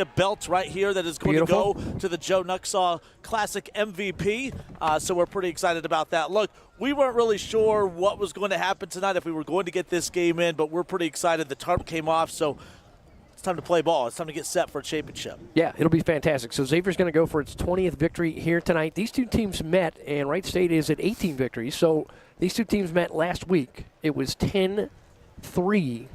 championship belt right here that is going to go to the Joe Nuxhall Classic MVP. So we're pretty excited about that. Look, we weren't really sure what was going to happen tonight, if we were going to get this game in, but we're pretty excited. The tarp came off, so it's time to play ball. It's time to get set for a championship. Yeah, it'll be fantastic. So Xavier's going to go for its 20th victory here tonight. These two teams met, and Wright State is at 18 victories. So these two teams met last week. It was 10-3.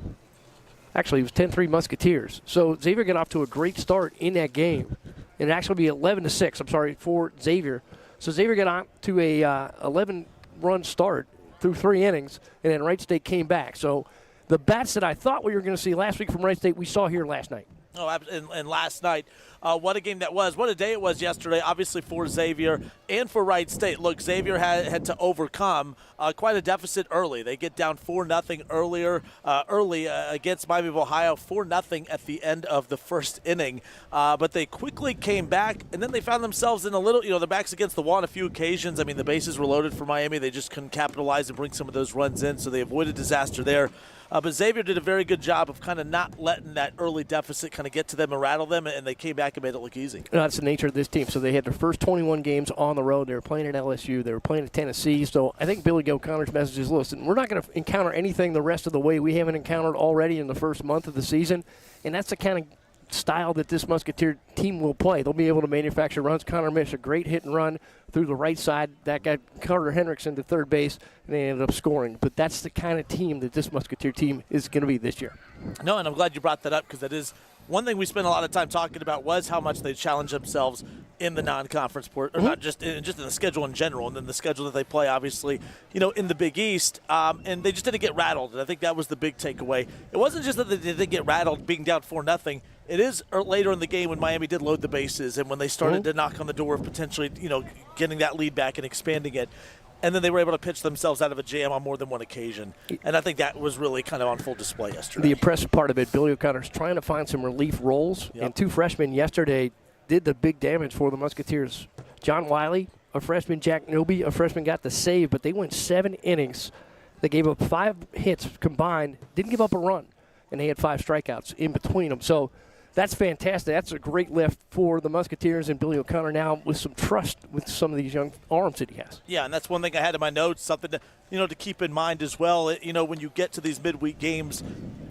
Actually, it was 10-3 Musketeers. So Xavier got off to a great start in that game. It'd actually be 11-6, for Xavier. So Xavier got on to a 11-run start through 3 innings, and then Wright State came back. So the bats that I thought we were going to see last week from Wright State, we saw here last night. Oh, and last night, what a game that was. What a day it was yesterday, obviously, for Xavier and for Wright State. Look, Xavier had to overcome quite a deficit early. They get down 4-0 early against Miami of Ohio, 4-0 at the end of the first inning. But they quickly came back, and then they found themselves in a little, the backs against the wall on a few occasions. I mean, the bases were loaded for Miami. They just couldn't capitalize and bring some of those runs in, so they avoided disaster there. But Xavier did a very good job of kind of not letting that early deficit kind of get to them and rattle them, and they came back and made it look easy. That's the nature of this team. So they had their first 21 games on the road. They were playing at LSU. They were playing at Tennessee. So I think Billy O'Connor's message is, listen, we're not going to encounter anything the rest of the way we haven't encountered already in the first month of the season, and that's the kind of style that this Musketeer team will play. They'll be able to manufacture runs. Connor missed a great hit and run through the right side. That got Carter Hendrickson to third base, and they ended up scoring. But that's the kind of team that this Musketeer team is going to be this year. No, and I'm glad you brought that up, because that is one thing we spent a lot of time talking about, was how much they challenge themselves in the non-conference sport, or not just in the schedule in general, and then the schedule that they play, obviously, in the Big East, and they just didn't get rattled. And I think that was the big takeaway. It wasn't just that they didn't get rattled being down 4-0. It is later in the game when Miami did load the bases, and when they started to knock on the door of potentially, getting that lead back and expanding it. And then they were able to pitch themselves out of a jam on more than one occasion. And I think that was really kind of on full display yesterday. The impressive part of it, Billy O'Connor's trying to find some relief roles. Yep. And 2 freshmen yesterday did the big damage for the Musketeers. John Wiley, a freshman, Jack Noby, a freshman, got the save, but they went 7 innings. They gave up 5 hits combined, didn't give up a run, and they had 5 strikeouts in between them. So that's fantastic. That's a great lift for the Musketeers and Billy O'Connor now with some trust with some of these young arms that he has. Yeah, and that's one thing I had in my notes, something to keep in mind as well. When you get to these midweek games,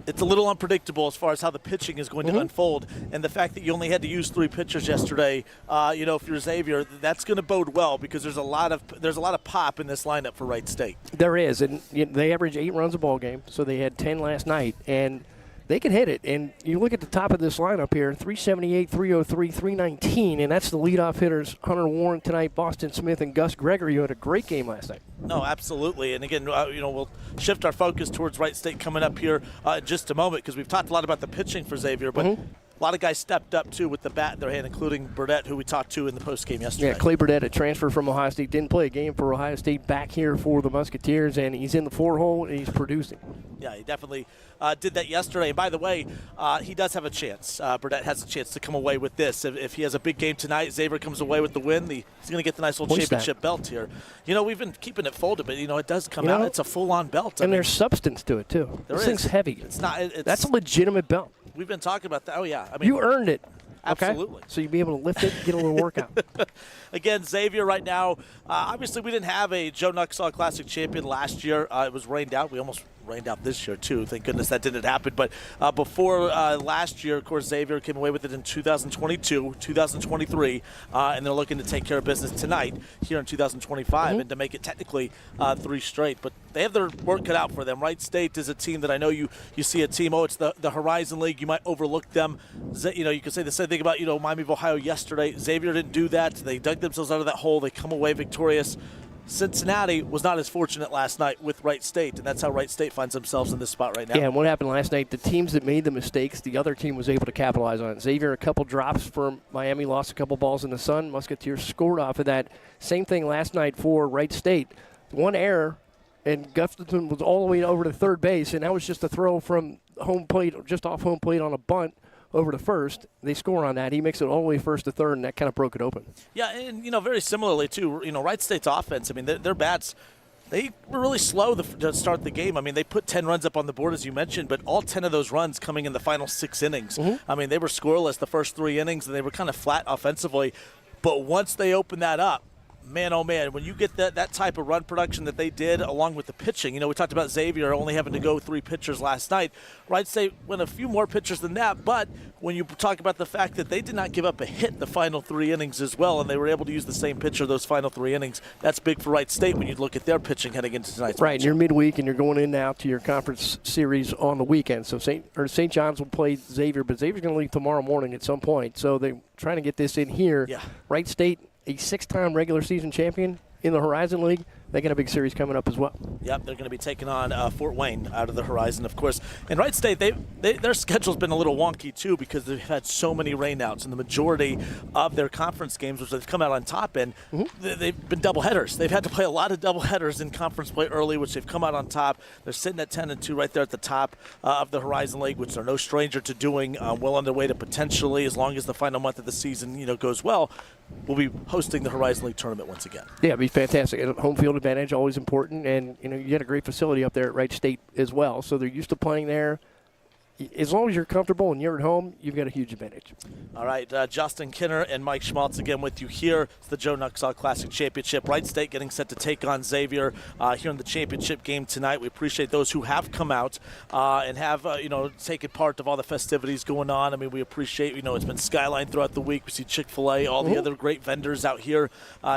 it's a little unpredictable as far as how the pitching is going to unfold. And the fact that you only had to use 3 pitchers yesterday, if you're Xavier, that's going to bode well, because there's a lot of pop in this lineup for Wright State. There is, and they average 8 runs a ball game, so they had 10 last night, and they can hit it. And you look at the top of this lineup here, 378, 303, 319, and that's the leadoff hitters, Hunter Warren tonight, Boston Smith, and Gus Gregory, who had a great game last night. No, absolutely. And again, we'll shift our focus towards Wright State coming up here in just a moment, because we've talked a lot about the pitching for Xavier, but a lot of guys stepped up, too, with the bat in their hand, including Burdett, who we talked to in the postgame yesterday. Yeah, Clay Burdett, a transfer from Ohio State, didn't play a game for Ohio State, back here for the Musketeers, and he's in the 4-hole, and he's producing. Yeah, he definitely did that yesterday. And by the way, he does have a chance. Burdett has a chance to come away with this. If he has a big game tonight, Xavier comes away with the win, he's going to get the nice little championship belt here. We've been keeping it folded, but, it does come out. It's a full-on belt. And there's substance to it, too. This thing's heavy. It's not. That's a legitimate belt. We've been talking about that. Oh, yeah. You earned it. Absolutely. Okay? So you'll be able to lift it and get a little workout. Again, Xavier right now, obviously we didn't have a Joe Nuxhall Classic champion last year. It was rained out. We almost rained out this year, too. Thank goodness that didn't happen. But before last year, of course, Xavier came away with it in 2022, 2023, and they're looking to take care of business tonight here in 2025 and to make it technically 3 straight. But they have their work cut out for them. Wright State is a team that I know you see a team, it's the Horizon League. You might overlook them. You can say the same thing about, Miami of Ohio yesterday. Xavier didn't do that. They dug themselves out of that hole. They come away victorious. Cincinnati was not as fortunate last night with Wright State, and that's how Wright State finds themselves in this spot right now. Yeah, and what happened last night, the teams that made the mistakes, the other team was able to capitalize on it. Xavier, a couple drops for Miami, lost a couple balls in the sun. Musketeers scored off of that. Same thing last night for Wright State. 1 error, and Gustafson was all the way over to third base, and that was just a throw from home plate, just off home plate on a bunt over to first. They score on that. He makes it all the way first to third, and that kind of broke it open. Yeah, and, very similarly, too, Wright State's offense, I mean, their bats, They were really slow to start the game. I mean, they put 10 runs up on the board, as you mentioned, but all 10 of those runs coming in the final 6 innings. I mean, they were scoreless the first 3 innings, and they were kind of flat offensively. But once they opened that up, man, oh man, when you get that type of run production that they did along with the pitching, we talked about Xavier only having to go 3 pitchers last night. Wright State went a few more pitchers than that, but when you talk about the fact that they did not give up a hit the final 3 innings as well, and they were able to use the same pitcher those final 3 innings, that's big for Wright State when you look at their pitching heading into tonight's right, match. and you're midweek, and you're going in now to your conference series on the weekend. So St. John's will play Xavier, but Xavier's going to leave tomorrow morning at some point. So they're trying to get this in here. Yeah. Wright State, a 6-time regular season champion in the Horizon League. They got a big series coming up as well. Yep, they're going to be taking on Fort Wayne out of the Horizon, of course. And Wright State, their schedule's been a little wonky, too, because they've had so many rainouts. And the majority of their conference games, which they've come out on top in, they've been doubleheaders. They've had to play a lot of doubleheaders in conference play early, which they've come out on top. They're sitting at 10-2 right there at the top of the Horizon League, which they're no stranger to doing, well on their way to potentially, as long as the final month of the season goes well, we'll be hosting the Horizon League tournament once again. Yeah, it'd be fantastic. Home field advantage, always important. And, you got a great facility up there at Wright State as well. So they're used to playing there. As long as you're comfortable and you're at home, you've got a huge advantage. All right, Justin Kinner and Mike Schmaltz again with you here. It's the Joe Nuxhall Classic Championship. Wright State getting set to take on Xavier here in the championship game tonight. We appreciate those who have come out and have, taken part of all the festivities going on. I mean, we appreciate, it's been Skyline throughout the week. We see Chick-fil-A, all the other great vendors out here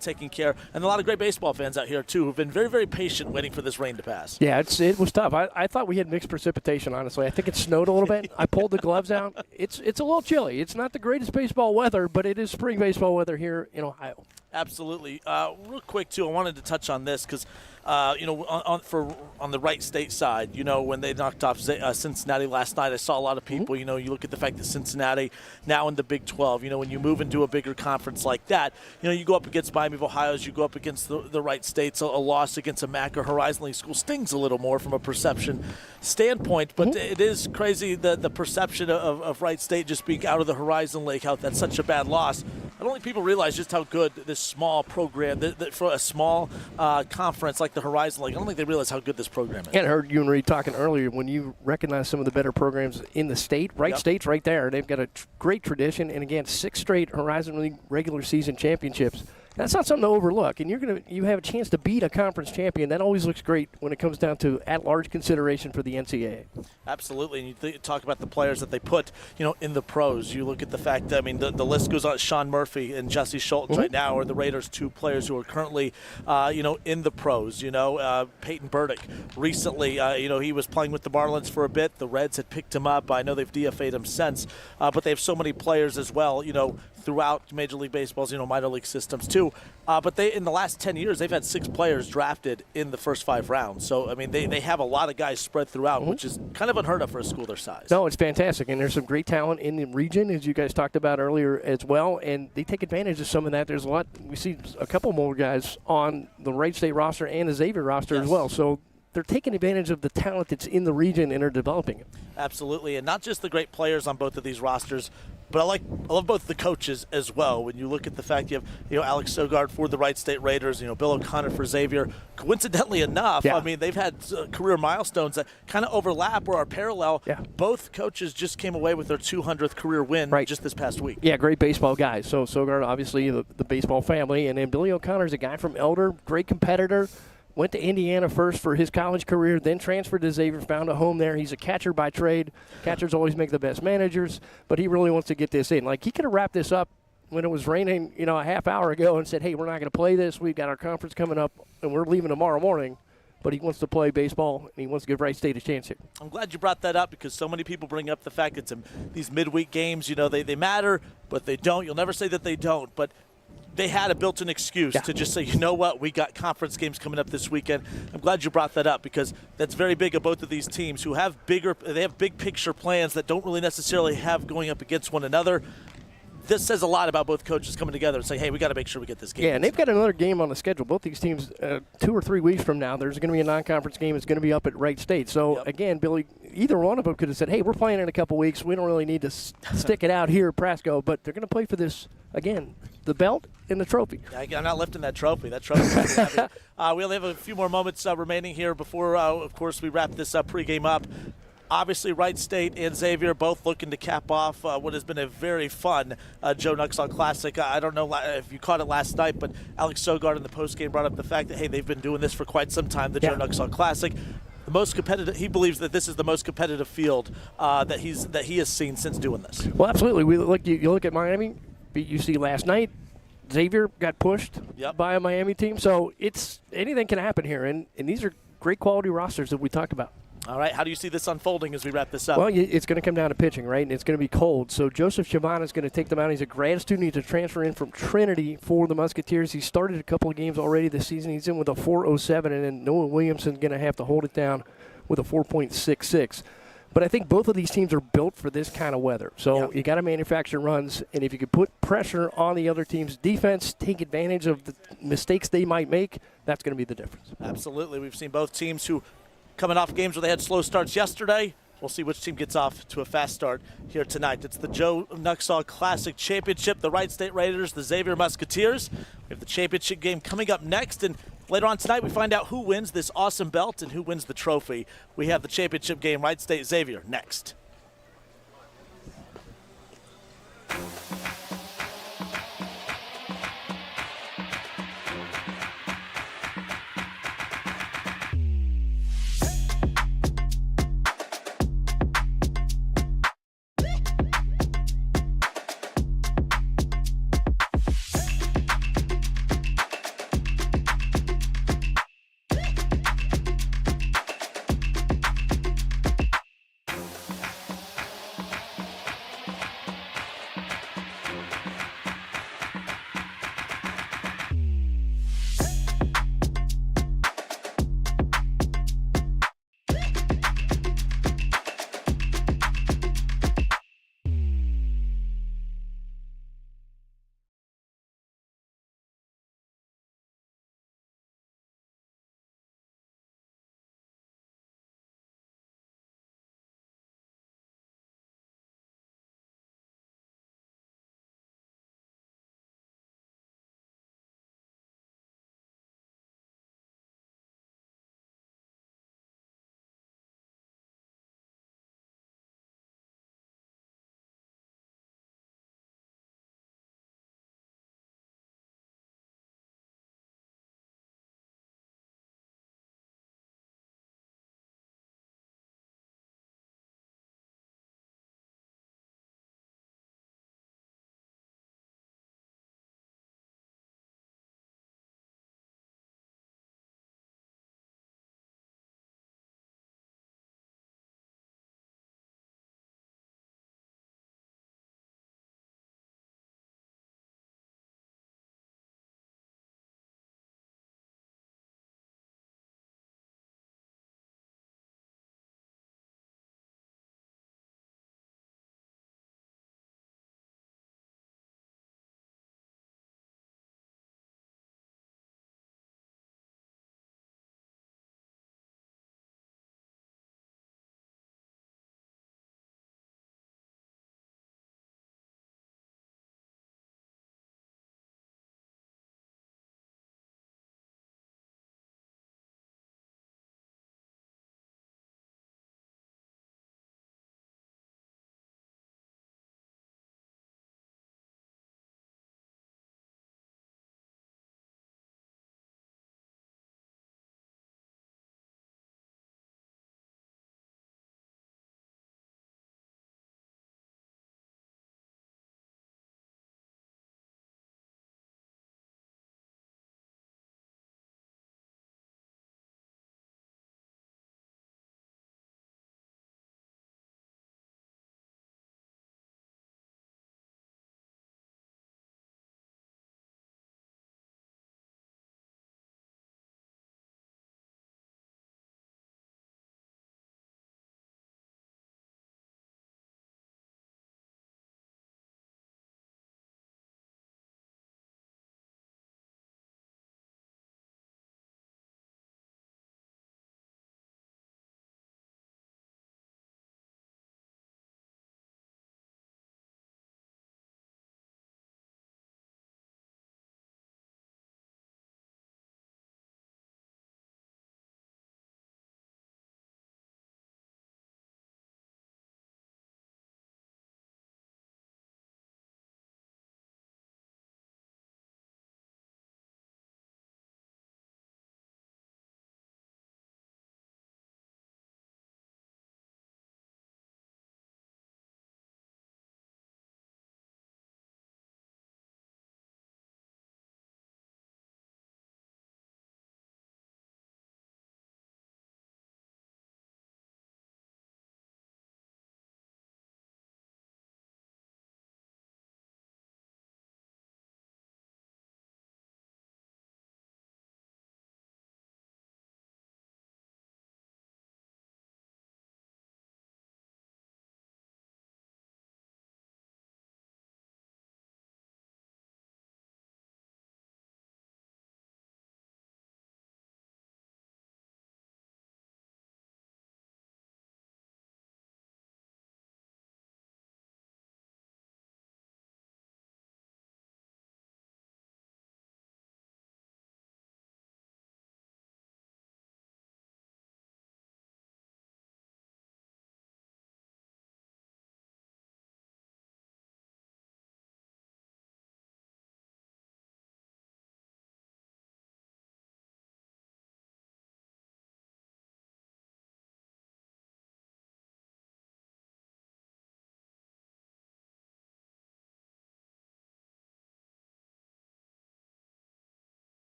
taking care. And a lot of great baseball fans out here, too, who've been very, very patient waiting for this rain to pass. Yeah, it was tough. I thought we had mixed precipitation, honestly. I think it snowed a little bit. I pulled the gloves out. It's a little chilly. It's not the greatest baseball weather, but it is spring baseball weather here in Ohio. Absolutely. Real quick, too, I wanted to touch on this because, on the Wright State side, when they knocked off Cincinnati last night, I saw a lot of people, you look at the fact that Cincinnati now in the Big 12, when you move into a bigger conference like that, you go up against Miami of Ohio's, you go up against the Wright States, a loss against a MAC or Horizon League school stings a little more from a perception standpoint, but it is crazy the perception of Wright State just being out of the Horizon League, how that's such a bad loss. I don't think people realize just how good this small program, for a small conference like the Horizon League, I don't think they realize how good this program is. And I heard you and Reed talking earlier when you recognize some of the better programs in the state. Wright State's right there. They've got a great tradition, and again, 6 straight Horizon League regular season championships. That's not something to overlook, and you have a chance to beat a conference champion. That always looks great when it comes down to at-large consideration for the NCAA. Absolutely, and you talk about the players that they put, in the pros. You look at the fact that, the list goes on. Sean Murphy and Jesse Schultz right now are the Raiders' 2 players who are currently, in the pros. Peyton Burdick recently, he was playing with the Marlins for a bit. The Reds had picked him up. I know they've DFA'd him since, but they have so many players as well, throughout Major League Baseball's, minor league systems too. But in the last 10 years, they've had 6 players drafted in the first 5 rounds. So, they have a lot of guys spread throughout, which is kind of unheard of for a school their size. No, it's fantastic. And there's some great talent in the region, as you guys talked about earlier as well. And they take advantage of some of that. There's a lot. We see a couple more guys on the Wright State roster and the Xavier roster as well. So they're taking advantage of the talent that's in the region and are developing it. Absolutely. And not just the great players on both of these rosters, but I love both the coaches as well. When you look at the fact you have, Alex Sogard for the Wright State Raiders, Bill O'Connor for Xavier. Coincidentally enough, they've had career milestones that kind of overlap or are parallel. Yeah. Both coaches just came away with their 200th career win just this past week. Yeah, great baseball guys. So Sogard, obviously the baseball family, and then Billy O'Connor's a guy from Elder, great competitor. Went to Indiana first for his college career, then transferred to Xavier, found a home there. He's a catcher by trade. Catchers always make the best managers, but he really wants to get this in. Like, he could have wrapped this up when it was raining, a half hour ago and said, hey, we're not going to play this. We've got our conference coming up, and we're leaving tomorrow morning. But he wants to play baseball, and he wants to give Wright State a chance here. I'm glad you brought that up because so many people bring up the fact that these midweek games, they matter, but they don't. You'll never say that they don't, but they had a built-in excuse to just say, you know what, we got conference games coming up this weekend. I'm glad you brought that up because that's very big of both of these teams who have big picture plans that don't really necessarily have going up against one another. This says a lot about both coaches coming together and saying, hey, we got to make sure we get this game. Yeah, and they've got another game on the schedule. Both these teams, 2 or 3 weeks from now, there's going to be a non-conference game. It's going to be up at Wright State. So, again, Billy, either one of them could have said, hey, we're playing in a couple weeks. We don't really need to stick it out here at Prasco. But they're going to play for this, again, the belt and the trophy. I'm not lifting that trophy. That trophy's heavy. We only have a few more moments remaining here before, of course, we wrap this pregame up. Obviously, Wright State and Xavier both looking to cap off what has been a very fun Joe Nuxhall Classic. I don't know if you caught it last night, but Alex Sogard in the postgame brought up the fact that, hey, they've been doing this for quite some time, the Joe Nuxhall Classic. The most competitive. He believes that this is the most competitive field that he has seen since doing this. Well, absolutely. You look at Miami, beat UC last night. Xavier got pushed by a Miami team, so anything can happen here, and these are great quality rosters that we talked about. All right, how do you see this unfolding as we wrap this up? Well, it's going to come down to pitching, right? And it's going to be cold. So Joseph Chavana is going to take them out. He's a grad student. He's a transfer in from Trinity for the Musketeers. He started a couple of games already this season. He's in with a 4.07, and then Noah Williamson's going to have to hold it down with a 4.66. But I think both of these teams are built for this kind of weather. So you got to manufacture runs, and if you could put pressure on the other team's defense, take advantage of the mistakes they might make, that's going to be the difference. Absolutely. We've seen both teams who coming off games where they had slow starts yesterday. We'll see which team gets off to a fast start here tonight. It's the Joe Nuxhall Classic Championship, the Wright State Raiders, the Xavier Musketeers. We have the championship game coming up next, and later on tonight we find out who wins this awesome belt and who wins the trophy. We have the championship game, Wright State Xavier, next.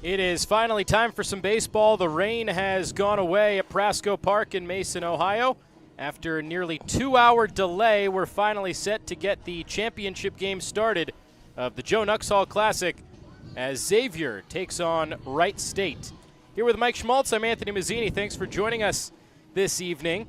It is finally time for some baseball. The rain has gone away at Prasco Park in Mason, Ohio. After a nearly 2-hour delay, we're finally set to get the championship game started of the Joe Nuxhall Classic as Xavier takes on Wright State. Here with Mike Schmaltz, I'm Anthony Mazzini. Thanks for joining us this evening.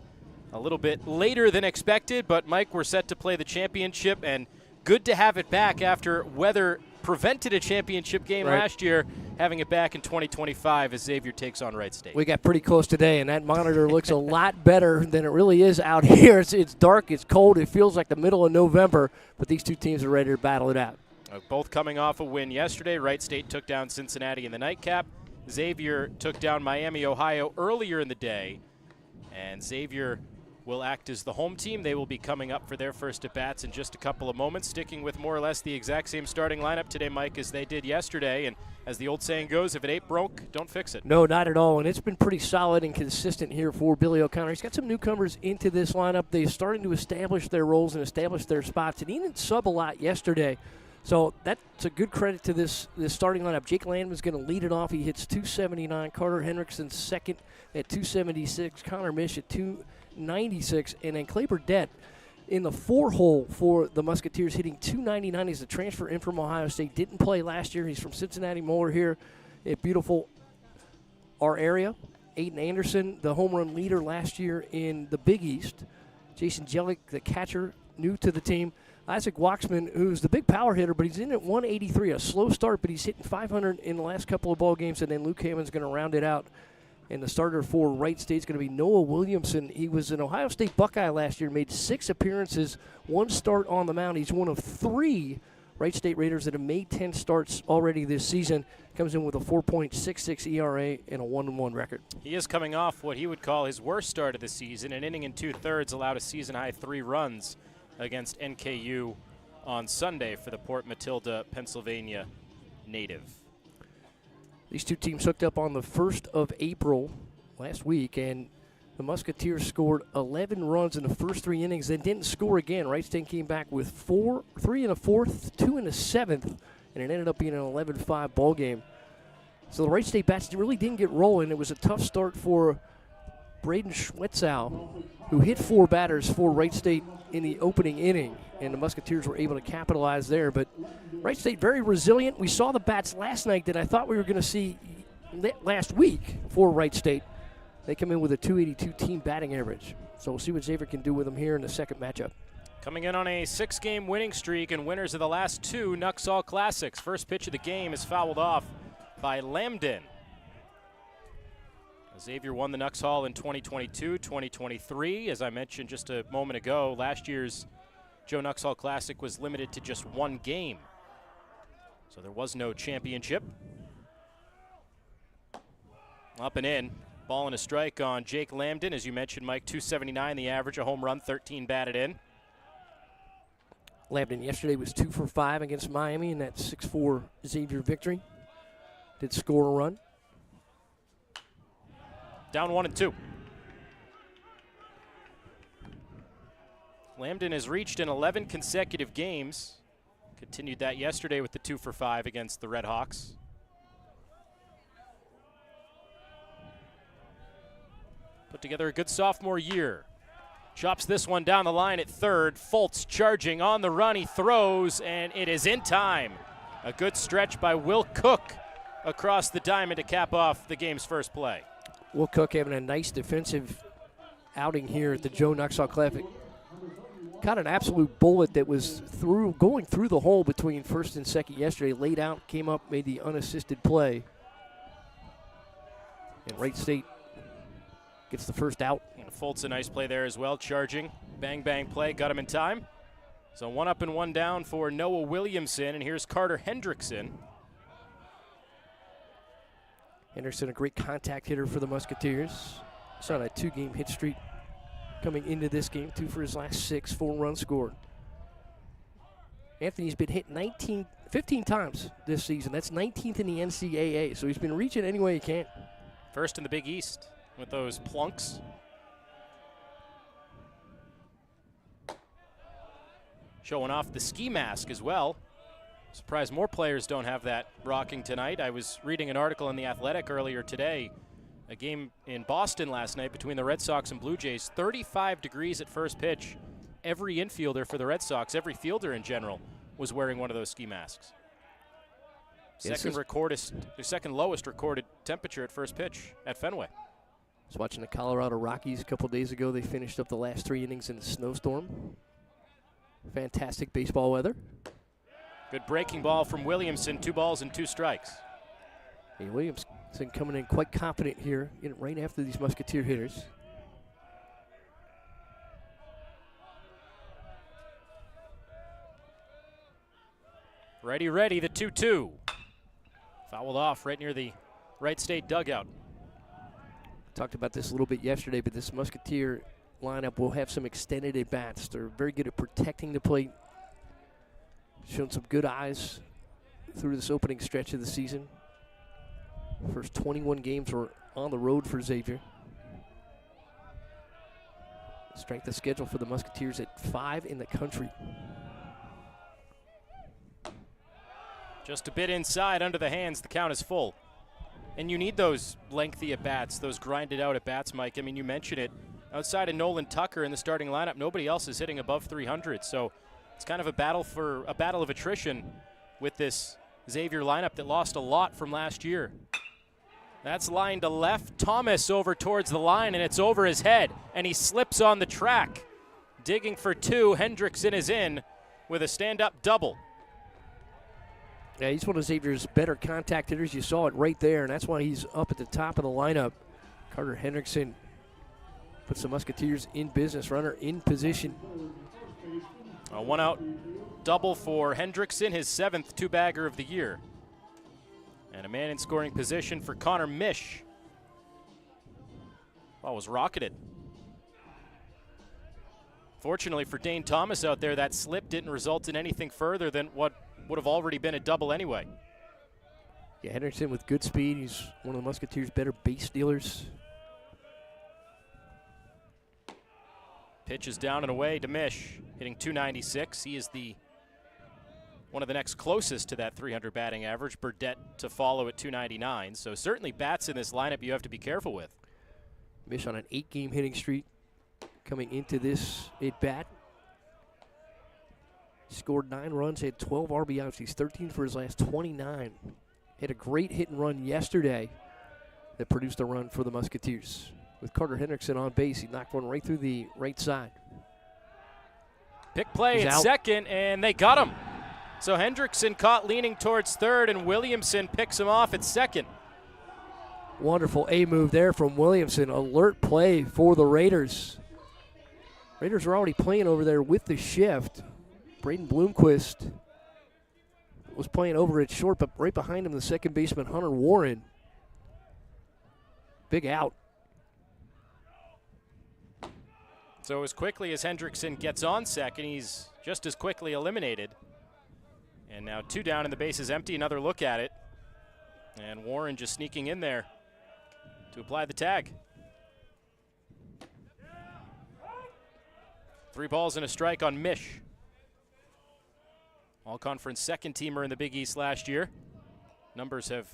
A little bit later than expected, but Mike, we're set to play the championship, and good to have it back after weather prevented a championship game last year, having it back in 2025 as Xavier takes on Wright State. We got pretty close today, and that monitor looks a lot better than it really is out here. It's dark, it's cold, it feels like the middle of November, but these two teams are ready to battle it out. Both coming off a win yesterday. Wright State took down Cincinnati in the nightcap. Xavier took down Miami, Ohio earlier in the day, and Xavier will act as the home team. They will be coming up for their first at-bats in just a couple of moments, sticking with more or less the exact same starting lineup today, Mike, as they did yesterday. And as the old saying goes, if it ain't broke, don't fix it. No, not at all. And it's been pretty solid and consistent here for Billy O'Connor. He's got some newcomers into this lineup. They're starting to establish their roles and establish their spots. And he didn't sub a lot yesterday. So that's a good credit to this starting lineup. Jake Landman's going to lead it off. He hits 279. Carter Hendrickson second at 276. Connor Mish at 296. And then Clay Burdett in the 4-hole for the Musketeers, hitting 299. He's a transfer in from Ohio State. Didn't play last year. He's from Cincinnati Moeller here at beautiful our area. Aiden Anderson, the home run leader last year in the Big East. Jason Jellick, the catcher, new to the team. Isaac Waxman, who's the big power hitter, but he's in at 183, a slow start, but he's hitting 500 in the last couple of ball games, and then Luke Hammond's going to round it out. And the starter for Wright State is going to be Noah Williamson. He was an Ohio State Buckeye last year, made 6 appearances, 1 start on the mound. He's one of 3 Wright State Raiders that have made 10 starts already this season. Comes in with a 4.66 ERA and a 1-1 record. He is coming off what he would call his worst start of the season. An inning and 2/3 allowed a season-high 3 runs against NKU on Sunday for the Port Matilda, Pennsylvania native. These two teams hooked up on the 1st of April last week, and the Musketeers scored 11 runs in the first 3 innings, then didn't score again. Wright State came back with 3 in the 4th, 2 in the 7th, and it ended up being an 11-5 ball game. So the Wright State bats really didn't get rolling. It was a tough start for Braden Schwetzow, who hit 4 batters for Wright State in the opening inning, and the Musketeers were able to capitalize there. But Wright State very resilient. We saw the bats last night that I thought we were going to see last week for Wright State. They come in with a 282 team batting average. So we'll see what Xavier can do with them here in the second matchup. Coming in on a 6-game winning streak and winners of the last 2 Nuxhall Classics. First pitch of the game is fouled off by Lambden. Xavier won the Nuxhall in 2022, 2023. As I mentioned just a moment ago, last year's Joe Nuxhall Classic was limited to just 1 game. So there was no championship. Up and in. Ball and a strike on Jake Lambden. As you mentioned, Mike, 279 the average, a home run, 13 batted in. Lambden yesterday was 2 for 5 against Miami in that 6-4 Xavier victory. Did score a run. Down 1-2. Lambden has reached in 11 consecutive games. Continued that yesterday with the 2 for 5 against the Red Hawks. Put together a good sophomore year. Chops this one down the line at third. Fultz charging on the run. He throws, and it is in time. A good stretch by Will Cook across the diamond to cap off the game's first play. Will Cook having a nice defensive outing here at the Joe Nuxhall Classic. Caught an absolute bullet that was going through the hole between first and second yesterday. Laid out, came up, made the unassisted play. And Wright State gets the first out. And Fultz a nice play there as well, charging. Bang, bang play, got him in time. So 1 up and 1 down for Noah Williamson, and here's Carter Hendrickson. Henderson, a great contact hitter for the Musketeers. He's on a 2-game hit streak coming into this game, 2 for his last 6, 4 runs scored. Anthony's been hit 15 times this season. That's 19th in the NCAA, so he's been reaching any way he can. First in the Big East with those plunks. Showing off the ski mask as well. Surprised more players don't have that rocking tonight. I was reading an article in The Athletic earlier today. A game in Boston last night between the Red Sox and Blue Jays. 35 degrees at first pitch. Every infielder for the Red Sox, every fielder in general, was wearing one of those ski masks. Second lowest recorded temperature at first pitch at Fenway. I was watching the Colorado Rockies a couple days ago. They finished up the last 3 innings in a snowstorm. Fantastic baseball weather. Good breaking ball from Williamson. 2 balls and 2 strikes. Hey, Williamson coming in quite confident here, right after these Musketeer hitters. Ready, the 2-2. Fouled off right near the Wright State dugout. Talked about this a little bit yesterday, but this Musketeer lineup will have some extended at-bats. They're very good at protecting the plate. Shown some good eyes through this opening stretch of the season. First 21 games were on the road for Xavier. Strength of schedule for the Musketeers at 5 in the country. Just a bit inside, under the hands, the count is full. And you need those lengthy at-bats, those grinded out at-bats, Mike. I mean, you mentioned it. Outside of Nolan Tucker in the starting lineup, nobody else is hitting above 300. So it's kind of a battle of attrition with this Xavier lineup that lost a lot from last year. That's line to left. Thomas over towards the line, and it's over his head, and he slips on the track. Digging for 2, Hendrickson is in with a stand-up double. Yeah, he's one of Xavier's better contact hitters. You saw it right there, and that's why he's up at the top of the lineup. Carter Hendrickson puts the Musketeers in business. Runner in position. A 1-out double for Hendrickson, his 7th 2-bagger of the year. And a man in scoring position for Connor Mish. Ball was rocketed. Fortunately for Dane Thomas out there, that slip didn't result in anything further than what would have already been a double anyway. Yeah, Hendrickson with good speed. He's one of the Musketeers' better base stealers. Pitch is down and away to Mish, hitting .296. He is one of the next closest to that 300 batting average. Burdette to follow at .299. So certainly bats in this lineup you have to be careful with. Mish on an 8-game hitting streak coming into this at-bat. Scored 9 runs, had 12 RBIs. He's 13 for his last 29. Had a great hit and run yesterday that produced a run for the Musketeers. With Carter Hendrickson on base, he knocked one right through the right side. Pick play He's at out. second, and they got him. So Hendrickson caught leaning towards third, and Williamson picks him off at second. Wonderful A-move there from Williamson. Alert play for the Raiders. Raiders are already playing over there with the shift. Braden Bloomquist was playing over at short, but right behind him, the second baseman, Hunter Warren. Big out. So as quickly as Hendrickson gets on second, he's just as quickly eliminated. And now 2 down and the base is empty. Another look at it. And Warren just sneaking in there to apply the tag. 3 balls and a strike on Mish. All-conference second-teamer in the Big East last year. Numbers have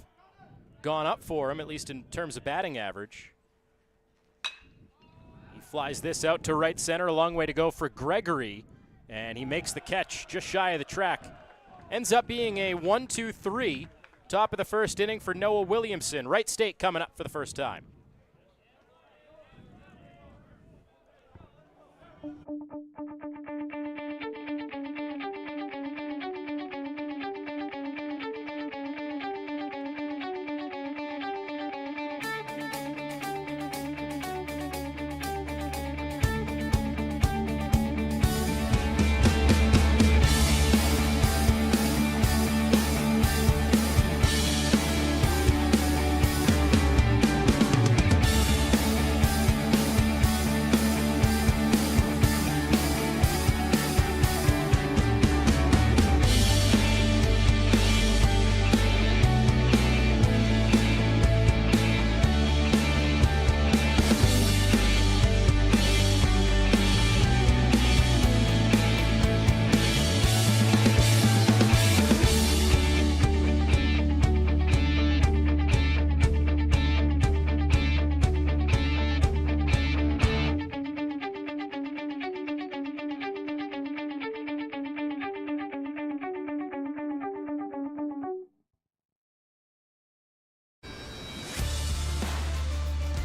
gone up for him, at least in terms of batting average. He flies this out to right center. A long way to go for Gregory. And he makes the catch just shy of the track. Ends up being a 1-2-3. Top of the first inning for Noah Williamson. Wright State coming up for the first time.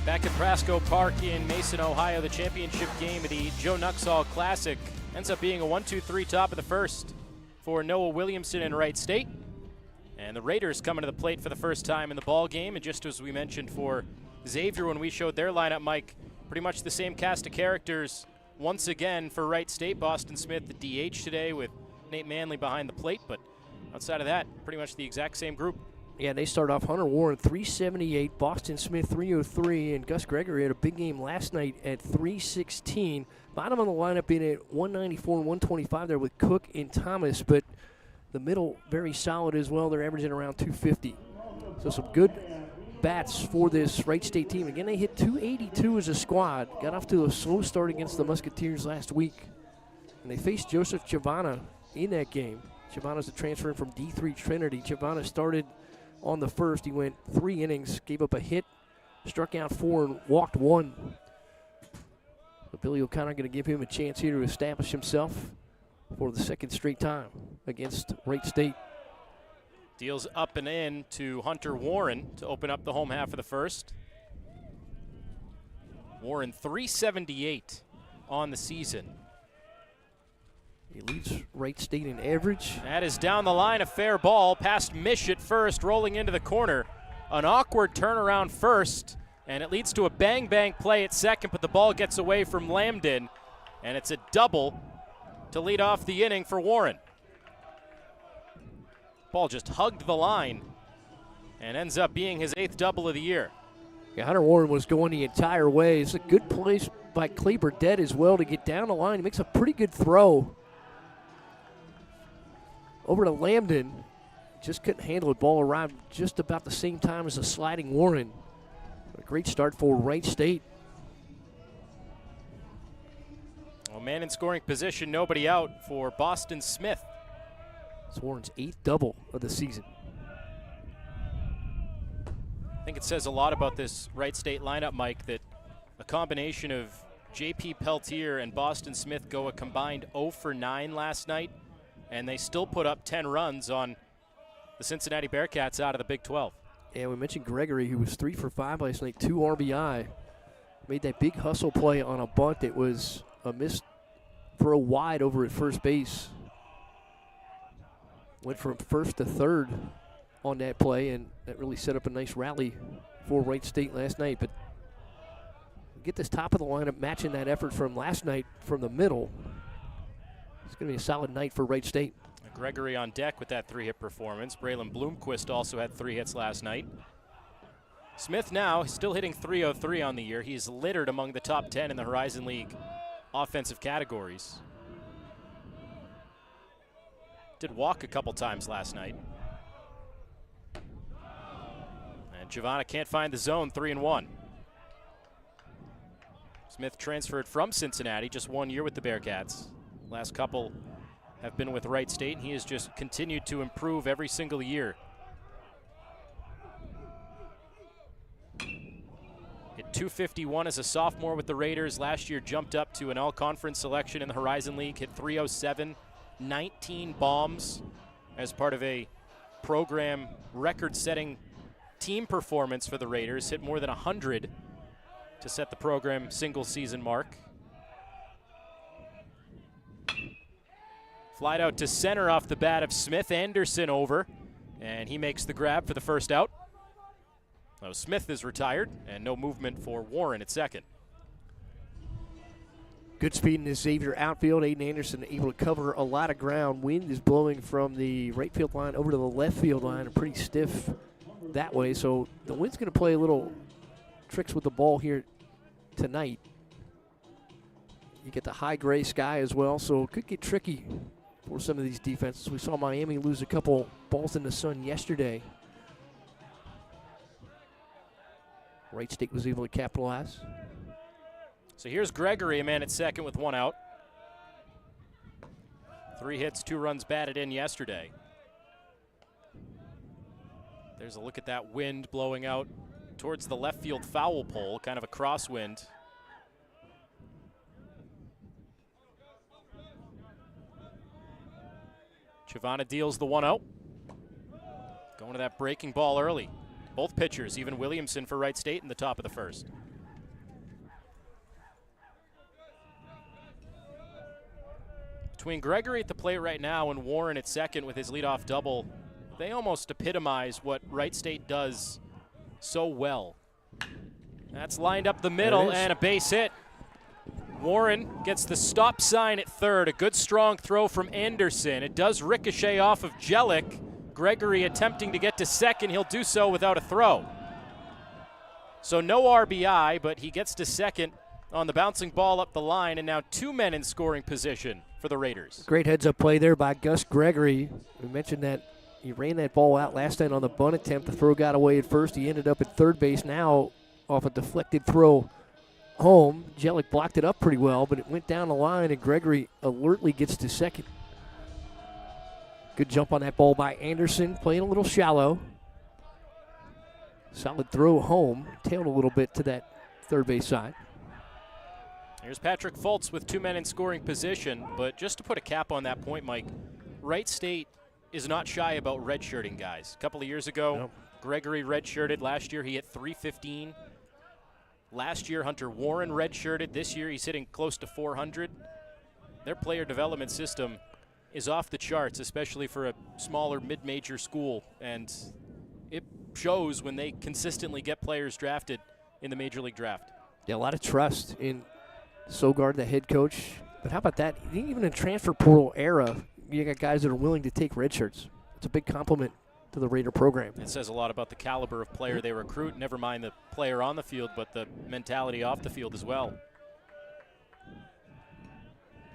Back at Prasco Park in Mason, Ohio, the championship game of the Joe Nuxhall Classic ends up being a 1-2-3 top of the first for Noah Williamson and Wright State. And the Raiders coming to the plate for the first time in the ball game. And just as we mentioned for Xavier when we showed their lineup, Mike, pretty much the same cast of characters once again for Wright State. Boston Smith, the DH today, with Nate Manley behind the plate. But outside of that, pretty much the exact same group. Yeah, they start off Hunter Warren 378, Boston Smith 303, and Gus Gregory had a big game last night at 316. Bottom of the lineup being at 194 and 125 there with Cook and Thomas, but the middle very solid as well. They're averaging around 250. So some good bats for this Wright State team. Again, they hit 282 as a squad. Got off to a slow start against the Musketeers last week, and they faced Joseph Chavana in that game. Chavana's a transfer from D3 Trinity. Chavana started on the first. He went 3 innings, gave up a hit, struck out 4, and walked 1. But Billy O'Connor going to give him a chance here to establish himself for the second straight time against Wright State. Deals up and in to Hunter Warren to open up the home half of the first. Warren 378 on the season. He leads Wright State in average. That is down the line, a fair ball past Mish at first, rolling into the corner. An awkward turnaround first, and it leads to a bang-bang play at second, but the ball gets away from Lambden, and it's a double to lead off the inning for Warren. Ball just hugged the line and ends up being his 8th double of the year. Yeah, Hunter Warren was going the entire way. It's a good place by Clay Burdett as well to get down the line. He makes a pretty good throw over to Lambden. Just couldn't handle it. Ball arrived just about the same time as the sliding Warren. A great start for Wright State. Well, man in scoring position, nobody out for Boston Smith. It's Warren's 8th double of the season. I think it says a lot about this Wright State lineup, Mike, that a combination of J.P. Peltier and Boston Smith go a combined 0 for 9 last night, and they still put up 10 runs on the Cincinnati Bearcats out of the Big 12. Yeah, we mentioned Gregory, who was 3 for 5 last night, 2 RBI. Made that big hustle play on a bunt that was a missed throw wide over at first base. Went from first to third on that play, and that really set up a nice rally for Wright State last night. But get this top of the lineup matching that effort from last night from the middle. It's going to be a solid night for Wright State. Gregory on deck with that 3-hit performance. Braylon Bloomquist also had 3 hits last night. Smith now still hitting .303 on the year. He's littered among the top 10 in the Horizon League offensive categories. Did walk a couple times last night. And Giovanna can't find the zone, 3-1. Smith transferred from Cincinnati, just 1 year with the Bearcats. Last couple have been with Wright State, and he has just continued to improve every single year. Hit .251 as a sophomore with the Raiders. Last year jumped up to an all-conference selection in the Horizon League, hit .307, 19 bombs as part of a program record-setting team performance for the Raiders. Hit more than 100 to set the program single-season mark. Flied out to center off the bat of Smith. Anderson over, and he makes the grab for the first out. Now Smith is retired, and no movement for Warren at second. Good speed in this Xavier outfield. Aiden Anderson able to cover a lot of ground. Wind is blowing from the right field line over to the left field line, and pretty stiff that way. So the wind's going to play a little tricks with the ball here tonight. You get the high gray sky as well, so it could get tricky for some of these defenses. We saw Miami lose a couple balls in the sun yesterday. Wright State was able to capitalize. So here's Gregory, a man at second with 1 out. 3 hits, 2 runs batted in yesterday. There's a look at that wind blowing out towards the left field foul pole, kind of a crosswind. Chavana deals the 1-0. Going to that breaking ball early. Both pitchers, even Williamson for Wright State in the top of the first. Between Gregory at the plate right now and Warren at second with his leadoff double, they almost epitomize what Wright State does so well. That's lined up the middle and a base hit. Warren gets the stop sign at third. A good strong throw from Anderson. It does ricochet off of Jelic. Gregory attempting to get to second. He'll do so without a throw. So no RBI, but he gets to second on the bouncing ball up the line, and now 2 men in scoring position for the Raiders. Great heads-up play there by Gus Gregory. We mentioned that he ran that ball out last night on the bunt attempt. The throw got away at first. He ended up at third base now off a deflected throw home. Jelic blocked it up pretty well, but it went down the line, and Gregory alertly gets to second. Good jump on that ball by Anderson, playing a little shallow. Solid throw home, tailed a little bit to that third base side. Here's Patrick Fultz with 2 men in scoring position, but just to put a cap on that point, Mike, Wright State is not shy about redshirting guys. A couple of years ago, Gregory redshirted. Last year he hit .315. Last year Hunter Warren redshirted. This year he's hitting close to .400. Their player development system is off the charts, especially for a smaller mid-major school, and it shows when they consistently get players drafted in the Major League Draft. Yeah, a lot of trust in Sogard, the head coach. But how about that? Even in transfer portal era, you got guys that are willing to take red shirts. It's a big compliment to the Raider program. It says a lot about the caliber of player they recruit, never mind the player on the field, but the mentality off the field as well.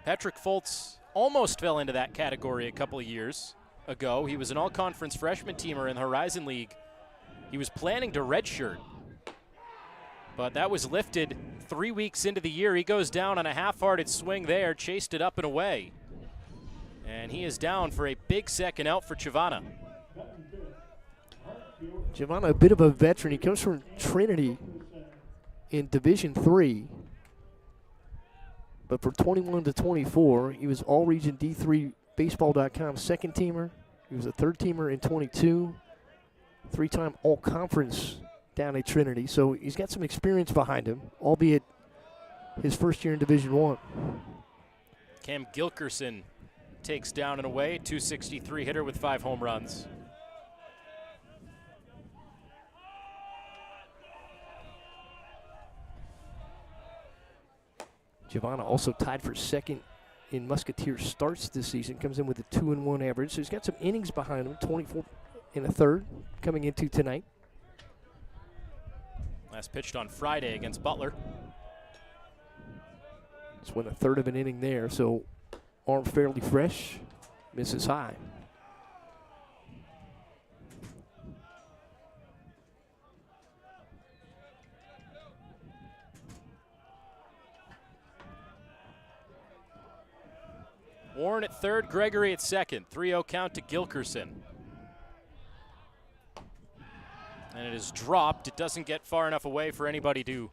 Patrick Fultz almost fell into that category a couple of years ago. He was an all-conference freshman teamer in the Horizon League. He was planning to redshirt, but that was lifted 3 weeks into the year. He goes down on a half-hearted swing there, chased it up and away. And he is down for a big second out for Chavana. Chavana, a bit of a veteran. He comes from Trinity in Division III. But for 21 to 24, he was all-region D3Baseball.com second teamer. He was a third teamer in 22, 3-time all-conference down at Trinity. So he's got some experience behind him, albeit his first year in Division I. Cam Gilkerson takes down and away, .263 hitter with 5 home runs. Chavana also tied for second in Musketeers starts this season. Comes in with a 2-1 average. So he's got some innings behind him, 24 and a third coming into tonight. Last pitched on Friday against Butler. Just went a third of an inning there, so arm fairly fresh, misses high. Warren at third, Gregory at second. 3-0 count to Gilkerson. And it is dropped. It doesn't get far enough away for anybody to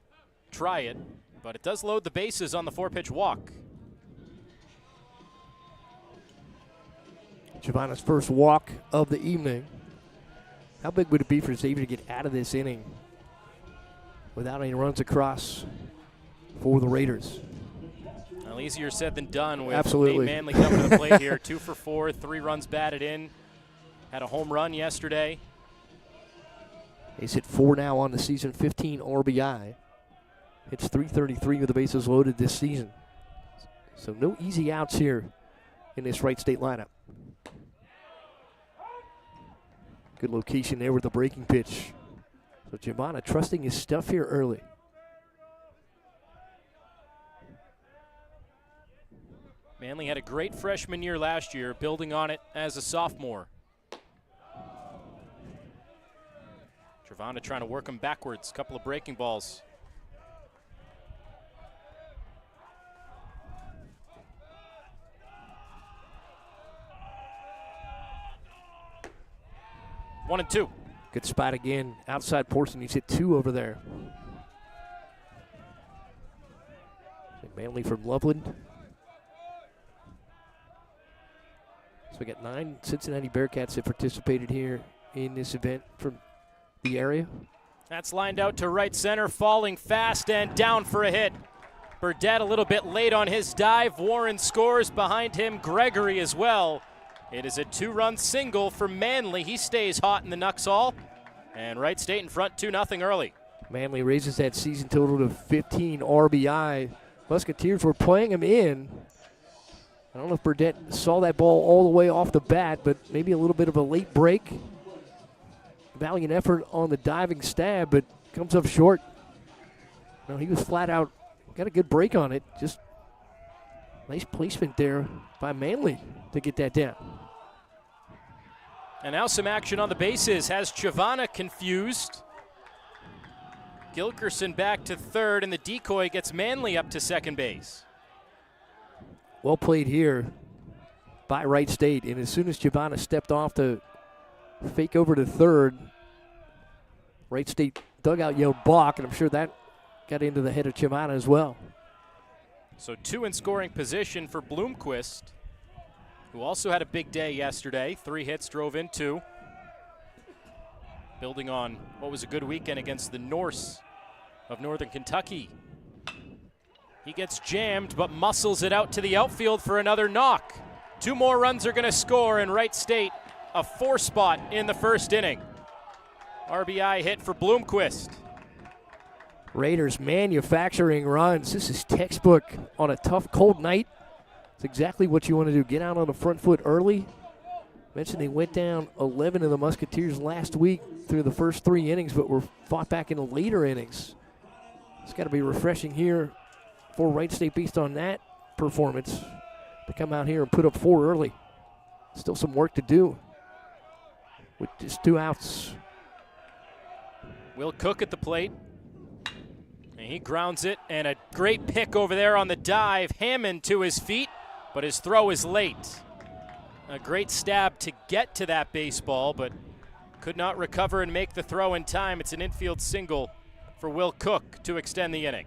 try it, but it does load the bases on the 4-pitch walk. Chavana's first walk of the evening. How big would it be for Xavier to get out of this inning without any runs across for the Raiders? Well, easier said than done with Absolutely. Nate Manley coming to the plate here. 2 for 4, 3 runs batted in. Had a home run yesterday. He's hit 4 now on the season, 15 RBI. Hits .333 with the bases loaded this season. So no easy outs here in this Wright State lineup. Good location there with the breaking pitch. So Chavana trusting his stuff here early. Manley had a great freshman year last year, building on it as a sophomore. Chavana trying to work him backwards. Couple of breaking balls. One and two. Good spot again. Outside portion. He's hit 2 over there. Manley from Loveland. So we got 9 Cincinnati Bearcats that participated here in this event from the area. That's lined out to right center, falling fast and down for a hit. Burdett a little bit late on his dive. Warren scores. Behind him, Gregory as well. It is a 2-run single for Manly. He stays hot in the Nuxhall. And Wright State in front 2-0 early. Manly raises that season total to 15 RBI. Musketeers were playing him in. I don't know if Burdett saw that ball all the way off the bat, but maybe a little bit of a late break. Valiant effort on the diving stab, but comes up short. No, he was flat out, got a good break on it. Just nice placement there by Manly to get that down. And now some action on the bases. Has Chavana confused. Gilkerson back to third, and the decoy gets Manly up to second base. Well played here by Wright State. And as soon as Chavana stepped off to fake over to third, Wright State dugout yelled balk, and I'm sure that got into the head of Chavana as well. So 2 in scoring position for Bloomquist, who also had a big day yesterday. 3 hits, drove in 2. Building on what was a good weekend against the Norse of Northern Kentucky. He gets jammed, but muscles it out to the outfield for another knock. 2 more runs are going to score, and Wright State a 4 spot in the first inning. RBI hit for Bloomquist. Raiders manufacturing runs. This is textbook on a tough, cold night. It's exactly what you want to do. Get out on the front foot early. Mentioned they went down 11 of the Musketeers last week through the first 3 innings, but were fought back in the later innings. It's got to be refreshing here for Wright State based on that performance to come out here and put up 4 early. Still some work to do with just 2 outs. Will Cook at the plate. And he grounds it, and a great pick over there on the dive. Hammond to his feet, but his throw is late. A great stab to get to that baseball, but could not recover and make the throw in time. It's an infield single for Will Cook to extend the inning.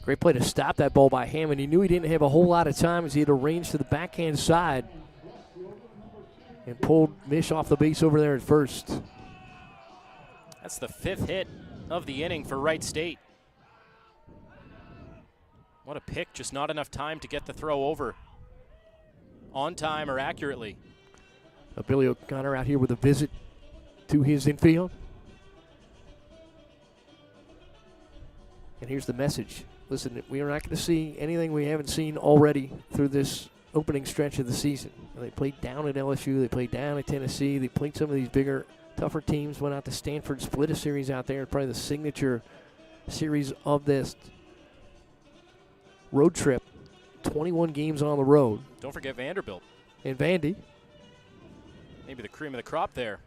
Great play to stop that ball by Hammond. He knew he didn't have a whole lot of time as he had a range to the backhand side and pulled Mish off the base over there at first. That's the 5th hit of the inning for Wright State. What a pick, just not enough time to get the throw over on time or accurately. Billy O'Connor out here with a visit to his infield. And here's the message. Listen, we are not going to see anything we haven't seen already through this opening stretch of the season. They played down at LSU. They played down at Tennessee. They played some of these bigger, tougher teams. Went out to Stanford, split a series out there. Probably the signature series of this road trip. 21 games on the road. Don't forget Vanderbilt. And Vandy. Maybe the cream of the crop there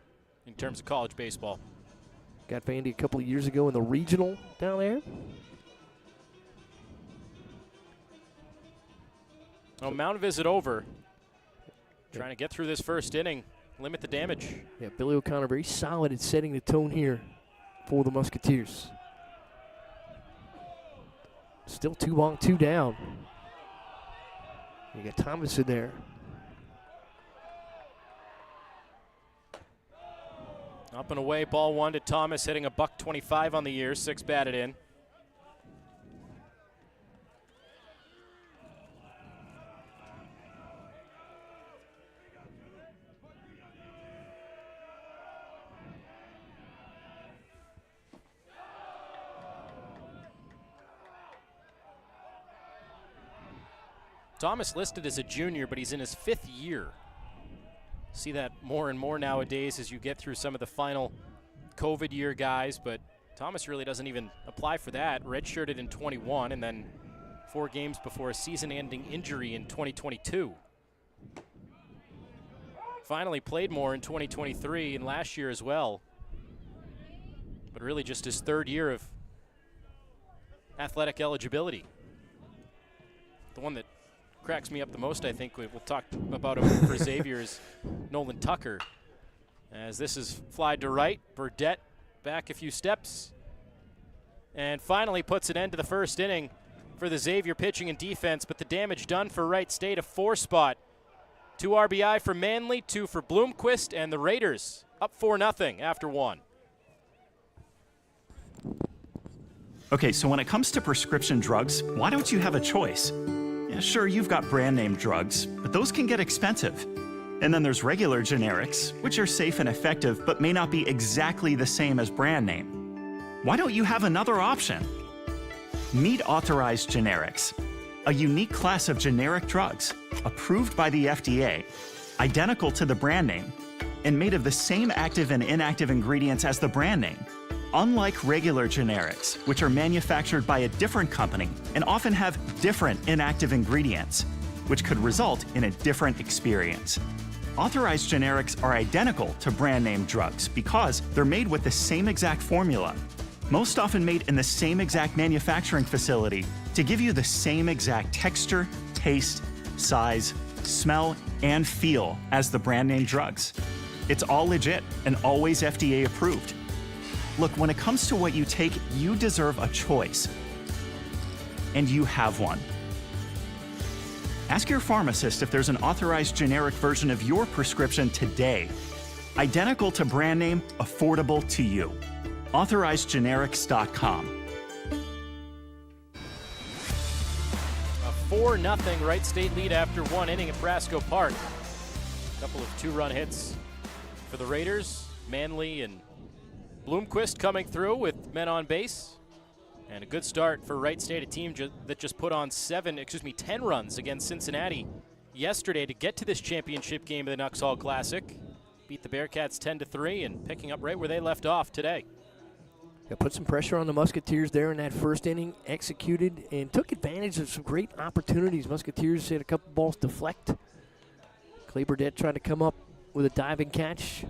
in terms of college baseball. Got Vandy a couple of years ago in the regional down there. Oh, Mount Visit over. Trying to get through this first inning, limit the damage. Yeah, Billy O'Connor very solid at setting the tone here for the Musketeers. Still 2 long, 2 down. You got Thomas in there. Up and away, ball 1 to Thomas, hitting a $125 on the year, 6 batted in. Thomas listed as a junior, but he's in his 5th year. See that more and more nowadays as you get through some of the final COVID year guys, but Thomas really doesn't even apply for that. Redshirted in 21 and then 4 games before a season-ending injury in 2022. Finally played more in 2023 and last year as well, but really just his 3rd year of athletic eligibility. The one that cracks me up the most, I think, we'll talk about him for Xavier, is Nolan Tucker. As this is flied to right, Burdett back a few steps, and finally puts an end to the first inning for the Xavier pitching and defense, but the damage done for Wright State, a 4 spot. 2 RBI for Manly, 2 for Bloomquist, and the Raiders up 4-0 after 1. Okay, so when it comes to prescription drugs, why don't you have a choice? Yeah, sure, you've got brand name drugs, but those can get expensive. And then there's regular generics, which are safe and effective, but may not be exactly the same as brand name. Why don't you have another option? Meet authorized generics, a unique class of generic drugs approved by the FDA, identical to the brand name, and made of the same active and inactive ingredients as the brand name. Unlike regular generics, which are manufactured by a different company and often have different inactive ingredients, which could result in a different experience. Authorized generics are identical to brand name drugs because they're made with the same exact formula, most often made in the same exact manufacturing facility to give you the same exact texture, taste, size, smell, and feel as the brand name drugs. It's all legit and always FDA approved. Look, when it comes to what you take, you deserve a choice. And you have one. Ask your pharmacist if there's an authorized generic version of your prescription today. Identical to brand name, affordable to you. AuthorizedGenerics.com. A 4-0 Wright State lead after 1 inning at Prasco Park. A couple of 2-run hits for the Raiders. Manley and Bloomquist coming through with men on base. And a good start for Wright State, a team that just put on 10 runs against Cincinnati yesterday to get to this championship game of the Nuxhall Classic. Beat the Bearcats 10-3 and picking up right where they left off today. Yeah, put some pressure on the Musketeers there in that first inning, executed and took advantage of some great opportunities. Musketeers had a couple balls deflect. Clay Burdett tried to come up with a diving catch.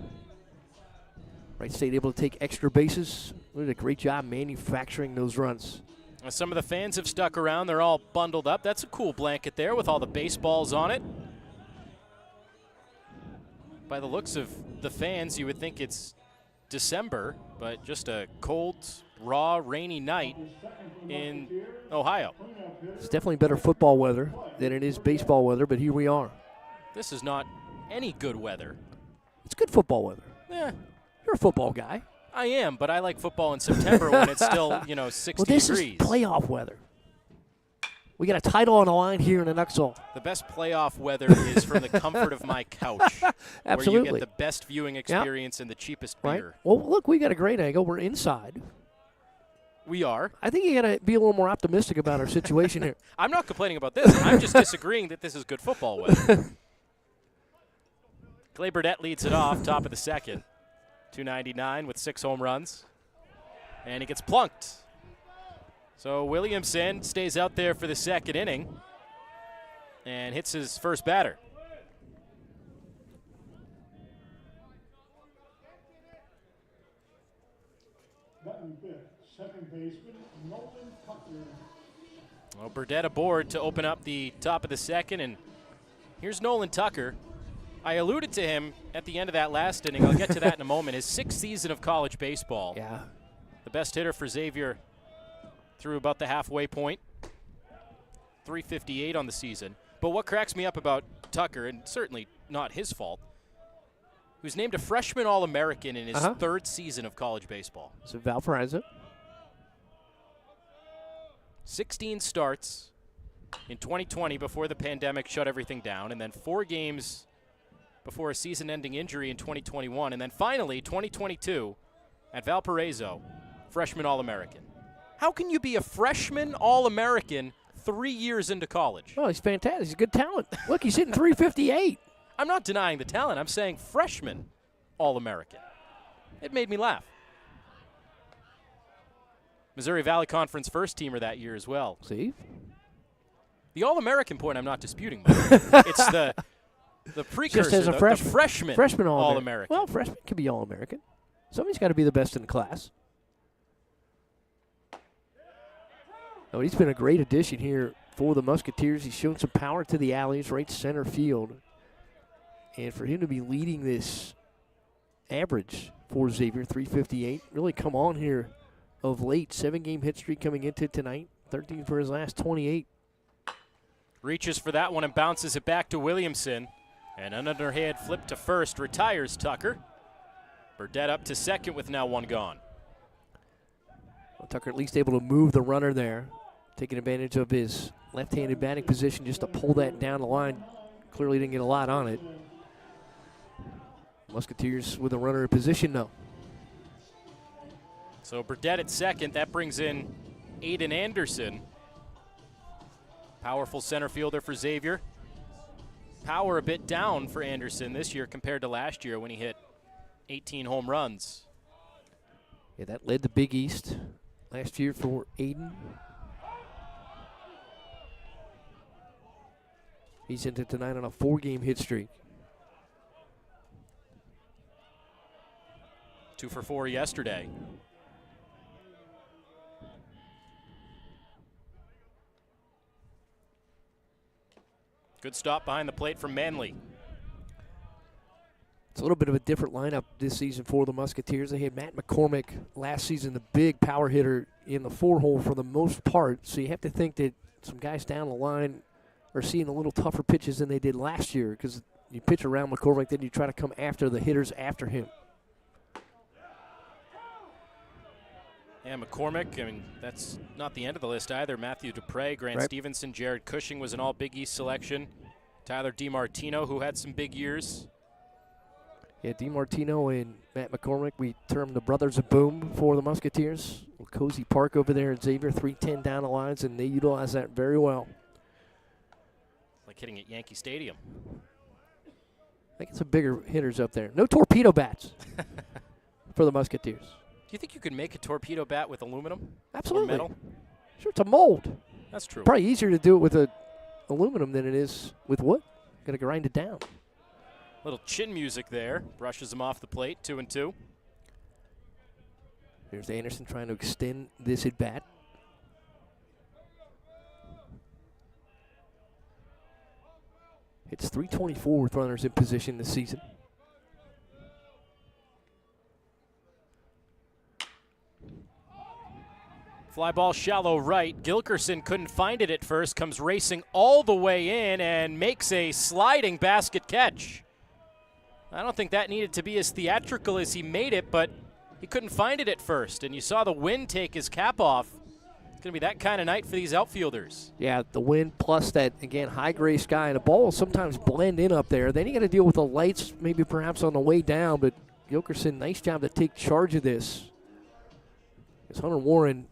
Wright State able to take extra bases. Did a great job manufacturing those runs. Some of the fans have stuck around. They're all bundled up. That's a cool blanket there with all the baseballs on it. By the looks of the fans, you would think it's December, but just a cold, raw, rainy night in Ohio. It's definitely better football weather than it is baseball weather, but here we are. This is not any good weather. It's good football weather. Yeah. You're a football guy. I am, but I like football in September when it's still, 60 well, this degrees. Is playoff weather. We got a title on the line here in the Nuxhall. The best playoff weather is from the comfort of my couch. Absolutely. Where you get the best viewing experience and the cheapest beer. Right. Well, look, we got a great angle. We're inside. We are. I think you got to be a little more optimistic about our situation here. I'm not complaining about this. I'm just disagreeing that this is good football weather. Clay Burdett leads it off, top of the second. 299 with 6 home runs. And he gets plunked. So Williamson stays out there for the second inning and hits his first batter. Second baseman, Nolan Tucker. Well, Burdett aboard to open up the top of the second, and here's Nolan Tucker. I alluded to him at the end of that last inning. I'll get to that in a moment. His 6th season of college baseball. Yeah. The best hitter for Xavier through about the halfway point. 358 on the season. But what cracks me up about Tucker, and certainly not his fault, he was named a freshman All-American in his 3rd season of college baseball. So Valparaiso. 16 starts in 2020 before the pandemic shut everything down, and then 4 games before a season-ending injury in 2021, and then finally 2022 at Valparaiso, freshman All-American. How can you be a freshman All-American 3 years into college? Oh, he's fantastic. He's a good talent. Look, he's hitting 358. I'm not denying the talent. I'm saying freshman All-American. It made me laugh. Missouri Valley Conference first-teamer that year as well. See? The All-American point I'm not disputing, but it's the precursor, just as a freshman All-American. Well, freshman can be All-American. Somebody's got to be the best in the class. Oh, he's been a great addition here for the Musketeers. He's shown some power to the alleys, right center field. And for him to be leading this average for Xavier, 358, really come on here of late. 7-game hit streak coming into tonight, 13 for his last 28. Reaches for that one and bounces it back to Williamson. And an underhand flip to first retires Tucker. Burdett up to second with now 1 gone. Tucker at least able to move the runner there, taking advantage of his left-handed batting position just to pull that down the line. Clearly didn't get a lot on it. Musketeers with a runner in position now. So Burdett at second. That brings in Aiden Anderson. Powerful center fielder for Xavier. Power a bit down for Anderson this year compared to last year when he hit 18 home runs. Yeah, that led the Big East last year for Aiden. He's into tonight on a 4-game hit streak. 2 for 4 yesterday. Good stop behind the plate from Manley. It's a little bit of a different lineup this season for the Musketeers. They had Matt McCormick last season, the big power hitter in the 4-hole for the most part. So you have to think that some guys down the line are seeing a little tougher pitches than they did last year, because you pitch around McCormick, then you try to come after the hitters after him. And McCormick, I mean, that's not the end of the list either. Matthew Dupre, Grant Stevenson, Jared Cushing was an all Big East selection. Tyler DiMartino, who had some big years. Yeah, DiMartino and Matt McCormick, we term the brothers of boom for the Musketeers. Cozy Park over there at Xavier, 310 down the lines, and they utilize that very well. Like hitting at Yankee Stadium. I think it's some bigger hitters up there. No torpedo bats for the Musketeers. Do you think you could make a torpedo bat with aluminum? Absolutely. Or metal? Sure, it's a mold. That's true. Probably easier to do it with aluminum than it is with wood. Got to grind it down. Little chin music there. Brushes him off the plate, 2-2. Here's Anderson trying to extend this at bat. It's .324 with runners in position this season. Fly ball shallow right. Gilkerson couldn't find it at first, comes racing all the way in and makes a sliding basket catch. I don't think that needed to be as theatrical as he made it, but he couldn't find it at first, and you saw the wind take his cap off. It's going to be that kind of night for these outfielders. Yeah, the wind plus that, again, high gray sky, and the ball will sometimes blend in up there. Then you got to deal with the lights maybe perhaps on the way down, but Gilkerson, nice job to take charge of this. As Hunter Warren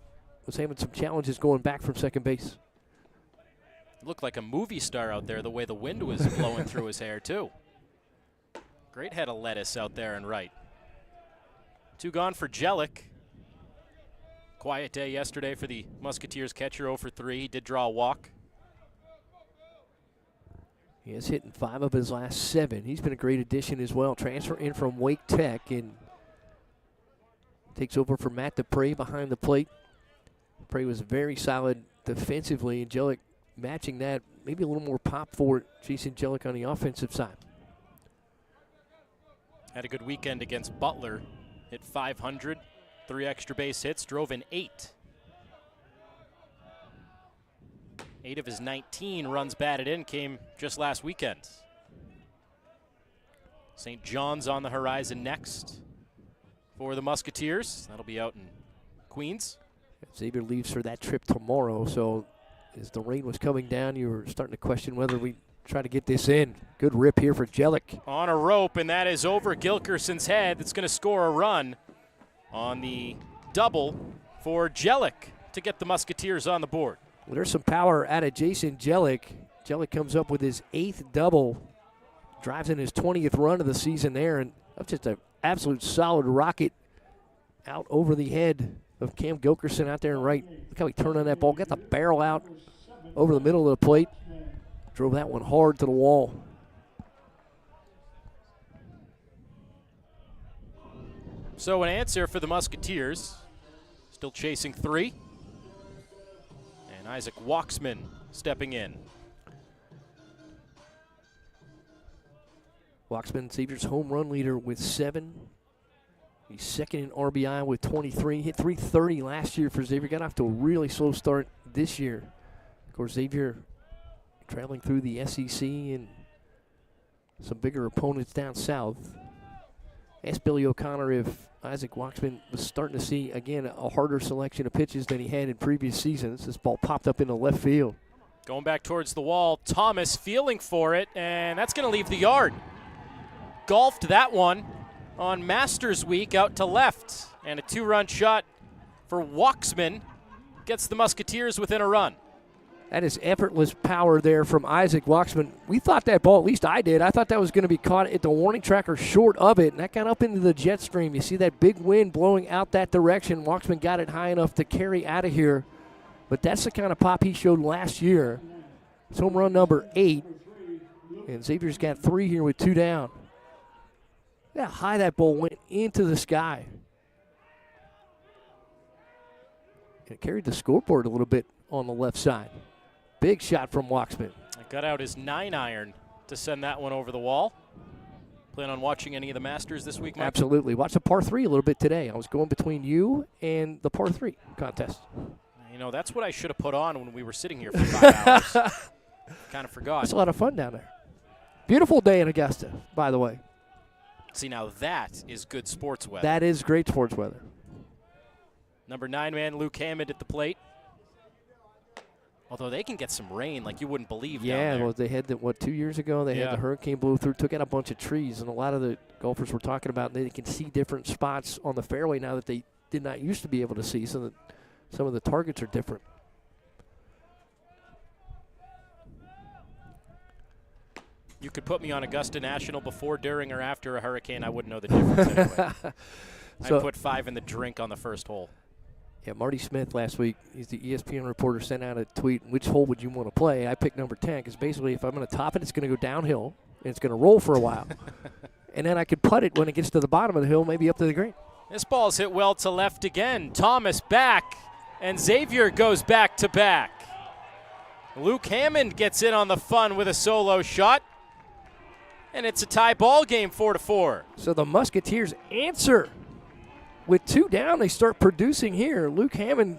was having some challenges going back from second base. Looked like a movie star out there the way the wind was blowing through his hair, too. Great head of lettuce out there and right. 2 gone for Jellick. Quiet day yesterday for the Musketeers catcher, 0 for 3. He did draw a walk. He is hitting 5 of his last 7. He's been a great addition as well. Transfer in from Wake Tech and takes over for Matt Dupre behind the plate. Dupre was very solid defensively, and Jellick matching that. Maybe a little more pop for Jason Jellick on the offensive side. Had a good weekend against Butler. Hit .500, 3 extra base hits, drove in 8. 8 of his 19 runs batted in came just last weekend. St. John's on the horizon next for the Musketeers. That'll be out in Queens. Xavier leaves for that trip tomorrow, so as the rain was coming down, you were starting to question whether we try to get this in. Good rip here for Jellick. On a rope, and that is over Gilkerson's head. That's going to score a run on the double for Jellick to get the Musketeers on the board. Well, there's some power out of Jason Jellick. Jellick comes up with his 8th double, drives in his 20th run of the season there, and that's just an absolute solid rocket out over the head of Cam Gilkerson out there and right. Look how he turned on that ball, got the barrel out over the middle of the plate. Drove that one hard to the wall. So an answer for the Musketeers. Still chasing 3. And Isaac Waxman stepping in. Waxman, Xavier's home run leader with 7. He's second in RBI with 23. Hit .330 last year for Xavier. Got off to a really slow start this year. Of course, Xavier traveling through the SEC and some bigger opponents down south. Asked Billy O'Connor if Isaac Waxman was starting to see, again, a harder selection of pitches than he had in previous seasons. This ball popped up into left field. Going back towards the wall, Thomas feeling for it, and that's going to leave the yard. Golfed that one on Masters Week out to left, and a 2-run shot for Waxman gets the Musketeers within a run. That is effortless power there from Isaac Waxman. We thought that ball, at least I did, I thought that was going to be caught at the warning track or short of it, and that got up into the jet stream. You see that big wind blowing out that direction. Waxman got it high enough to carry out of here, but that's the kind of pop he showed last year. It's home run number 8, and Xavier's got 3 here with 2 down. Look how high that ball went into the sky. It carried the scoreboard a little bit on the left side. Big shot from Waxman. Got out his 9-iron to send that one over the wall. Plan on watching any of the Masters this week, Mike? Absolutely. Watch the par 3 a little bit today. I was going between you and the par 3 contest. You know, that's what I should have put on when we were sitting here for 5 hours. Kind of forgot. It's a lot of fun down there. Beautiful day in Augusta, by the way. See, now that is good sports weather. That is great sports weather. Number 9 man Luke Hammond at the plate. Although they can get some rain like you wouldn't believe down there. Well, they had that, 2 years ago? They had the hurricane blew through, took out a bunch of trees, and a lot of the golfers were talking about they can see different spots on the fairway now that they did not used to be able to see, so that some of the targets are different. You could put me on Augusta National before, during, or after a hurricane. I wouldn't know the difference anyway. So, I put 5 in the drink on the first hole. Yeah, Marty Smith last week, he's the ESPN reporter, sent out a tweet, which hole would you want to play? I picked number 10 because basically if I'm going to top it, it's going to go downhill, and it's going to roll for a while. And then I could putt it when it gets to the bottom of the hill, maybe up to the green. This ball's hit well to left again. Thomas back, and Xavier goes back to back. Luke Hammond gets in on the fun with a solo shot, and it's a tie ball game, 4-4. So the Musketeers answer. With 2 down, they start producing here. Luke Hammond,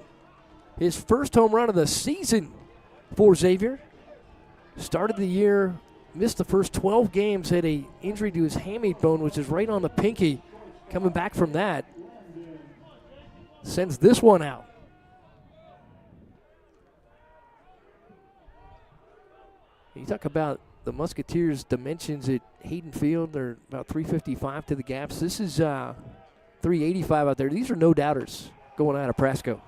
his first home run of the season for Xavier. Started the year, missed the first 12 games, had an injury to his hamate bone, which is right on the pinky. Coming back from that, sends this one out. You talk about the Musketeers' dimensions at Hayden Field. They're about 355 to the gaps. This is 385 out there. These are no doubters going out of Prasco.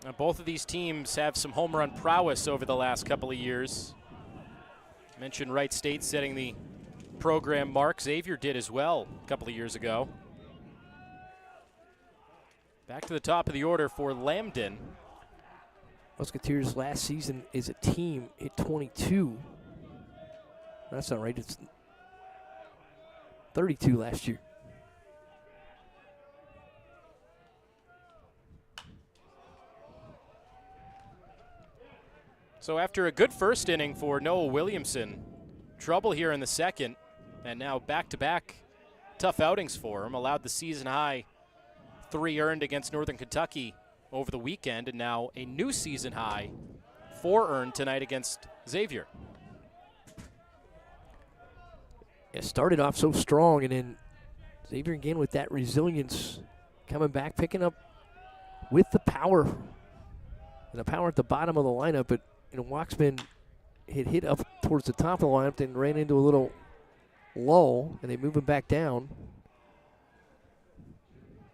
Now, both of these teams have some home run prowess over the last couple of years. Mentioned Wright State setting the program mark. Xavier did as well a couple of years ago. Back to the top of the order for Lambden. Musketeers last season as a team hit 22. That's not right. It's 32 last year. So after a good first inning for Noah Williamson, trouble here in the second, and now back-to-back tough outings for him. Allowed the season-high 3 earned against Northern Kentucky over the weekend, and now a new season-high 4 earned tonight against Xavier. It started off so strong, and then Xavier again with that resilience, coming back, picking up with the power. And the power at the bottom of the lineup, but Waxman hit up towards the top of the lineup, then ran into a little lull, and they move him back down.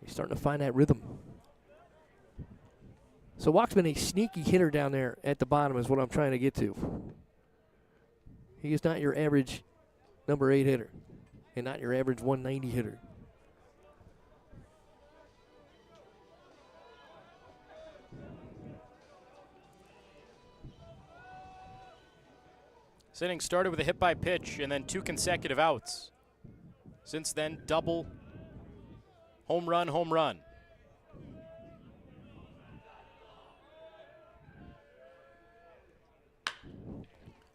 He's starting to find that rhythm. So Waxman, a sneaky hitter down there at the bottom is what I'm trying to get to. He is not your average number 8 hitter and not your average 190 hitter. This inning started with a hit by pitch and then 2 consecutive outs. Since then, double, home run, home run.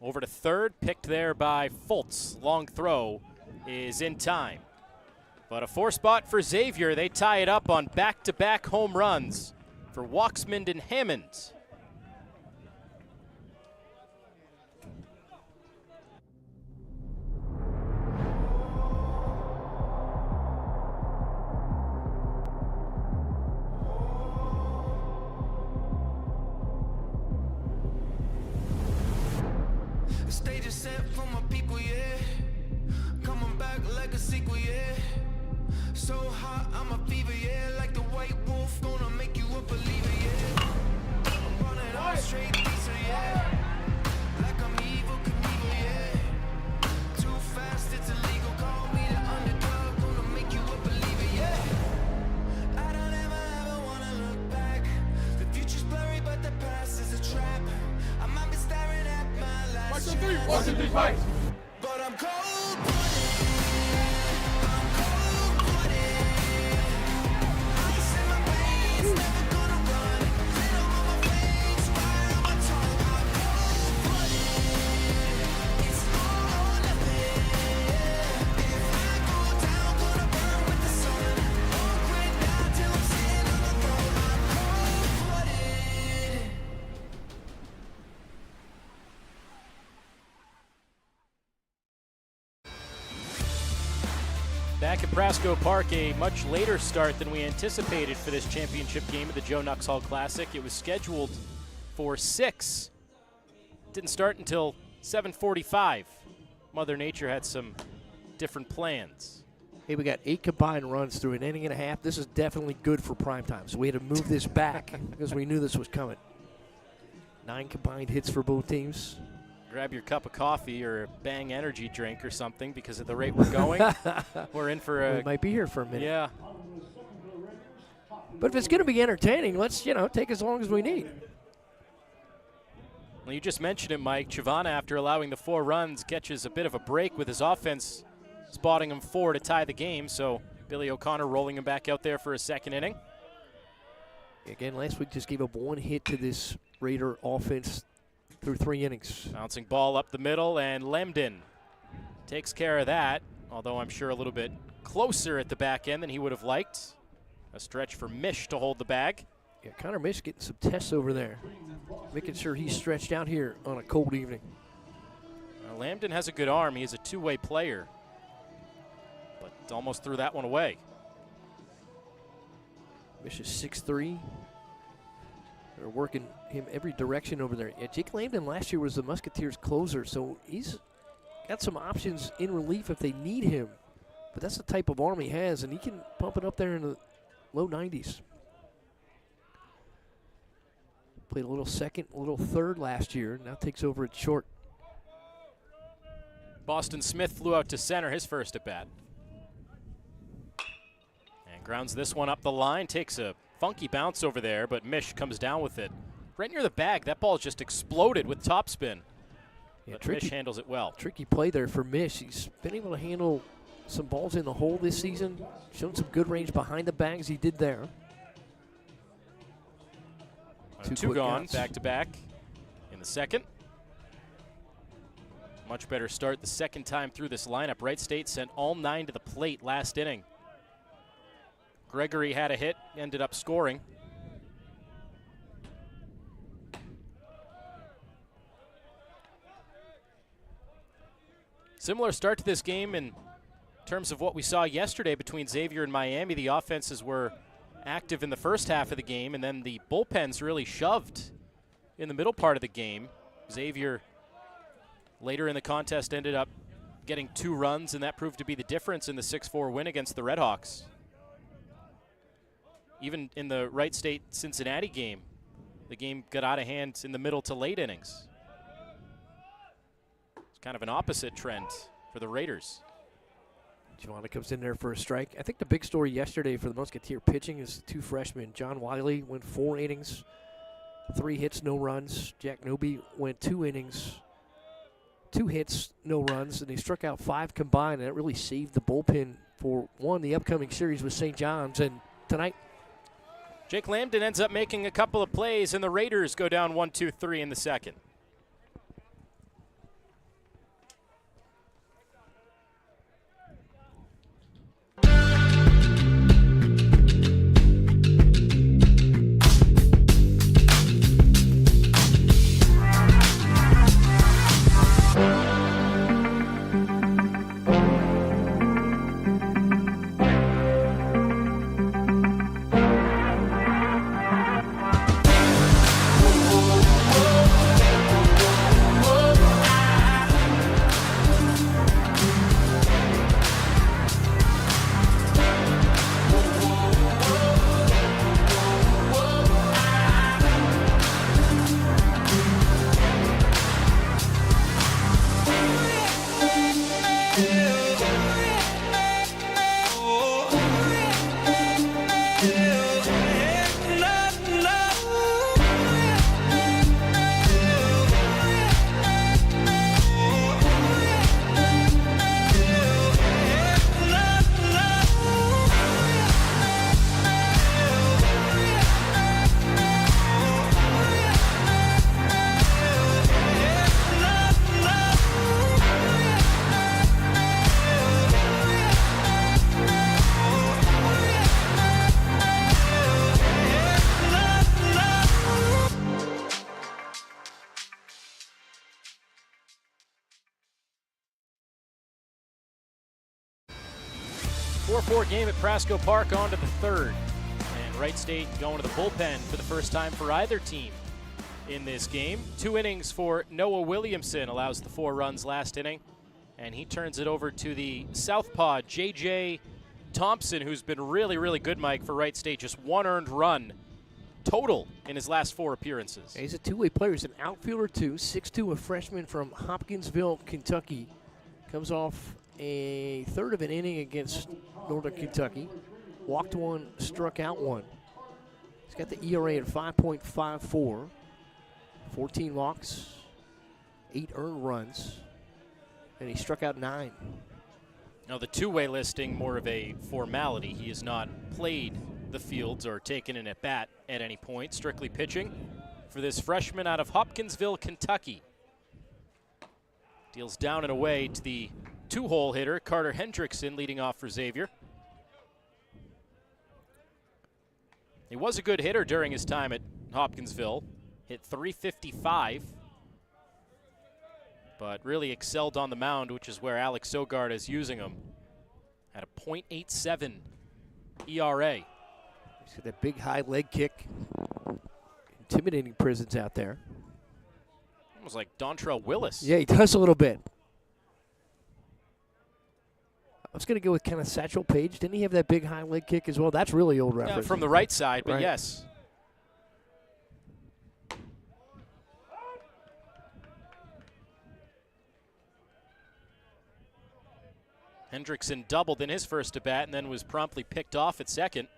Over to third, picked there by Fultz. Long throw is in time. But a 4 spot for Xavier. They tie it up on back-to-back home runs for Waxman and Hammond. The stage is set for my people, yeah. Coming back like a sequel, yeah. So hot, I'm a fever, yeah. Like the white wolf, gonna make you a believer, yeah. I'm running on straight pizza, yeah. Like I'm evil Knievel, yeah. Too fast, it's illegal. Call me the underdog, gonna make you a believer, yeah. I don't ever wanna look back. The future's blurry, but the past is a trap. I might be staring at my last chance. Watch the fight. But I'm cold-blooded. I'm cold-blooded. Ice in my veins, never gonna run. Venom on my face, fire on my tongue. I'm cold-blooded. It's all or nothing. If I go down, gonna burn with the sun. All grit down till I'm sitting on the throne. I'm cold-blooded. Back at Prasco Park, a much later start than we anticipated for this championship game of the Joe Nuxhall Classic. It was scheduled for 6. Didn't start until 7:45. Mother Nature had some different plans. Hey, we got 8 combined runs through an inning and a half. This is definitely good for prime time, so we had to move this back because we knew this was coming. 9 combined hits for both teams. Grab your cup of coffee or a Bang energy drink or something, because at the rate we're going, we're in for a... We might be here for a minute. Yeah. But if it's going to be entertaining, let's, take as long as we need. Well, you just mentioned it, Mike. Chavana, after allowing the 4 runs, catches a bit of a break with his offense, spotting him 4 to tie the game. So Billy O'Connor rolling him back out there for a second inning. Again, last week just gave up 1 hit to this Raider offense through 3 innings. Bouncing ball up the middle, and Lemden takes care of that, although I'm sure a little bit closer at the back end than he would have liked. A stretch for Mish to hold the bag. Yeah, Connor Mish getting some tests over there, making sure he's stretched out here on a cold evening. Lamden has a good arm. He is a two-way player, but almost threw that one away. Mish is 6'3". They're working him every direction over there. Yeah, Jake Lamden last year was the Musketeers closer, so he's got some options in relief if they need him. But that's the type of arm he has, and he can pump it up there in the low 90s. Played a little second, a little third last year. Now takes over at short. Boston Smith flew out to center, his first at bat. And grounds this one up the line, takes a funky bounce over there, but Mish comes down with it. Right near the bag, that ball just exploded with topspin. Yeah, But Mish handles it well. Tricky play there for Mish. He's been able to handle some balls in the hole this season. Shown some good range behind the bags he did there. 2 gone, counts. back to back in the second. Much better start the second time through this lineup. Wright State sent all 9 to the plate last inning. Gregory had a hit, ended up scoring. Similar start to this game in terms of what we saw yesterday between Xavier and Miami. The offenses were active in the first half of the game, and then the bullpens really shoved in the middle part of the game. Xavier later in the contest ended up getting 2 runs, and that proved to be the difference in the 6-4 win against the Redhawks. Even in the Wright State Cincinnati game, the game got out of hand in the middle to late innings. It's kind of an opposite trend for the Raiders. Giovanna comes in there for a strike. I think the big story yesterday for the Musketeer pitching is the 2 freshmen. John Wiley went 4 innings, 3 hits, no runs. Jack Noby went 2 innings, 2 hits, no runs, and they struck out 5 combined, and that really saved the bullpen for the upcoming series with St. John's. And tonight, Jake Lamden ends up making a couple of plays, and the Raiders go down 1-2-3 in the second. 4-4 game at Prasco Park on to the third. And Wright State going to the bullpen for the first time for either team in this game. 2 innings for Noah Williamson allows the 4 runs last inning. And he turns it over to the southpaw, J.J. Thompson, who's been really, really good, Mike, for Wright State. Just 1 earned run total in his last 4 appearances. He's a two-way player. He's an outfielder, too. 6'2", a freshman from Hopkinsville, Kentucky. Comes off a third of an inning against Northern Kentucky. Walked 1, struck out 1. He's got the ERA at 5.54. 14 walks, 8 earned runs, and he struck out 9. Now the two-way listing, more of a formality. He has not played the fields or taken an at-bat at any point. Strictly pitching for this freshman out of Hopkinsville, Kentucky. Deals down and away to the 2-hole hitter, Carter Hendrickson, leading off for Xavier. He was a good hitter during his time at Hopkinsville. Hit .355, but really excelled on the mound, which is where Alex Sogard is using him. Had a .87 ERA. He's got that big high leg kick. Intimidating presence out there. Almost like Dontrell Willis. Yeah, he does a little bit. I was going to go with kind of Satchel Paige. Didn't he have that big high leg kick as well? That's really old reference. From the right side, but right. Yes. Hendrickson doubled in his first at-bat and then was promptly picked off at second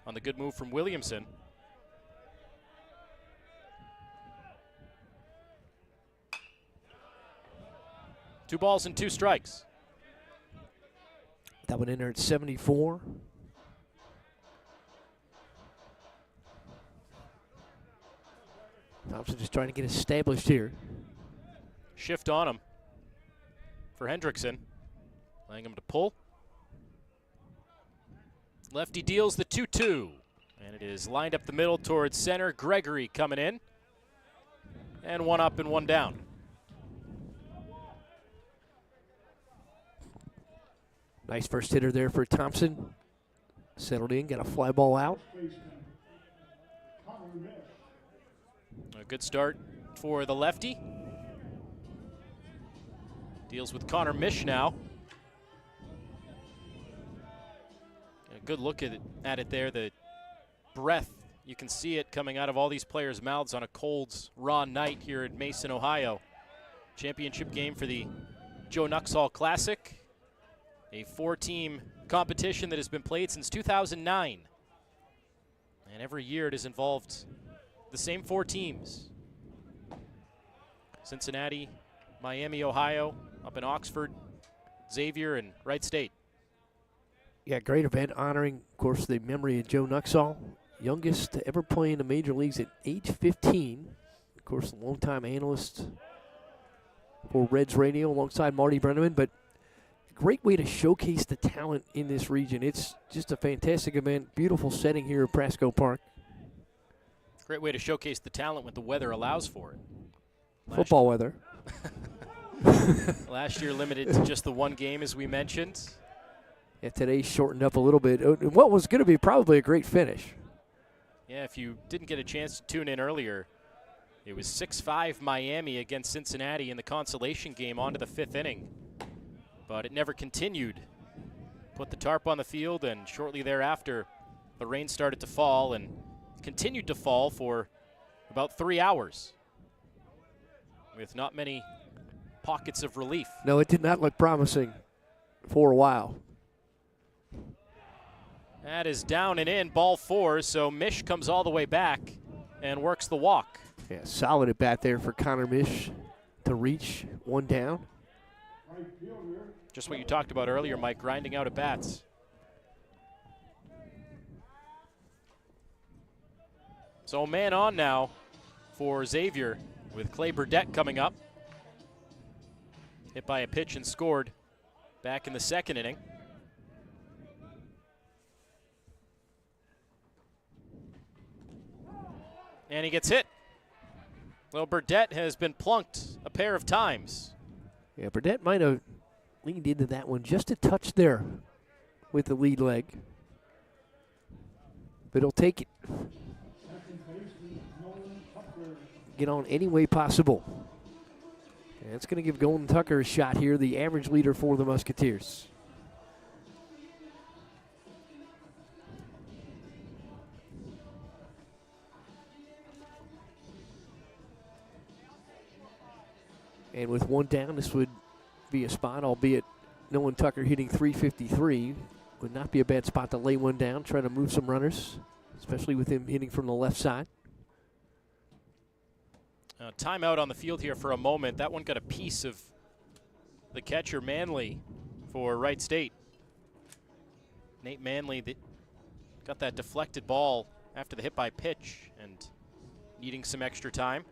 on the good move from Williamson. Two balls and 2 strikes. That one in there at 74. Thompson just trying to get established here. Shift on him for Hendrickson. Allowing him to pull. Lefty deals the 2-2. And it is lined up the middle towards center. Gregory coming in. And 1 up and 1 down. Nice first hitter there for Thompson. Settled in, got a fly ball out. A good start for the lefty. Deals with Connor Mish now. A good look at it there. The breath, you can see it coming out of all these players' mouths on a cold, raw night here at Mason, Ohio. Championship game for the Joe Nuxhall Classic. A 4-team competition that has been played since 2009. And every year it has involved the same 4 teams. Cincinnati, Miami, Ohio, up in Oxford, Xavier, and Wright State. Yeah, great event honoring, of course, the memory of Joe Nuxhall, youngest to ever play in the major leagues at age 15. Of course, a longtime analyst for Reds Radio alongside Marty Brenneman, but great way to showcase the talent in this region. It's just a fantastic event. Beautiful setting here at Prasco Park. Great way to showcase the talent when the weather allows for it. Football weather. Last year limited to just the 1 game, as we mentioned. Yeah, today shortened up a little bit. What was going to be probably a great finish. Yeah, if you didn't get a chance to tune in earlier, it was 6-5 Miami against Cincinnati in the consolation game on to the 5th inning. But it never continued. Put the tarp on the field, and shortly thereafter, the rain started to fall and continued to fall for about 3 hours with not many pockets of relief. No, it did not look promising for a while. That is down and in, ball 4, so Mish comes all the way back and works the walk. Yeah, solid at bat there for Connor Mish to reach 1 down. Just what you talked about earlier, Mike, grinding out at bats. So man on now for Xavier with Clay Burdett coming up. Hit by a pitch and scored back in the 2nd inning. And he gets hit. Well, Burdett has been plunked a pair of times. Yeah, Burdett might have leaned into that one just a touch there. with the lead leg. But he'll take it. Get on any way possible. And it's going to give Golden Tucker a shot here, the average leader for the Musketeers. And with one down, this would be a spot, albeit Nolan Tucker hitting .353. Would not be a bad spot to lay one down, try to move some runners, especially with him hitting from the left side. Timeout on the field here for a moment. That one got a piece of the catcher, Manley, for Wright State. Nate Manley got that deflected ball after the hit by pitch and needing some extra time.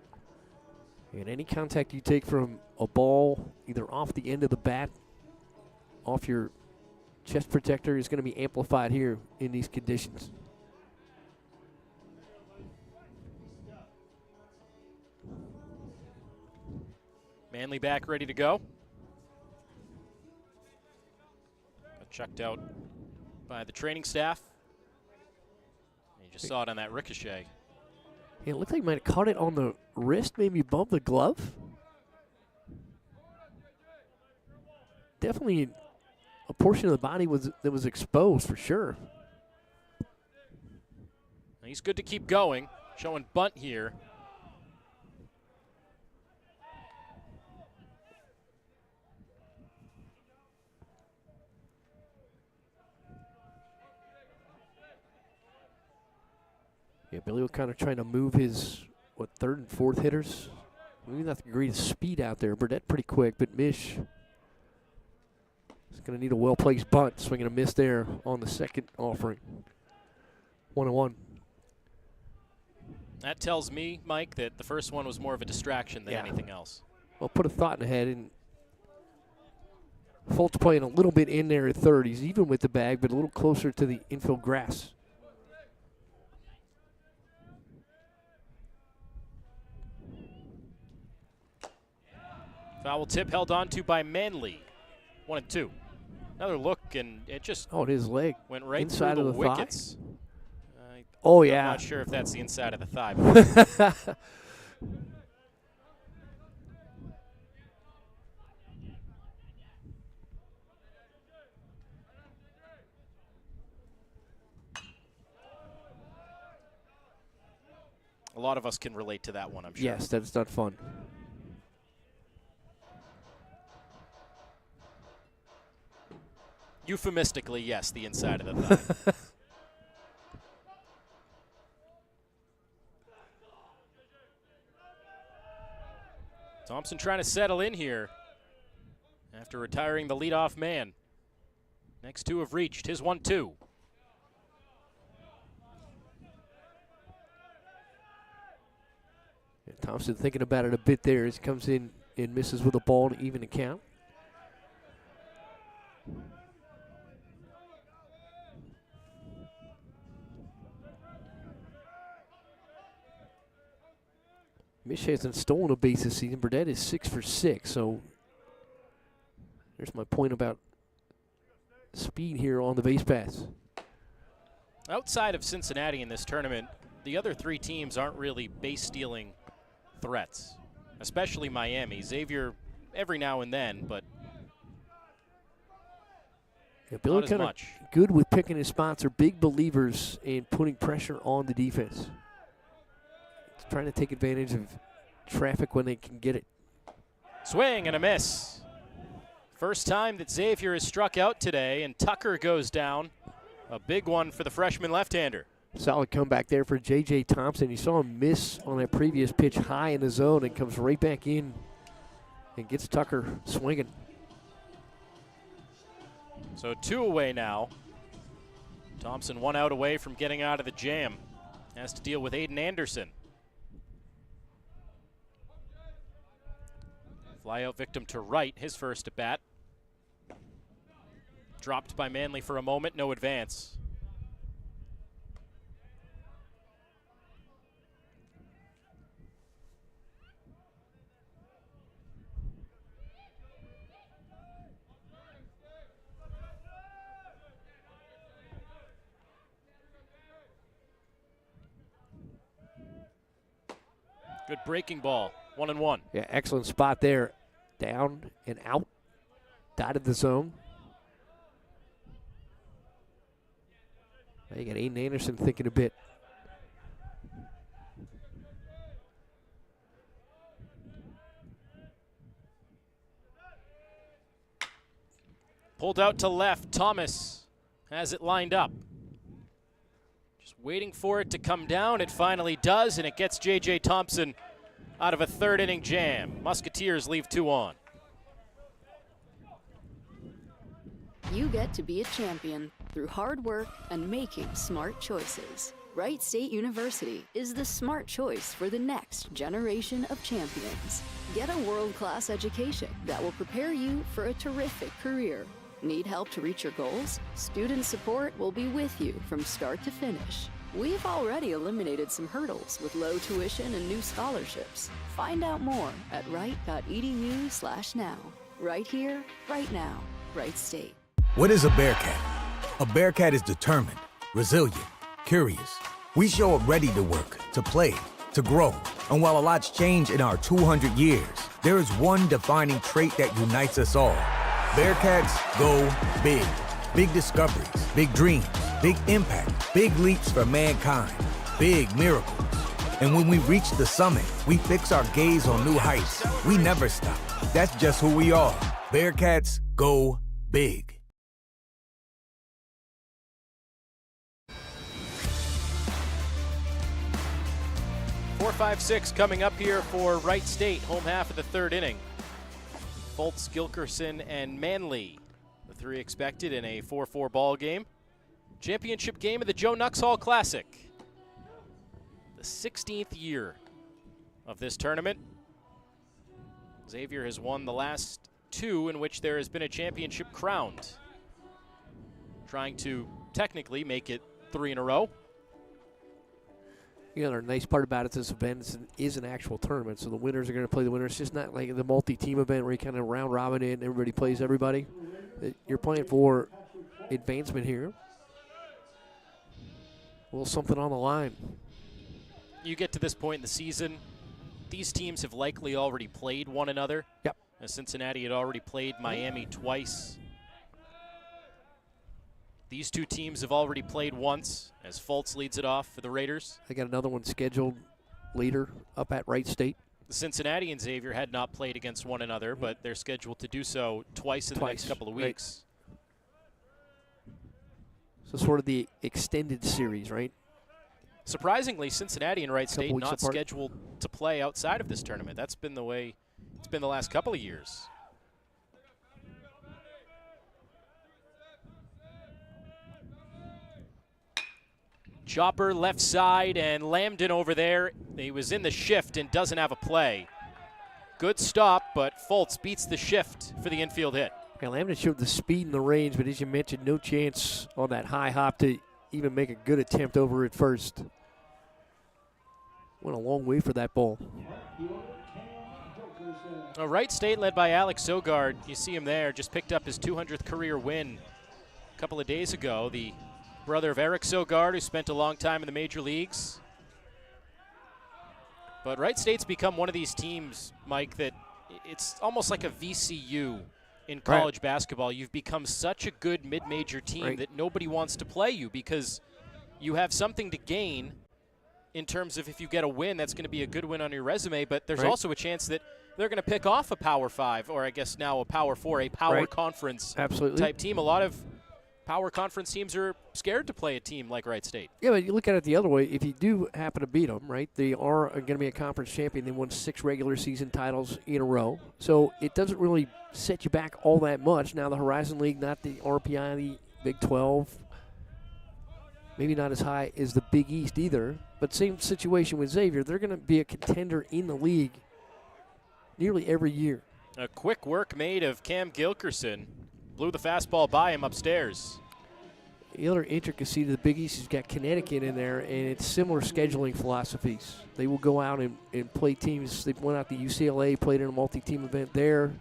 And any contact you take from a ball, either off the end of the bat, off your chest protector, is going to be amplified here in these conditions. Manley back, ready to go. Got checked out by the training staff. You just saw it on that ricochet. Yeah, it looked like he might have caught it on the wrist, maybe above the glove. Definitely a portion of the body that was exposed for sure. He's good to keep going, showing bunt here. Yeah, Billy was kind of trying to move his, third and fourth hitters. Maybe not the greatest speed out there. Burdett pretty quick, but Mish is going to need a well-placed bunt. Swinging a miss there on the second offering. 1-1. That tells me, Mike, that the first one was more of a distraction than anything else. Well, put a thought in the head, and Folt's playing a little bit in there at third. He's even with the bag, but a little closer to the infield grass. Foul tip held on to by Manley. 1-2. Another look, and it just his leg went right inside through of the the wickets. Oh, yeah. I'm not sure if that's the inside of the thigh. A lot of us can relate to that one, I'm sure. Yes, that's not fun. Euphemistically, yes, the inside of the thigh. Thompson trying to settle in here after retiring the leadoff man. Next two have reached his 1-2. Thompson thinking about it a bit there as he comes in and misses with a ball to even the count. Mish hasn't stolen a base this season. Burdett is 6 for 6, so there's my point about speed here on the base pass. Outside of Cincinnati in this tournament, the other three teams aren't really base stealing threats, especially Miami. Xavier every now and then, but Billy not as much. Good with picking his spots. Are big believers in putting pressure on the defense. Trying to take advantage of traffic when they can get it. Swing and a miss. First time that Xavier has struck out today, and Tucker goes down. A big one for the freshman left-hander. Solid comeback there for J.J. Thompson. You saw him miss on that previous pitch high in the zone and comes right back in and gets Tucker swinging. So 2 away now. Thompson 1 out away from getting out of the jam. Has to deal with Aiden Anderson. Flyout victim to right, his first at bat. Dropped by Manley for a moment, no advance. Good breaking ball. 1-1. Yeah, excellent spot there. Down and out. Dotted the zone. Now you got Aiden Anderson thinking a bit. Pulled out to left. Thomas has it lined up. Just waiting for it to come down. It finally does, and it gets J.J. Thompson out of a third inning jam. Musketeers leave 2 on. You get to be a champion through hard work and making smart choices. Wright State University is the smart choice for the next generation of champions. Get a world-class education that will prepare you for a terrific career. Need help to reach your goals? Student support will be with you from start to finish. We've already eliminated some hurdles with low tuition and new scholarships. Find out more at wright.edu/now. Right here, right now, Wright State. What is a Bearcat? A Bearcat is determined, resilient, curious. We show up ready to work, to play, to grow. And while a lot's changed in our 200 years, there is one defining trait that unites us all. Bearcats go big. Big discoveries, big dreams, big impact, big leaps for mankind, big miracles. And when we reach the summit, we fix our gaze on new heights. We never stop. That's just who we are. Bearcats go big. 4-5-6 coming up here for Wright State, home half of the third inning. Fultz, Gilkerson, and Manley, the three expected in a 4-4 ball game. Championship game of the Joe Nuxhall Classic. The 16th year of this tournament. Xavier has won the last 2 in which there has been a championship crowned. Trying to technically make it 3 in a row. You know, the nice part about it, this event is an actual tournament, so the winners are going to play the winners. It's just not like the multi-team event where you kind of round robin in, everybody plays everybody. You're playing for advancement here. A little something on the line. You get to this point in the season, these teams have likely already played one another. Yep. Cincinnati had already played Miami twice. These two teams have already played once as Fultz leads it off for the Raiders. They got another one scheduled later up at Wright State. The Cincinnati and Xavier had not played against one another, but they're scheduled to do so twice in the next couple of weeks. Right. So sort of the extended series, right? Surprisingly, Cincinnati and Wright State not scheduled to play outside of this tournament. That's been the way it's been the last couple of years. Chopper left side, and Lambden over there. He was in the shift and doesn't have a play. Good stop, but Fultz beats the shift for the infield hit. Yeah, Lambden showed the speed and the range, but as you mentioned, no chance on that high hop to even make a good attempt over at first. Went a long way for that ball. Wright State led by Alex Sogard. You see him there, just picked up his 200th career win a couple of days ago. The brother of Eric Sogard, who spent a long time in the major leagues. But Wright State's become one of these teams, Mike, that it's almost like a VCU in college basketball. You've become such a good mid-major team that nobody wants to play you because you have something to gain in terms of if you get a win, that's going to be a good win on your resume, but there's also a chance that they're going to pick off a Power 5, or I guess now a Power 4, a Power Conference type team. A lot of Power Conference teams are scared to play a team like Wright State. Yeah, but you look at it the other way. If you do happen to beat them, right, they are going to be a conference champion. They won 6 regular season titles in a row. So it doesn't really set you back all that much. Now the Horizon League, not the RPI, the Big 12, maybe not as high as the Big East either. But same situation with Xavier. They're going to be a contender in the league nearly every year. A quick work made of Cam Gilkerson. Blew the fastball by him upstairs. The other intricacy to the Big East has got Connecticut in there, and it's similar scheduling philosophies. They will go out and play teams. They went out to UCLA, played in a multi-team event there.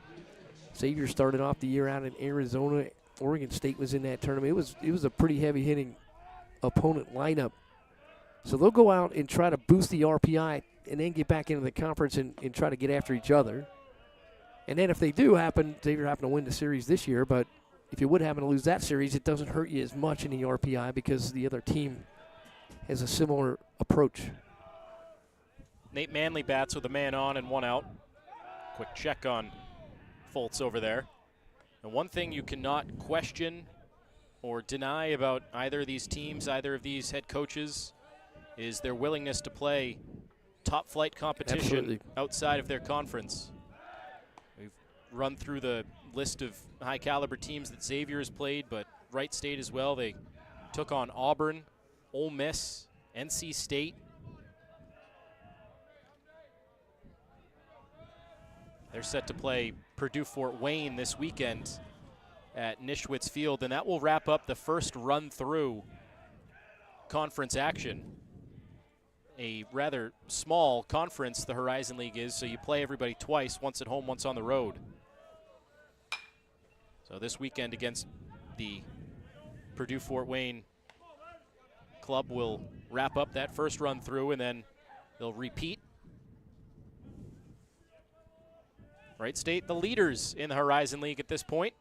Xavier started off the year out in Arizona. Oregon State was in that tournament. It was a pretty heavy-hitting opponent lineup. So they'll go out and try to boost the RPI and then get back into the conference and try to get after each other. And then if they do Xavier happen to win the series this year, but if you would happen to lose that series, it doesn't hurt you as much in the RPI because the other team has a similar approach. Nate Manley bats with a man on and one out. Quick check on Foltz over there. And one thing you cannot question or deny about either of these teams, either of these head coaches, is their willingness to play top flight competition outside of their conference. We've run through the list of high caliber teams that Xavier has played, but Wright State as well. They took on Auburn, Ole Miss, NC State. They're set to play Purdue-Fort Wayne this weekend at Nischwitz Field, and that will wrap up the first run-through conference action. A rather small conference the Horizon League is, so you play everybody twice, once at home, once on the road. So this weekend against the Purdue-Fort Wayne club will wrap up that first run-through, and then they'll repeat. Wright State, the leaders in the Horizon League at this point.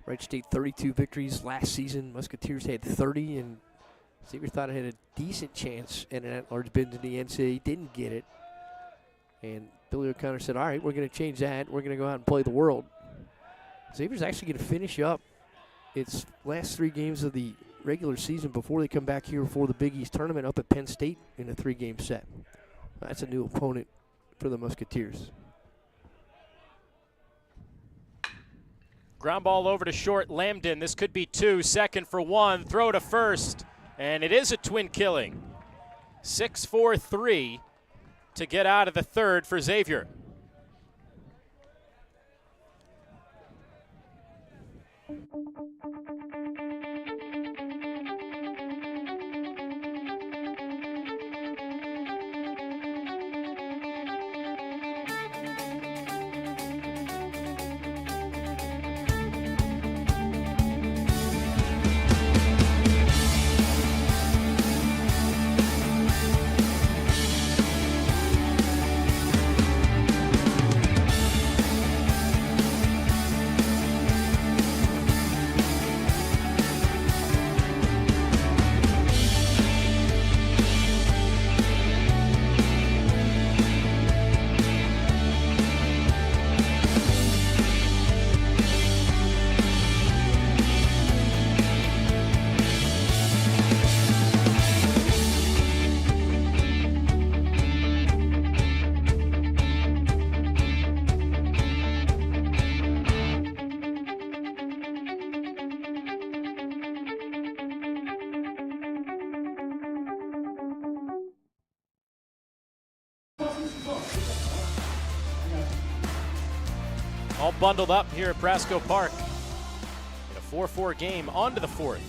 Wright State 32 victories last season. Musketeers had 30, and Xavier thought it had a decent chance at an at-large bid to the NCAA. Didn't get it. And Billy O'Connor said, all right, we're going to change that. We're going to go out and play the world. Xavier's actually going to finish up its last 3 games of the regular season before they come back here for the Big East tournament up at Penn State in a 3-game set. That's a new opponent for the Musketeers. Ground ball over to short, Lambden. This could be 2, second for 1, throw to first, and it is a twin killing. 6-4-3 to get out of the third for Xavier. All bundled up here at Prasco Park in a 4-4 game on to the 4th.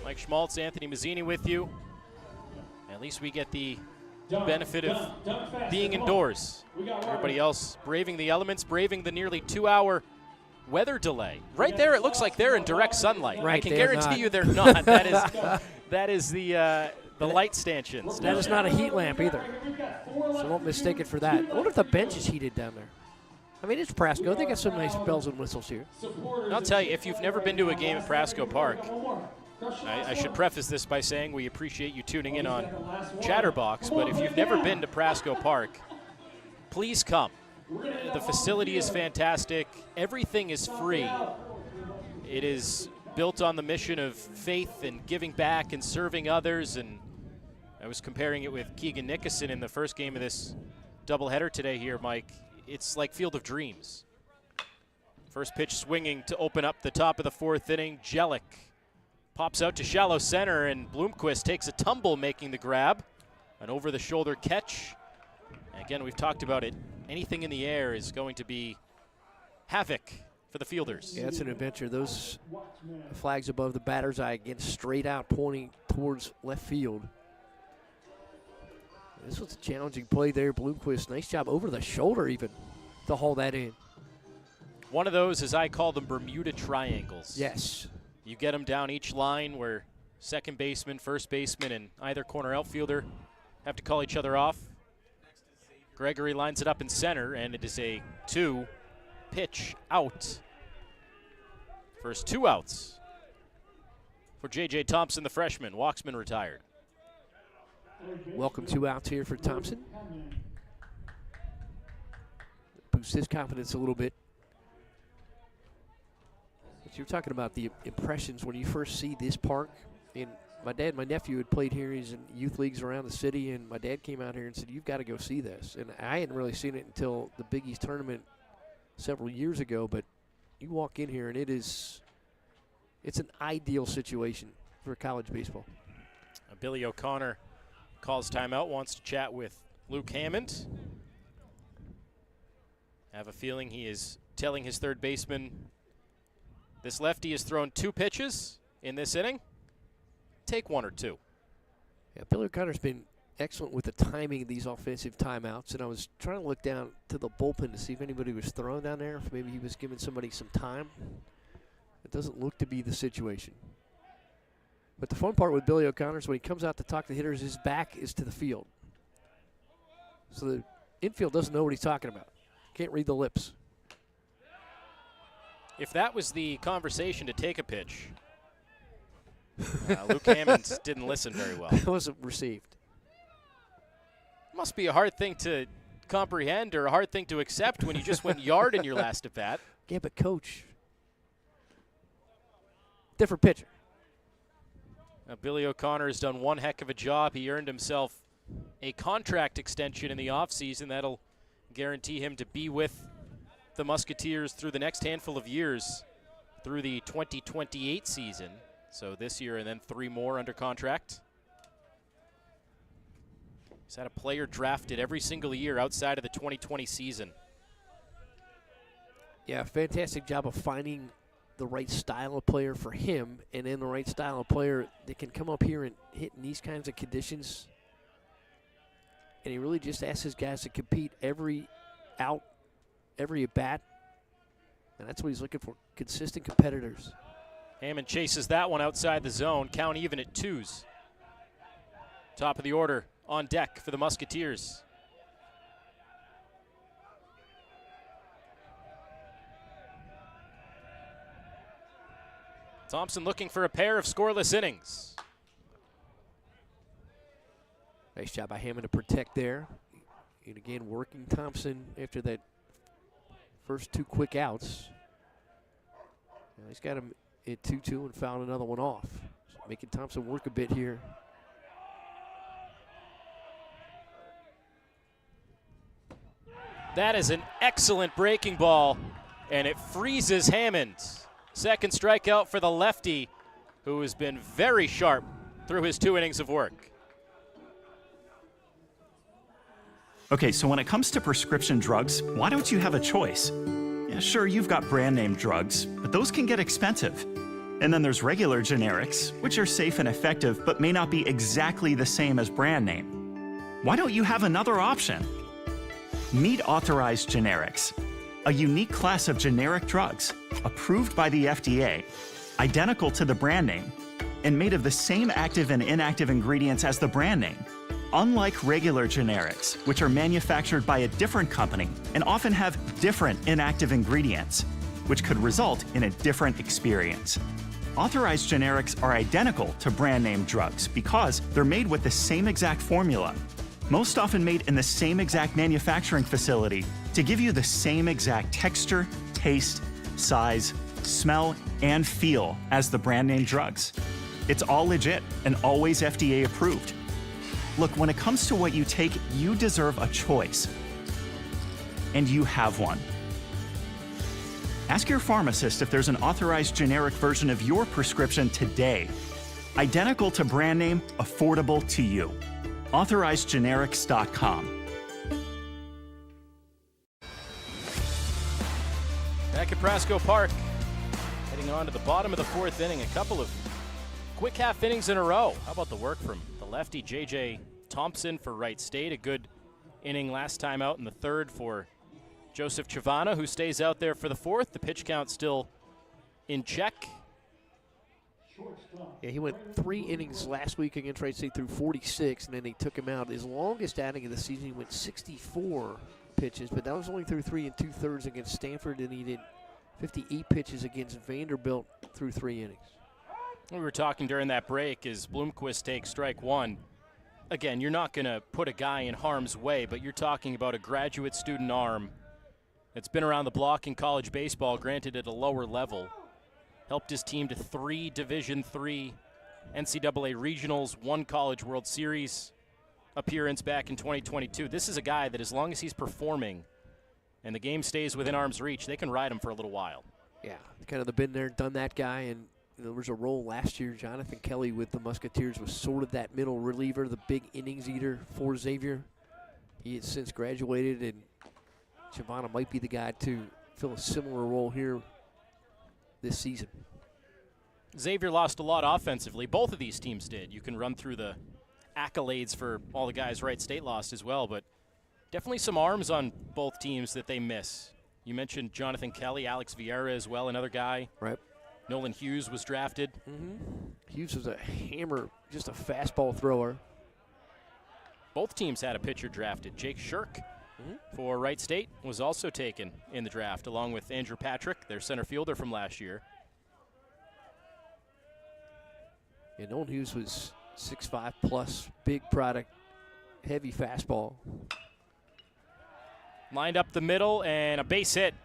Mike Schmaltz, Anthony Mazzini with you. At least we get the benefit of being indoors. Everybody else braving the elements, braving the nearly 2-hour weather delay. Right there, it looks like they're in direct sunlight. Right, I can guarantee you they're not. That is the light stanchions. That is not a heat lamp either. So don't mistake it for that. I wonder if the bench is heated down there. I mean, it's Prasco. They got some nice bells and whistles here. I'll tell you, if you've never been to a game at Prasco Park, I should preface this by saying we appreciate you tuning in on Chatterbox, but if you've never been to Prasco Park, please come. The facility is fantastic. Everything is free. It is built on the mission of faith and giving back and serving others, and I was comparing it with Keegan Nickerson in the first game of this doubleheader today here, Mike. It's like Field of Dreams. First pitch swinging to open up the top of the 4th inning. Jelic pops out to shallow center, and Bloomquist takes a tumble making the grab. An over-the-shoulder catch. And again, we've talked about it. Anything in the air is going to be havoc for the fielders. Yeah, it's an adventure. Those flags above the batter's eye, again, straight out pointing towards left field. This was a challenging play there. Bloomquist, nice job over the shoulder even to haul that in. One of those, as I call them, Bermuda triangles. Yes. You get them down each line where second baseman, first baseman, and either corner outfielder have to call each other off. Gregory lines it up in center, and it is a 2-pitch out. First 2 outs for J.J. Thompson, the freshman. Walksman retired. Welcome 2 outs here for Thompson. Boosts his confidence a little bit. But you're talking about the impressions when you first see this park. And my dad and my nephew had played here. He's in youth leagues around the city, and my dad came out here and said, "You've got to go see this." And I hadn't really seen it until the Big East tournament several years ago, but you walk in here and it's an ideal situation for college baseball. Billy O'Connor calls timeout, wants to chat with Luke Hammond. I have a feeling he is telling his third baseman, this lefty has thrown 2 pitches in this inning. Take 1 or 2. Yeah, Billy O'Connor's been excellent with the timing of these offensive timeouts, and I was trying to look down to the bullpen to see if anybody was throwing down there, if maybe he was giving somebody some time. It doesn't look to be the situation. But the fun part with Billy O'Connor is when he comes out to talk to hitters, his back is to the field. So the infield doesn't know what he's talking about. Can't read the lips. If that was the conversation to take a pitch, Luke Hammond didn't listen very well. It wasn't received. Must be a hard thing to comprehend or a hard thing to accept when you just went yard in your last at bat. Yeah, but coach, different pitcher. Billy O'Connor has done one heck of a job. He earned himself a contract extension in the offseason that'll guarantee him to be with the Musketeers through the next handful of years through the 2028 season. So this year and then 3 more under contract. He's had a player drafted every single year outside of the 2020 season. Yeah, fantastic job of finding the right style of player for him, and then the right style of player that can come up here and hit in these kinds of conditions. And he really just asks his guys to compete every out, every at bat. And that's what he's looking for, consistent competitors. Hammond chases that one outside the zone. Count even at 2s. Top of the order on deck for the Musketeers. Thompson looking for a pair of scoreless innings. Nice job by Hammond to protect there. And again, working Thompson after that first 2 quick outs. Now he's got him at 2-2 and fouled another one off. So making Thompson work a bit here. That is an excellent breaking ball, and it freezes Hammond. Second strikeout for the lefty, who has been very sharp through his 2 innings of work. Okay, so when it comes to prescription drugs, why don't you have a choice? Yeah, sure, you've got brand name drugs, but those can get expensive. And then there's regular generics, which are safe and effective, but may not be exactly the same as brand name. Why don't you have another option? Meet authorized generics, a unique class of generic drugs approved by the FDA, identical to the brand name, and made of the same active and inactive ingredients as the brand name. Unlike regular generics, which are manufactured by a different company and often have different inactive ingredients, which could result in a different experience. Authorized generics are identical to brand name drugs because they're made with the same exact formula, most often made in the same exact manufacturing facility to give you the same exact texture, taste, size, smell, and feel as the brand name drugs. It's all legit and always FDA approved. Look, when it comes to what you take, you deserve a choice. And you have one. Ask your pharmacist if there's an authorized generic version of your prescription today. Identical to brand name, affordable to you. AuthorizedGenerics.com. Back at Prasco Park, heading on to the bottom of the 4th inning. A couple of quick half innings in a row. How about the work from the lefty, J.J. Thompson for Wright State? A good inning last time out in the 3rd for Joseph Chavana, who stays out there for the 4th. The pitch count still in check. Yeah, he went 3 innings last week against Wright State through 46, and then they took him out. His longest outing of the season, he went 64 pitches, but that was only through 3 2/3 against Stanford, and he did 58 pitches against Vanderbilt through 3 innings. We were talking during that break as Bloomquist takes strike one. Again, you're not going to put a guy in harm's way, but you're talking about a graduate student arm that's been around the block in college baseball, granted at a lower level. Helped his team to 3 Division III NCAA regionals, 1 College World Series appearance back in 2022. This is a guy that as long as he's performing and the game stays within arm's reach, they can ride him for a little while. Yeah, kind of the been there, done that guy, and there was a role last year. Jonathan Kelly with the Musketeers was sort of that middle reliever, the big innings eater for Xavier. He has since graduated, and Chavana might be the guy to fill a similar role here this season. Xavier lost a lot offensively. Both of these teams did. You can run through the accolades for all the guys Wright State lost as well, but definitely some arms on both teams that they miss. You mentioned Jonathan Kelly, Alex Vieira as well, another guy. Right. Nolan Hughes was drafted. Hughes was a hammer, just a fastball thrower. Both teams had a pitcher drafted. Jake Shirk for Wright State was also taken in the draft, along with Andrew Patrick, their center fielder from last year. And Nolan Hughes was 6'5 plus, big product, heavy fastball. Lined up the middle and a base hit.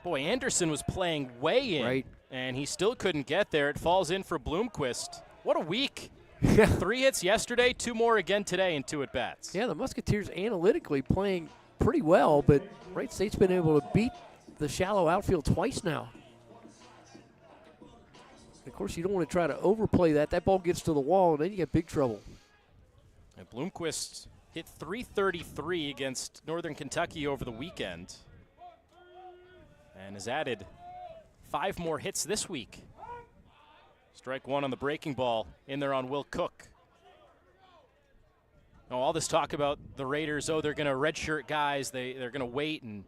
Boy, Anderson was playing way in, right, and he still couldn't get there. It falls in for Bloomquist. What a week. 3 hits yesterday, 2 more again today in 2 at-bats. Yeah, the Musketeers analytically playing pretty well, but Wright State's been able to beat the shallow outfield twice now. Of course, you don't want to try to overplay that. That ball gets to the wall, and then you get big trouble. And Bloomquist hit .333 against Northern Kentucky over the weekend and has added 5 more hits this week. Strike 1 on the breaking ball in there on Will Cook. Now, all this talk about the Raiders, they're going to redshirt guys. They're going to wait and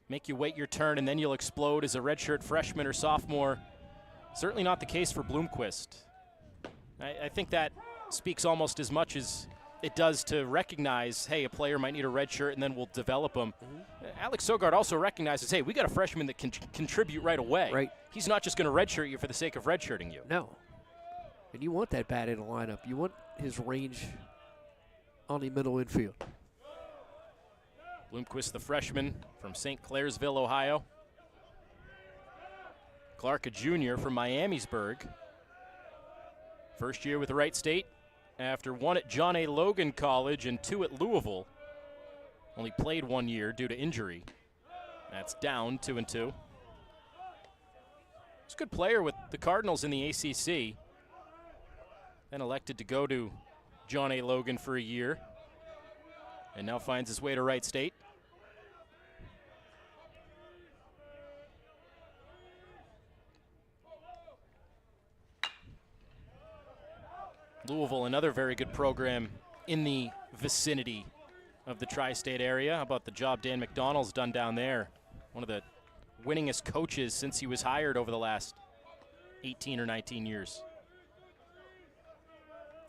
make you wait your turn, and then you'll explode as a redshirt freshman or sophomore. Certainly not the case for Bloomquist. I think that speaks almost as much as it does to recognize, hey, a player might need a red shirt and then we'll develop him. Alex Sogard also recognizes, hey, we got a freshman that can contribute right away. Right. He's not just going to redshirt you for the sake of redshirting you. No. And you want that bat in a lineup. You want his range on the middle infield. Bloomquist, the freshman from St. Clairsville, Ohio. Clark, a junior from Miamisburg. First year with Wright State after 1 at John A. Logan College and 2 at Louisville. Only played 1 year due to injury. That's down 2-2. He's a good player with the Cardinals in the ACC. Then elected to go to John A. Logan for a year. And now finds his way to Wright State. Louisville, another very good program in the vicinity of the tri-state area. How about the job Dan McDonald's done down there? One of the winningest coaches since he was hired over the last 18 or 19 years.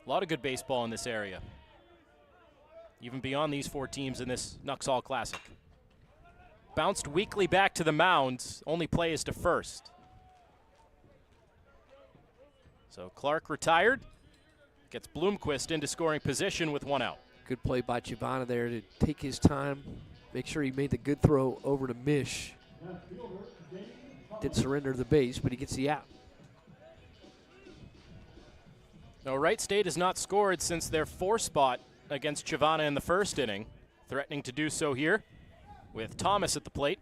A lot of good baseball in this area, even beyond these 4 teams in this Nuxhall Classic. Bounced weakly back to the mound, only play is to first. So Clark retired. Gets Bloomquist into scoring position with 1 out. Good play by Chavana there to take his time, make sure he made the good throw over to Mish. Didn't surrender the base, but he gets the out. Now, Wright State has not scored since their 4 spot against Chavana in the first inning. Threatening to do so here with Thomas at the plate.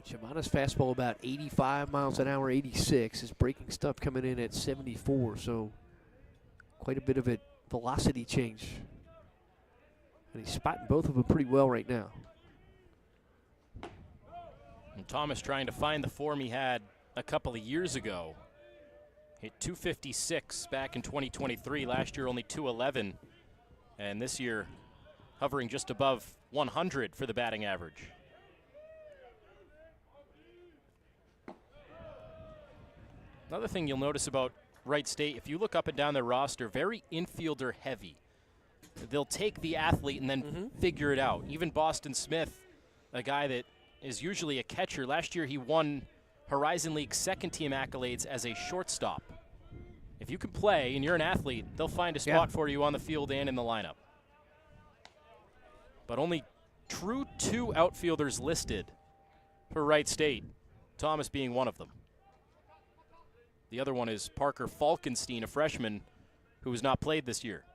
Chavana's fastball about 85 miles an hour, 86. His breaking stuff coming in at 74, so quite a bit of a velocity change. And he's spotting both of them pretty well right now. And Thomas trying to find the form he had a couple of years ago. Hit .256 back in 2023. Last year only .211. And this year hovering just above 100 for the batting average. Another thing you'll notice about Wright State, if you look up and down their roster, very infielder heavy. They'll take the athlete and then figure it out. Even Boston Smith, a guy that is usually a catcher, last year he won Horizon League second team accolades as a shortstop. If you can play and you're an athlete, they'll find a spot for you on the field and in the lineup. But only true 2 outfielders listed for Wright State, Thomas being one of them. The other one is Parker Falkenstein, a freshman who has not played this year.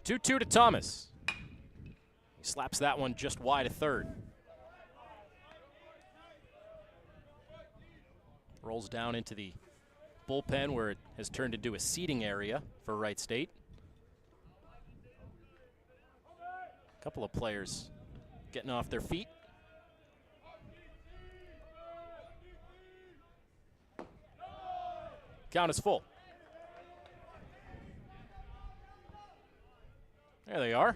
Two-two to Thomas. He slaps that one just wide of third. Rolls down into the bullpen where it has turned into a seating area for Wright State. A couple of players getting off their feet. Count is full. There they are.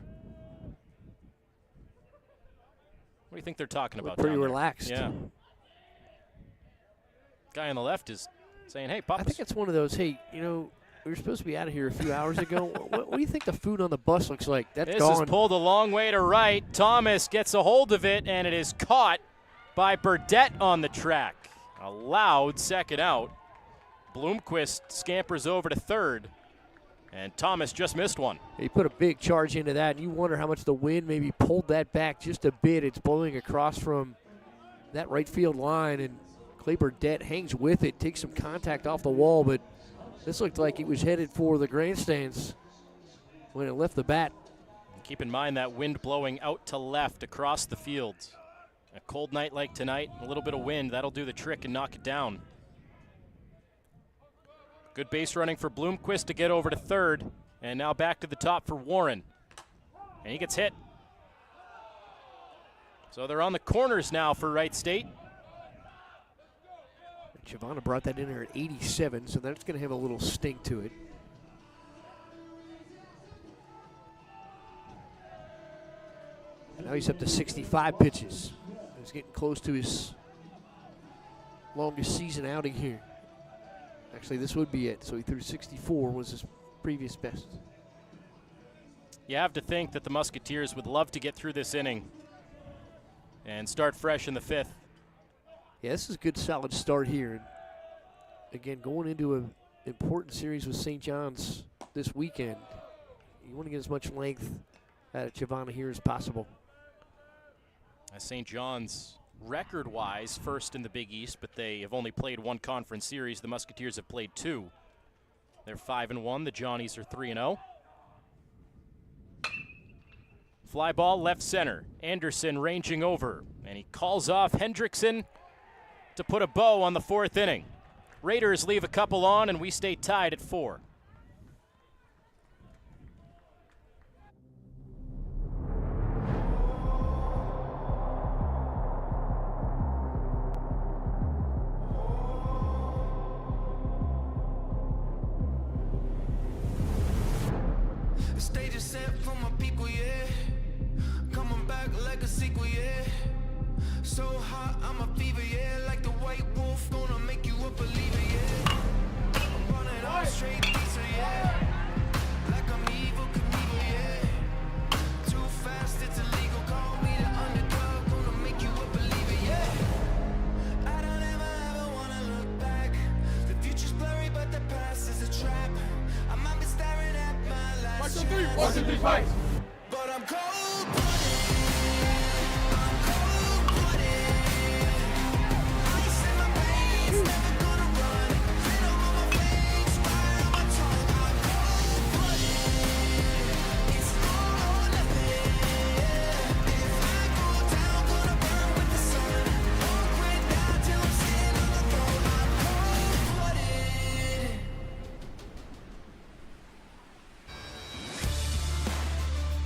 What do you think they're talking about? Pretty down there? relaxed. Yeah. Guy on the left is saying, hey, Pop. I think it's one of those, hey, you know, we were supposed to be out of here a few hours ago. What do you think the food on the bus looks like? That's this gone. is pulled a long way to right. Thomas gets a hold of it, and it is caught by Burdette on the track. A loud second out. Bloomquist scampers over to third, and Thomas just missed one. He put a big charge into that, and you wonder how much the wind maybe pulled that back just a bit. It's blowing across from that right field line, and Clay Burdette hangs with it, takes some contact off the wall, but this looked like it was headed for the grandstands when it left the bat. Keep in mind that wind blowing out to left across the field. A cold night like tonight, a little bit of wind, that'll do the trick and knock it down. Good base running for Bloomquist to get over to third, and now back to the top for Warren. And he gets hit. So they're on the corners now for Wright State. Chavana brought that in there at 87, so that's going to have a little sting to it. And now he's up to 65 pitches. He's getting close to his longest season outing here. Actually, this would be it. So he threw 64, was his previous best. You have to think that the Musketeers would love to get through this inning and start fresh in the fifth. Yeah, this is a good, solid start here. And again, going into an important series with St. John's this weekend, you want to get as much length out of Chavana here as possible. St. John's, record-wise, first in the Big East, but they have only played one conference series. The Musketeers have played 2. They're 5-1. The Johnnies are 3-0. Fly ball left center. Anderson ranging over, and he calls off Hendrickson to put a bow on the 4th inning. Raiders leave a couple on, and we stay tied at 4. The stage is set for my people, yeah. Coming back like a sequel, yeah. So hot, I'm a fever, yeah. Like the white wolf, gonna make you a believer, yeah. I'm running all straight pizza, yeah. Like I'm evil Knievel, yeah. Too fast, it's illegal. Call me the underdog, gonna make you a believer, yeah. I don't ever wanna look back. The future's blurry, but the past is a trap. I might be staring at my last chance. 1, 2, 3, fight! But I'm cold.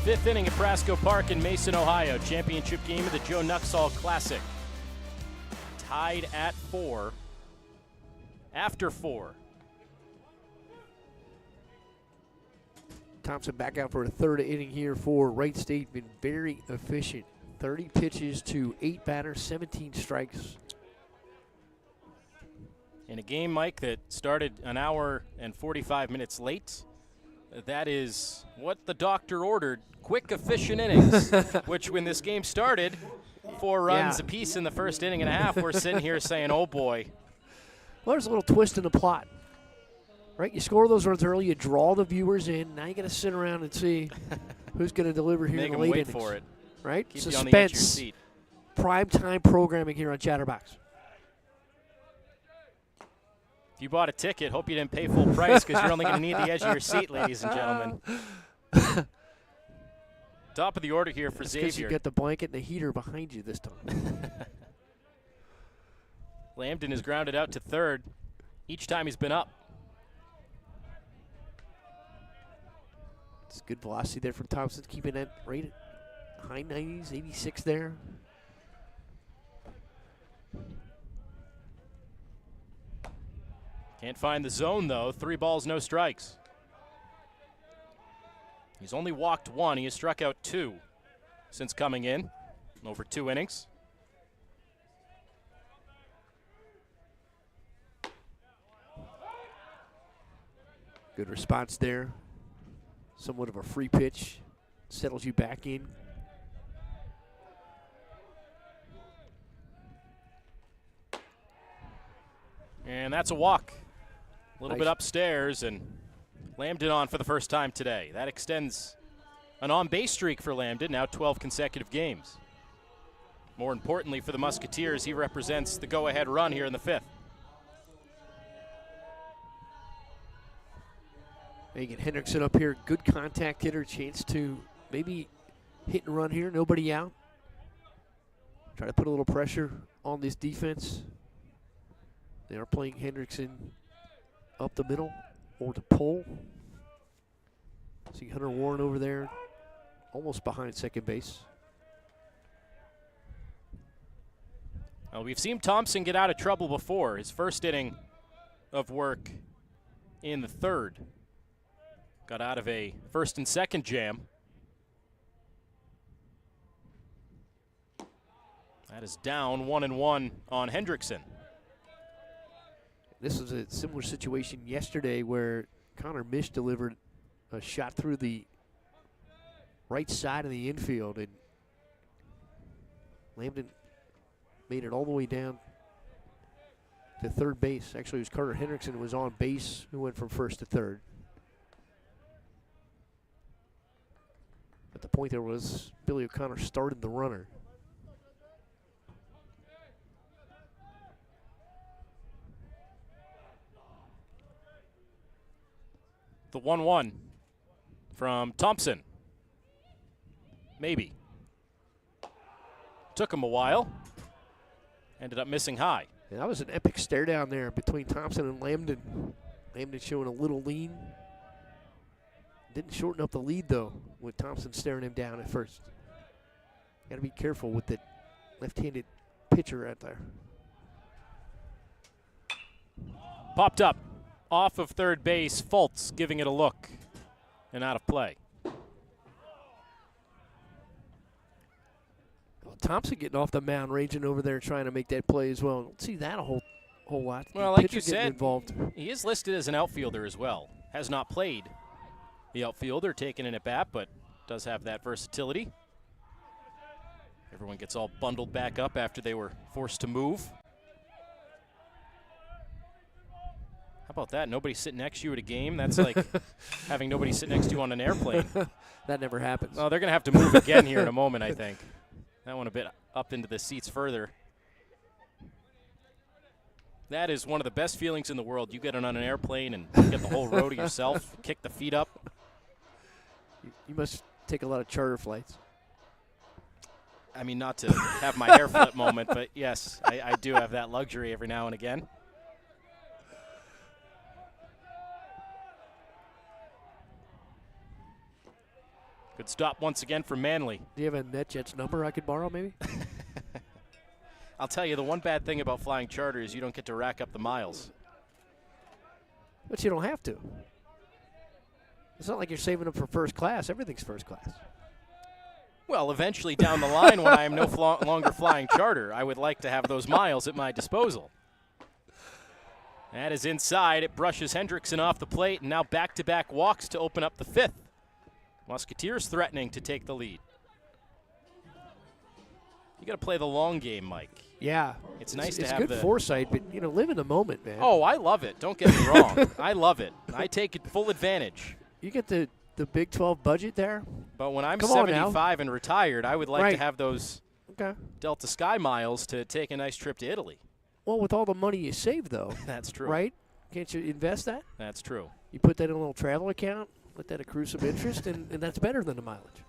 Fifth inning at Prasco Park in Mason, Ohio. Championship game of the Joe Nuxhall Classic. Tied at 4. After 4. Thompson back out for a third inning here for Wright State. Been very efficient. 30 pitches to 8 batters, 17 strikes. In a game, Mike, that started an hour and 45 minutes late, that is what the doctor ordered. Quick, efficient innings, which when this game started, 4 runs apiece in the first inning and a half, we're sitting here saying, oh boy. Well, there's a little twist in the plot. Right, you score those runs early, you draw the viewers in. Now you got to sit around and see who's going to deliver here Make in the them late wait innings. for it. Right, Keep suspense. you on the edge of your seat. Prime time programming here on Chatterbox. If you bought a ticket, hope you didn't pay full price because you're only going to need the edge of your seat, ladies and gentlemen. Top of the order here for Xavier. You got the blanket and the heater behind you this time. Lambden is grounded out to third each time he's been up. It's good velocity there from Thompson, keeping that rate at high 90s, 86 there. Can't find the zone, though. 3 balls, no strikes. He's only walked 1. He has struck out 2 since coming in over 2 innings. Good response there. Somewhat of a free pitch. Settles you back in. And that's a walk. A little Nice. bit upstairs, and Lambden on for the first time today. That extends an on-base streak for Lambden, now 12 consecutive games. More importantly for the Musketeers, he represents the go-ahead run here in the 5th. Megan Hendrickson up here, good contact hitter, chance to maybe hit and run here, nobody out. Try to put a little pressure on this defense. They are playing Hendrickson up the middle or to pull. See Hunter Warren over there, almost behind second base. Well, we've seen Thompson get out of trouble before. His first inning of work in the 3rd. Got out of a 1st and 2nd jam. That is down 1-1 on Hendrickson. This was a similar situation yesterday where Connor Mish delivered a shot through the right side of the infield, and Lambden made it all the way down to third base. Actually, it was Carter Hendrickson who was on base, who went from 1st to 3rd. But the point there was Billy O'Connor started the runner. The 1-1 from Thompson. Maybe. Took him a while. Ended up missing high. Yeah, that was an epic stare down there between Thompson and Lambden. Lambden showing a little lean. Didn't shorten up the lead, though, with Thompson staring him down at first. Got to be careful with the left-handed pitcher out there. Popped up off of third base. Fultz giving it a look and out of play. Well, Thompson getting off the mound, raging over there, trying to make that play as well. Don't see that a whole lot. Well, The like pitcher you getting said, involved. he is listed as an outfielder as well. Has not played the outfielder, taken an at-bat, but does have that versatility. Everyone gets all bundled back up after they were forced to move. How about that? Nobody sitting next to you at a game? That's like having nobody sit next to you on an airplane. That never happens. Well, they're going to have to move again here in a moment, I think. That one a bit up into the seats further. That is one of the best feelings in the world. You get on an airplane and get the whole row to yourself, kick the feet up. You must take a lot of charter flights. I mean, not to have my hair flip moment, but yes, I do have that luxury every now and again. Good stop once again for Manley. Do you have a NetJets number I could borrow, maybe? I'll tell you, the one bad thing about flying charter is you don't get to rack up the miles. But you don't have to. It's not like you're saving them for first class. Everything's first class. Well, eventually down the line, when I am no longer flying charter, I would like to have those miles at my disposal. That is inside. It brushes Hendrickson off the plate, and now back-to-back walks to open up the 5th. Musketeers threatening to take the lead. You got to play the long game, Mike. Yeah. It's nice to have good the foresight, but, live in the moment, man. Oh, I love it. Don't get me wrong. I love it. I take it full advantage. You get the Big 12 budget there. But when I'm Come on 75 and retired, I would like to Right. have those Delta Sky miles to take a nice trip to Italy. Well, with all the money you save, though. That's true. Right? Can't you invest that? That's true. You put that in a little travel account, let that accrue some interest, and that's better than the mileage.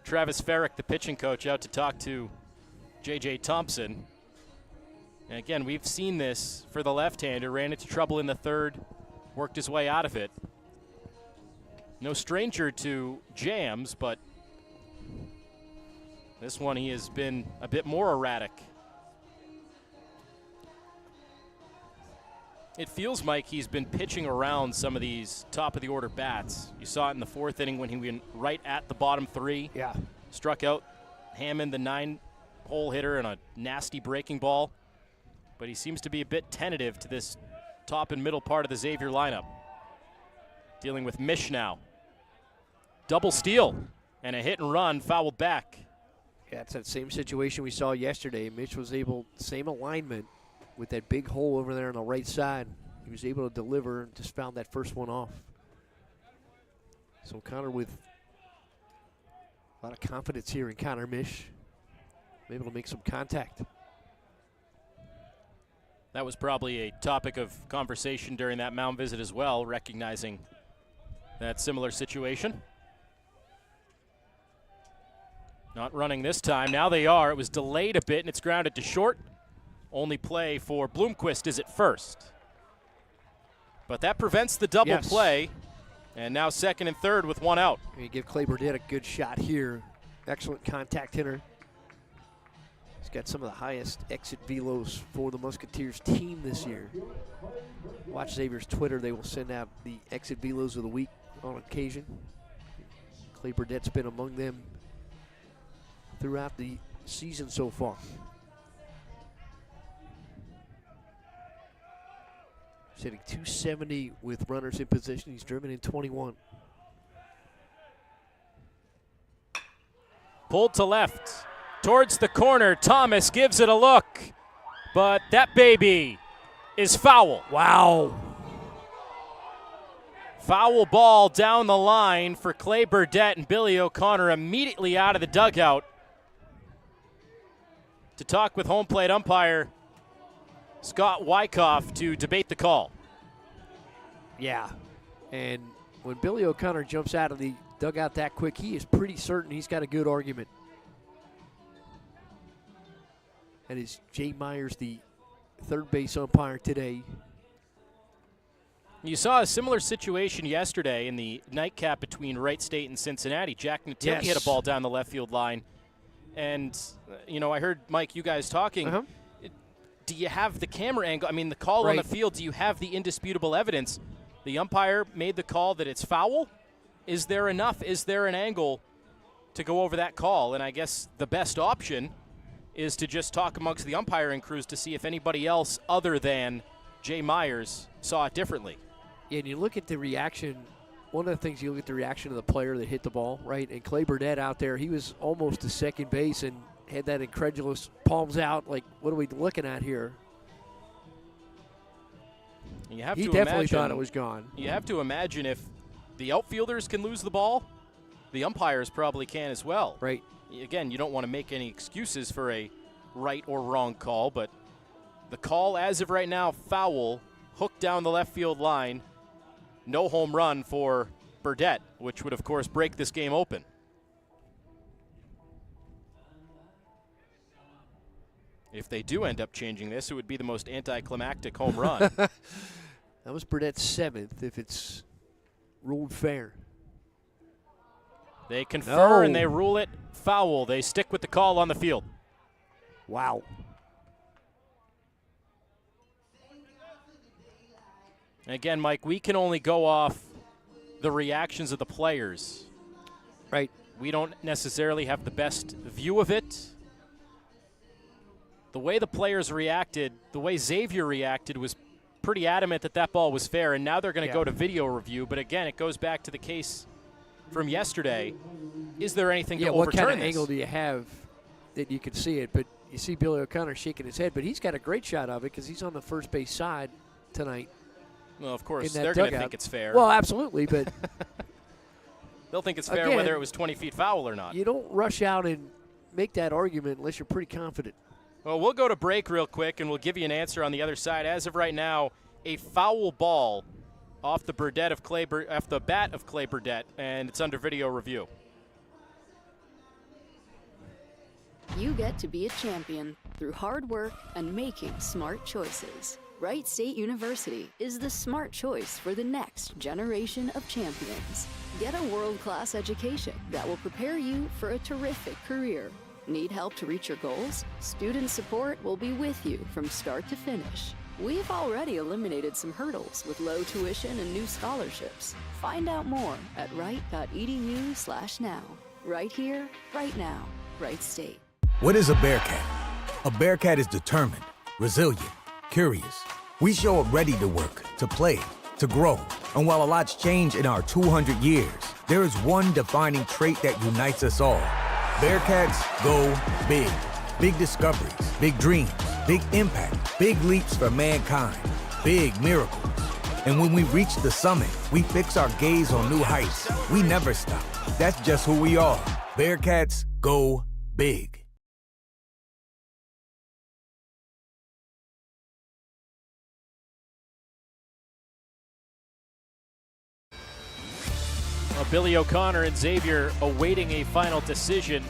Travis Ferrick, the pitching coach, out to talk to J.J. Thompson. And again, we've seen this for the left-hander. Ran into trouble in the 3rd, worked his way out of it. No stranger to jams, but this one he has been a bit more erratic. It feels, Mike, he's been pitching around some of these top-of-the-order bats. You saw it in the 4th inning when he went right at the bottom 3. Yeah. Struck out Hammond, the 9-hole hitter, and a nasty breaking ball. But he seems to be a bit tentative to this top and middle part of the Xavier lineup. Dealing with Mish now. Double steal and a hit and run fouled back. Yeah, it's that same situation we saw yesterday. Mitch was able, same alignment with that big hole over there on the right side. He was able to deliver and just found that first one off. So Connor with a lot of confidence here in Connor Mish. Able to make some contact. That was probably a topic of conversation during that mound visit as well, recognizing that similar situation. Not running this time. Now they are. It was delayed a bit, and it's grounded to short. Only play for Bloomquist is at first. But that prevents the double play. And now 2nd and 3rd with 1 out. You give Clay Burdett a good shot here. Excellent contact hitter. He's got some of the highest exit velos for the Musketeers team this year. Watch Xavier's Twitter. They will send out the exit velos of the week on occasion. Clay Burdett's been among them throughout the season so far. He's hitting .270 with runners in position. He's driven in 21. Pulled to left. Towards the corner. Thomas gives it a look. But that baby is foul. Wow. Foul ball down the line for Clay Burdett, and Billy O'Connor immediately out of the dugout to talk with home plate umpire Scott Wyckoff to debate the call. Yeah. And when Billy O'Connor jumps out of the dugout that quick, he is pretty certain he's got a good argument. That is Jay Myers, the third base umpire today. You saw a similar situation yesterday in the nightcap between Wright State and Cincinnati. Jack Natilli hit a ball down the left field line. And, I heard, Mike, you guys talking. Do you have the camera angle? I mean, the call on the field, do you have the indisputable evidence? The umpire made the call that it's foul. Is there enough? Is there an angle to go over that call? And I guess the best option is to just talk amongst the umpiring crews to see if anybody else other than Jay Myers saw it differently. Yeah, and you look at the reaction. One of the things, you look at the reaction of the player that hit the ball, right? And Clay Burdett out there, he was almost to second base and had that incredulous palms out, like, what are we looking at here? You have he to definitely imagine, thought it was gone. You have to imagine if the outfielders can lose the ball, the umpires probably can as well. Right. Again, you don't want to make any excuses for a right or wrong call, but the call as of right now, foul, hooked down the left field line, no home run for Burdett, which would, of course, break this game open. If they do end up changing this, it would be the most anticlimactic home run. That was Burdett's 7th, if it's ruled fair. They confer and they rule it foul. They stick with the call on the field. Wow. Again, Mike, we can only go off the reactions of the players. Right. We don't necessarily have the best view of it. The way the players reacted, the way Xavier reacted was pretty adamant that that ball was fair, and now they're going to go to video review. But again, it goes back to the case from yesterday. Is there anything to overturn what kind of this? angle do you have that you can see it? But you see Billy O'Connor shaking his head, but he's got a great shot of it because he's on the first base side tonight. Well, of course, in they're going to think it's fair. Well, absolutely, but they'll think it's fair again, whether it was 20 feet foul or not. You don't rush out and make that argument unless you're pretty confident. Well, we'll go to break real quick, and we'll give you an answer on the other side. As of right now, a foul ball off the bat of Clay Burdett, and it's under video review. You get to be a champion through hard work and making smart choices. Wright State University is the smart choice for the next generation of champions. Get a world-class education that will prepare you for a terrific career. Need help to reach your goals? Student support will be with you from start to finish. We've already eliminated some hurdles with low tuition and new scholarships. Find out more at wright.edu/now. Right here, right now, Wright State. What is a Bearcat? A Bearcat is determined, resilient, curious. We show up ready to work, to play, to grow. And while a lot's changed in our 200 years, there is one defining trait that unites us all. Bearcats go big. Big discoveries, big dreams, big impact, big leaps for mankind, big miracles. And when we reach the summit, we fix our gaze on new heights. We never stop. That's just who we are. Bearcats go big. Well, Billy O'Connor and Xavier awaiting a final decision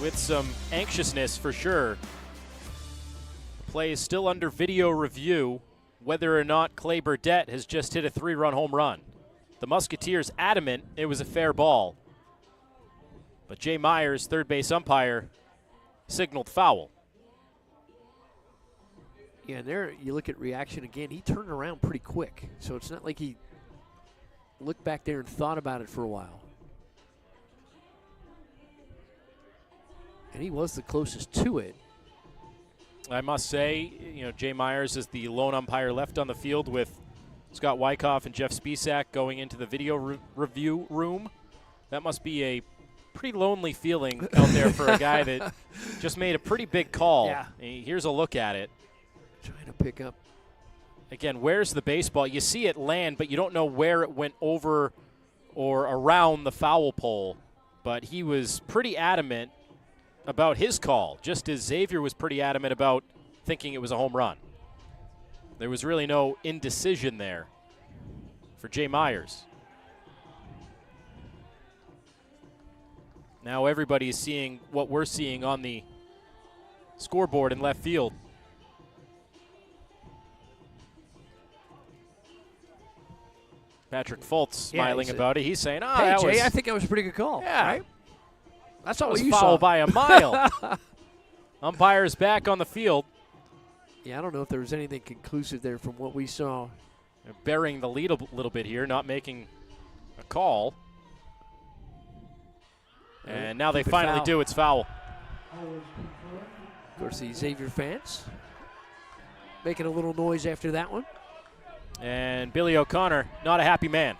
with some anxiousness for sure. The play is still under video review, whether or not Clay Burdett has just hit a 3-run home run. The Musketeers adamant it was a fair ball, but Jay Myers, third base umpire, signaled foul. Yeah, and there you look at reaction again. He turned around pretty quick, so it's not like he looked back there and thought about it for a while. And he was the closest to it. I must say, Jay Myers is the lone umpire left on the field with Scott Wyckoff and Jeff Spisak going into the video review room. That must be a pretty lonely feeling out there for a guy that just made a pretty big call. Yeah. Here's a look at it. Trying to pick up. Again, where's the baseball? You see it land, but you don't know where it went over or around the foul pole. But he was pretty adamant about his call, just as Xavier was pretty adamant about thinking it was a home run. There was really no indecision there for Jay Myers. Now everybody's seeing what we're seeing on the scoreboard in left field. Patrick Fultz smiling about it. He's saying, "Oh, hey, that Jay, was, I think that was a pretty good call." yeah, Right? That's not that what was you foul saw. by a mile." Umpire's back on the field. Yeah, I don't know if there was anything conclusive there from what we saw. They're burying the lead a little bit here, not making a call. And now they Keep it finally foul. do. It's foul. Of course, the Xavier fans making a little noise after that one. And Billy O'Connor, not a happy man.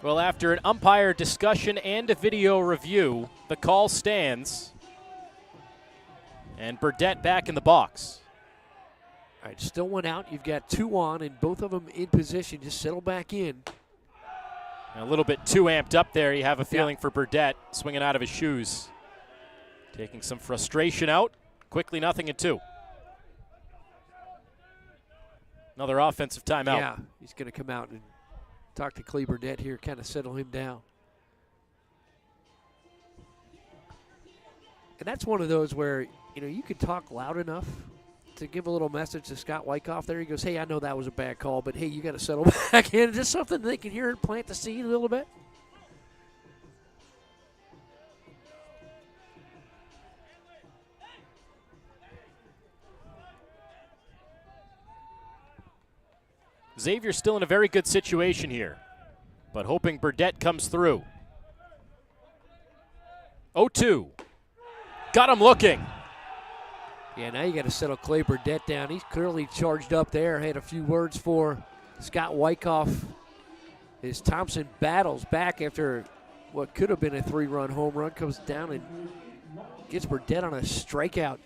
Well, after an umpire discussion and a video review, the call stands. And Burdett back in the box. All right, still one out. You've got two on, and both of them in position. Just settle back in. And a little bit too amped up there. You have a feeling for Burdett swinging out of his shoes. Taking some frustration out. Quickly 0-2. Another offensive timeout. Yeah, he's going to come out and talk to Clay Burdett here, kind of settle him down. And that's one of those where, you could talk loud enough to give a little message to Scott Wyckoff there. He goes, hey, I know that was a bad call, but hey, you got to settle back in. Just something they can hear and plant the seed a little bit. Xavier's still in a very good situation here, but hoping Burdett comes through. 0-2. Got him looking. Yeah, now you got to settle Clay Burdett down. He's clearly charged up there. Had a few words for Scott Wyckoff as Thompson battles back after what could have been a 3-run home run. Comes down and gets Burdett on a strikeout.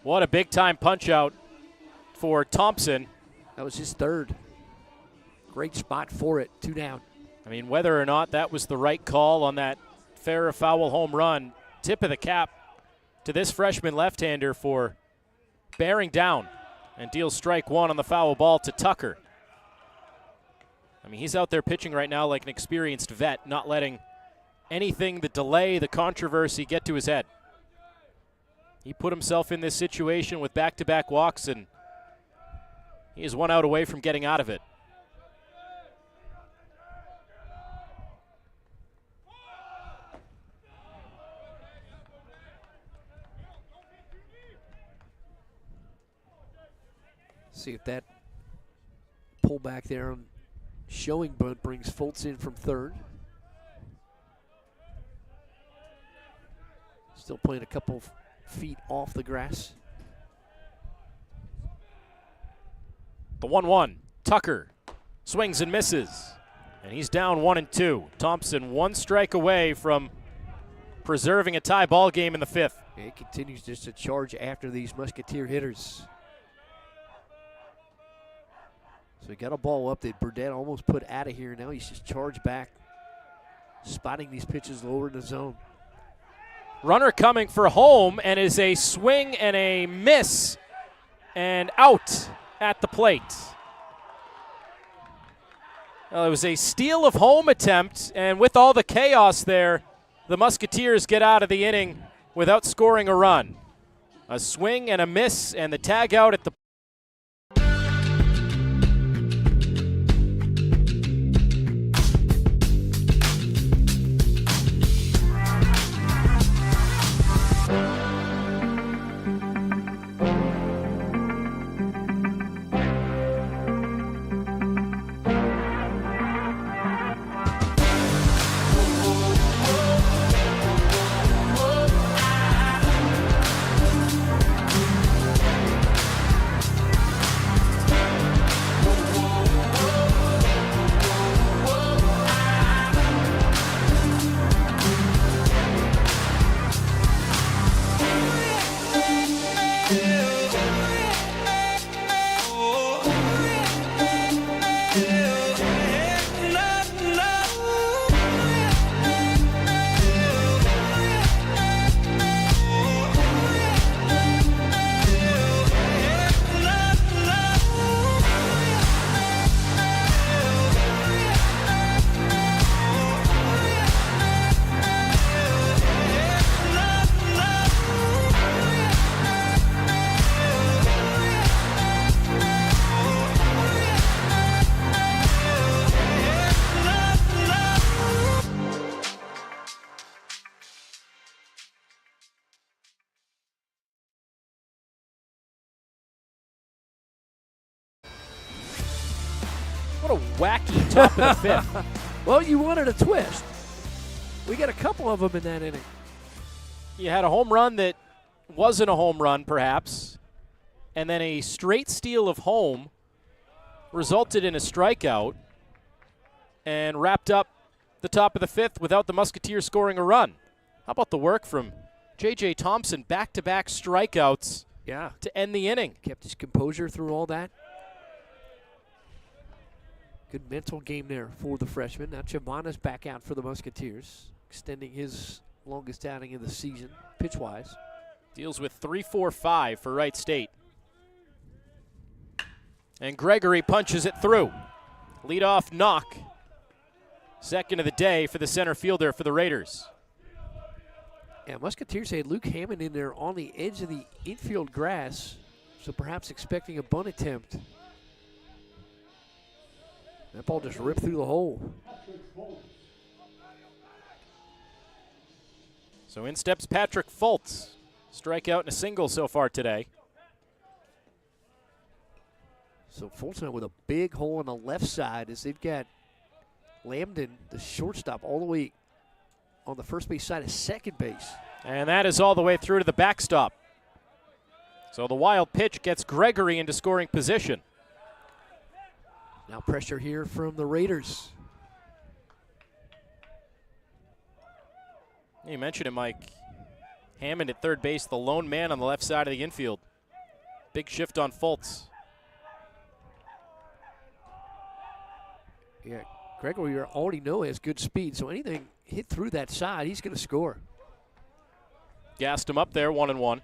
What a big-time punch-out for Thompson. That was his third. Great spot for it. 2 down. I mean, whether or not that was the right call on that fair or foul home run, tip of the cap to this freshman left-hander for bearing down and deals strike 1 on the foul ball to Tucker. I mean, he's out there pitching right now like an experienced vet, not letting anything, the delay, the controversy get to his head. He put himself in this situation with back-to-back walks, and he is 1 out away from getting out of it. See if that pull back there on showing bunt brings Fultz in from third. Still playing a couple feet off the grass. The 1-1. Tucker swings and misses, and he's down 1-2. Thompson 1 strike away from preserving a tie ball game in the 5th. It continues just to charge after these Musketeer hitters. So he got a ball up that Burdett almost put out of here. Now he's just charged back, spotting these pitches lower in the zone. Runner coming for home, and is a swing and a miss and out at the plate. Well, it was a steal of home attempt, and with all the chaos there, the Musketeers get out of the inning without scoring a run. A swing and a miss, and the tag out at the What a wacky top of the 5th. Well, you wanted a twist. We got a couple of them in that inning. You had a home run that wasn't a home run, perhaps, and then a straight steal of home resulted in a strikeout and wrapped up the top of the 5th without the Musketeers scoring a run. How about the work from J.J. Thompson, back-to-back strikeouts to end the inning? Kept his composure through all that. Good mental game there for the freshman. Now Chavana's back out for the Musketeers, extending his longest outing of the season, pitch-wise. Deals with 3-4-5 for Wright State. And Gregory punches it through. Leadoff knock. Second of the day for the center fielder for the Raiders. Yeah, Musketeers had Luke Hammond in there on the edge of the infield grass, so perhaps expecting a bunt attempt. That ball just ripped through the hole. So in steps Patrick Fultz. Strikeout and a single so far today. So Fulton with a big hole on the left side as they've got Lambden, the shortstop, all the way on the first base side of second base. And that is all the way through to the backstop. So the wild pitch gets Gregory into scoring position. Now pressure here from the Raiders. You mentioned it, Mike. Hammond at third base, the lone man on the left side of the infield. Big shift on Fultz. Yeah, Gregory, you already know has good speed, so anything hit through that side, he's going to score. Gassed him up there, 1-1.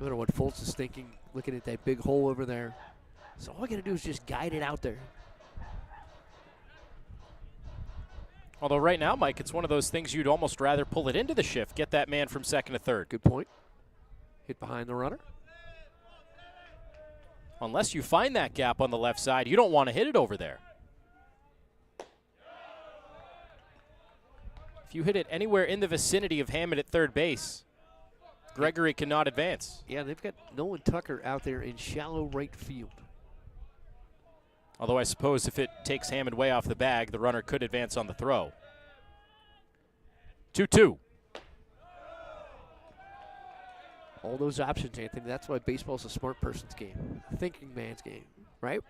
I wonder what Fultz is thinking, looking at that big hole over there. So all I got to do is just guide it out there. Although right now, Mike, it's one of those things you'd almost rather pull it into the shift, get that man from second to third. Good point. Hit behind the runner. Unless you find that gap on the left side, you don't want to hit it over there. If you hit it anywhere in the vicinity of Hammond at third base, Gregory cannot advance. Yeah, they've got Nolan Tucker out there in shallow right field. Although I suppose if it takes Hammond way off the bag, the runner could advance on the throw. 2-2. All those options, Anthony. That's why baseball's a smart person's game, a thinking man's game, right?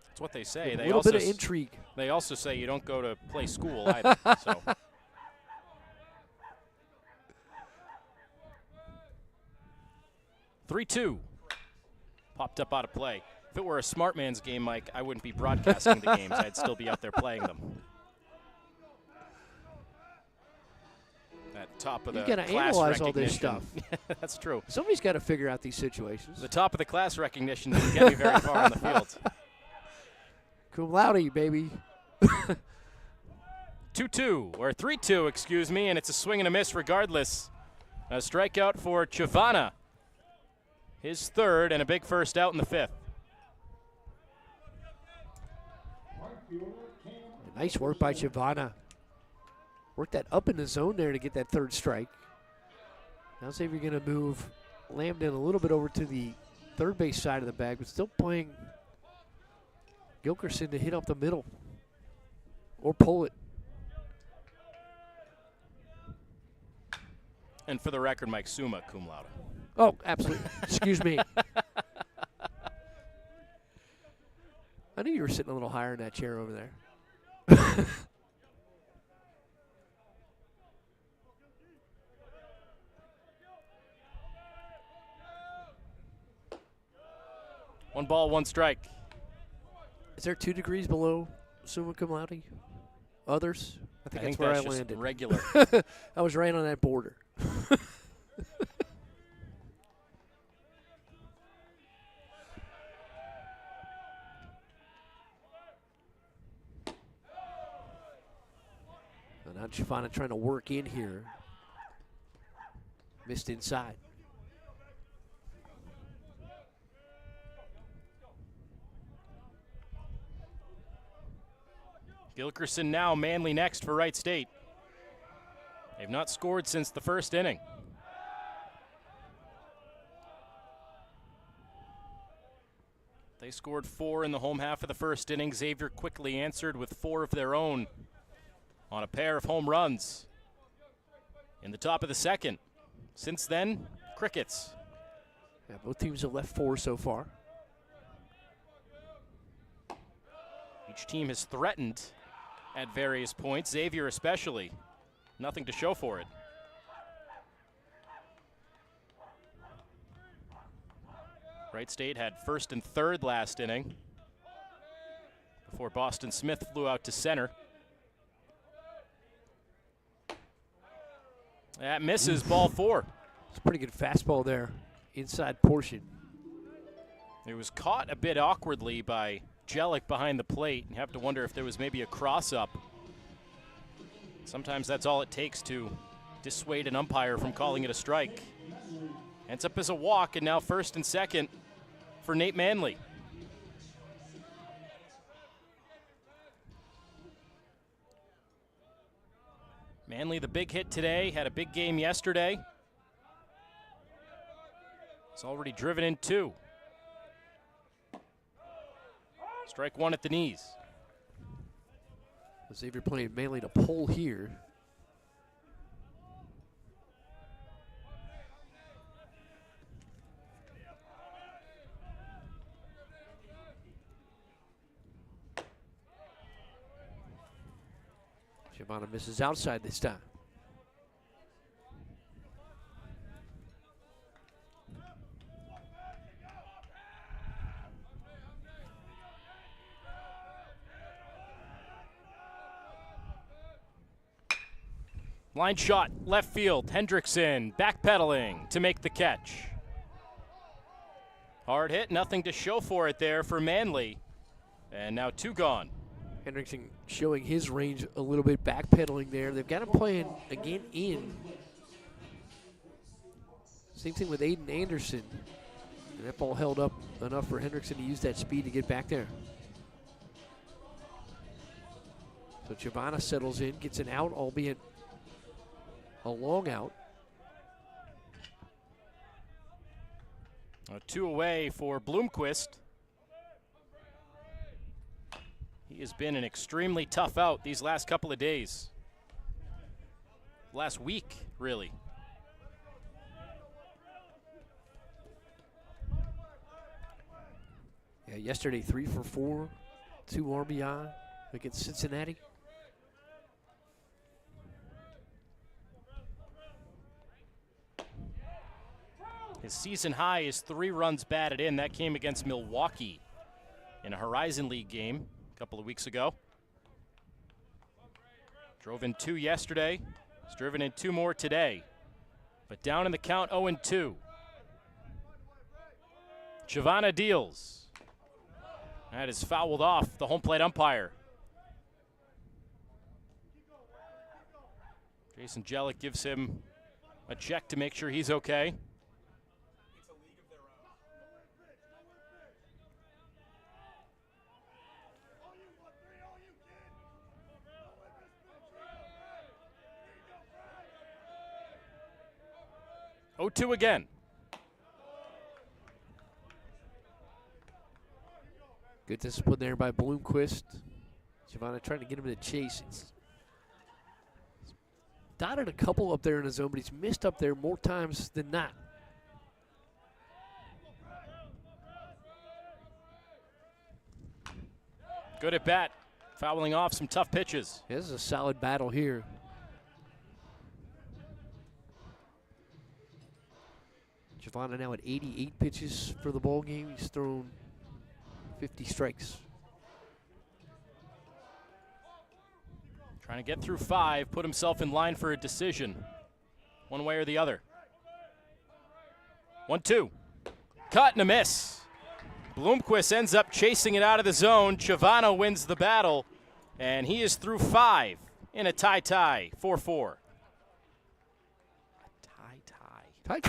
That's what they say. A They little also bit of intrigue. They also say you don't go to play school either. So. (3-2) popped up out of play. If it were a smart man's game, Mike, I wouldn't be broadcasting the games. I'd still be out there playing them. At top of the You got to class analyze all this recognition. stuff. That's true. Somebody's got to figure out these situations. The top of the class recognition didn't get me very far on the field. Cum laude, baby. 2-2, or 3-2, excuse me, and it's a swing and a miss regardless. A strikeout for Chavana. His third and a big first out in the fifth. Nice work by Chavana. Worked that up in the zone there to get that third strike. Now Xavier going to move Lambden a little bit over to the third base side of the bag, but still playing Gilkerson to hit up the middle or pull it. And for the record, Mike, summa cum laude. Oh, absolutely. Excuse me. I knew you were sitting a little higher in that chair over there. One ball, one strike. Is there 2 degrees below summa cum laude? Others? I think that's where I landed. Regular. I was right on that border. Now Chavana trying to work in here. Missed inside. Gilkerson now, Manley next for Wright State. They've not scored since the first inning. They scored 4 in the home half of the first inning. Xavier quickly answered with 4 of their own on a pair of home runs in the top of the second. Since then, crickets. Yeah, both teams have left 4 so far. Each team has threatened at various points, Xavier especially. Nothing to show for it. Wright State had first and third last inning before Boston Smith flew out to center. That misses, ball 4. It's a pretty good fastball there, inside portion. It was caught a bit awkwardly by Jellick behind the plate. You have to wonder if there was maybe a cross-up. Sometimes that's all it takes to dissuade an umpire from calling it a strike. Ends up as a walk, and now first and second for Nate Manley. Manley, the big hit today, had a big game yesterday. It's already driven in 2. Strike 1 at the knees. Xavier playing Manley to pull here. Giovanna misses outside this time. Line shot, left field. Hendrickson backpedaling to make the catch. Hard hit, nothing to show for it there for Manley. And now 2 gone. Hendrickson showing his range a little bit, backpedaling there. They've got him playing again in. Same thing with Aiden Anderson. And that ball held up enough for Hendrickson to use that speed to get back there. So Giovanna settles in, gets an out, albeit a long out. 2 away for Bloomquist. He has been an extremely tough out these last couple of days. Last week, really. Yeah, yesterday 3 for 4, 2 RBI against Cincinnati. His season high is 3 runs batted in. That came against Milwaukee in a Horizon League game a couple of weeks ago. Drove in 2 yesterday. He's driven in 2 more today. But down in the count, 0-2. Giovanna deals. That is fouled off the home plate umpire. Jason Jellick gives him a check to make sure he's okay. 0-2 again. Good discipline there by Bloomquist. Giovanna trying to get him to chase. He's dotted a couple up there in his zone, but he's missed up there more times than not. Good at bat, fouling off some tough pitches. This is a solid battle here. Giovanna now at 88 pitches for the ball game. He's thrown 50 strikes. Trying to get through 5, put himself in line for a decision, one way or the other. 1-2, cut and a miss. Bloomquist ends up chasing it out of the zone. Giovanna wins the battle, and he is through 5 in a tie, 4-4. Tie.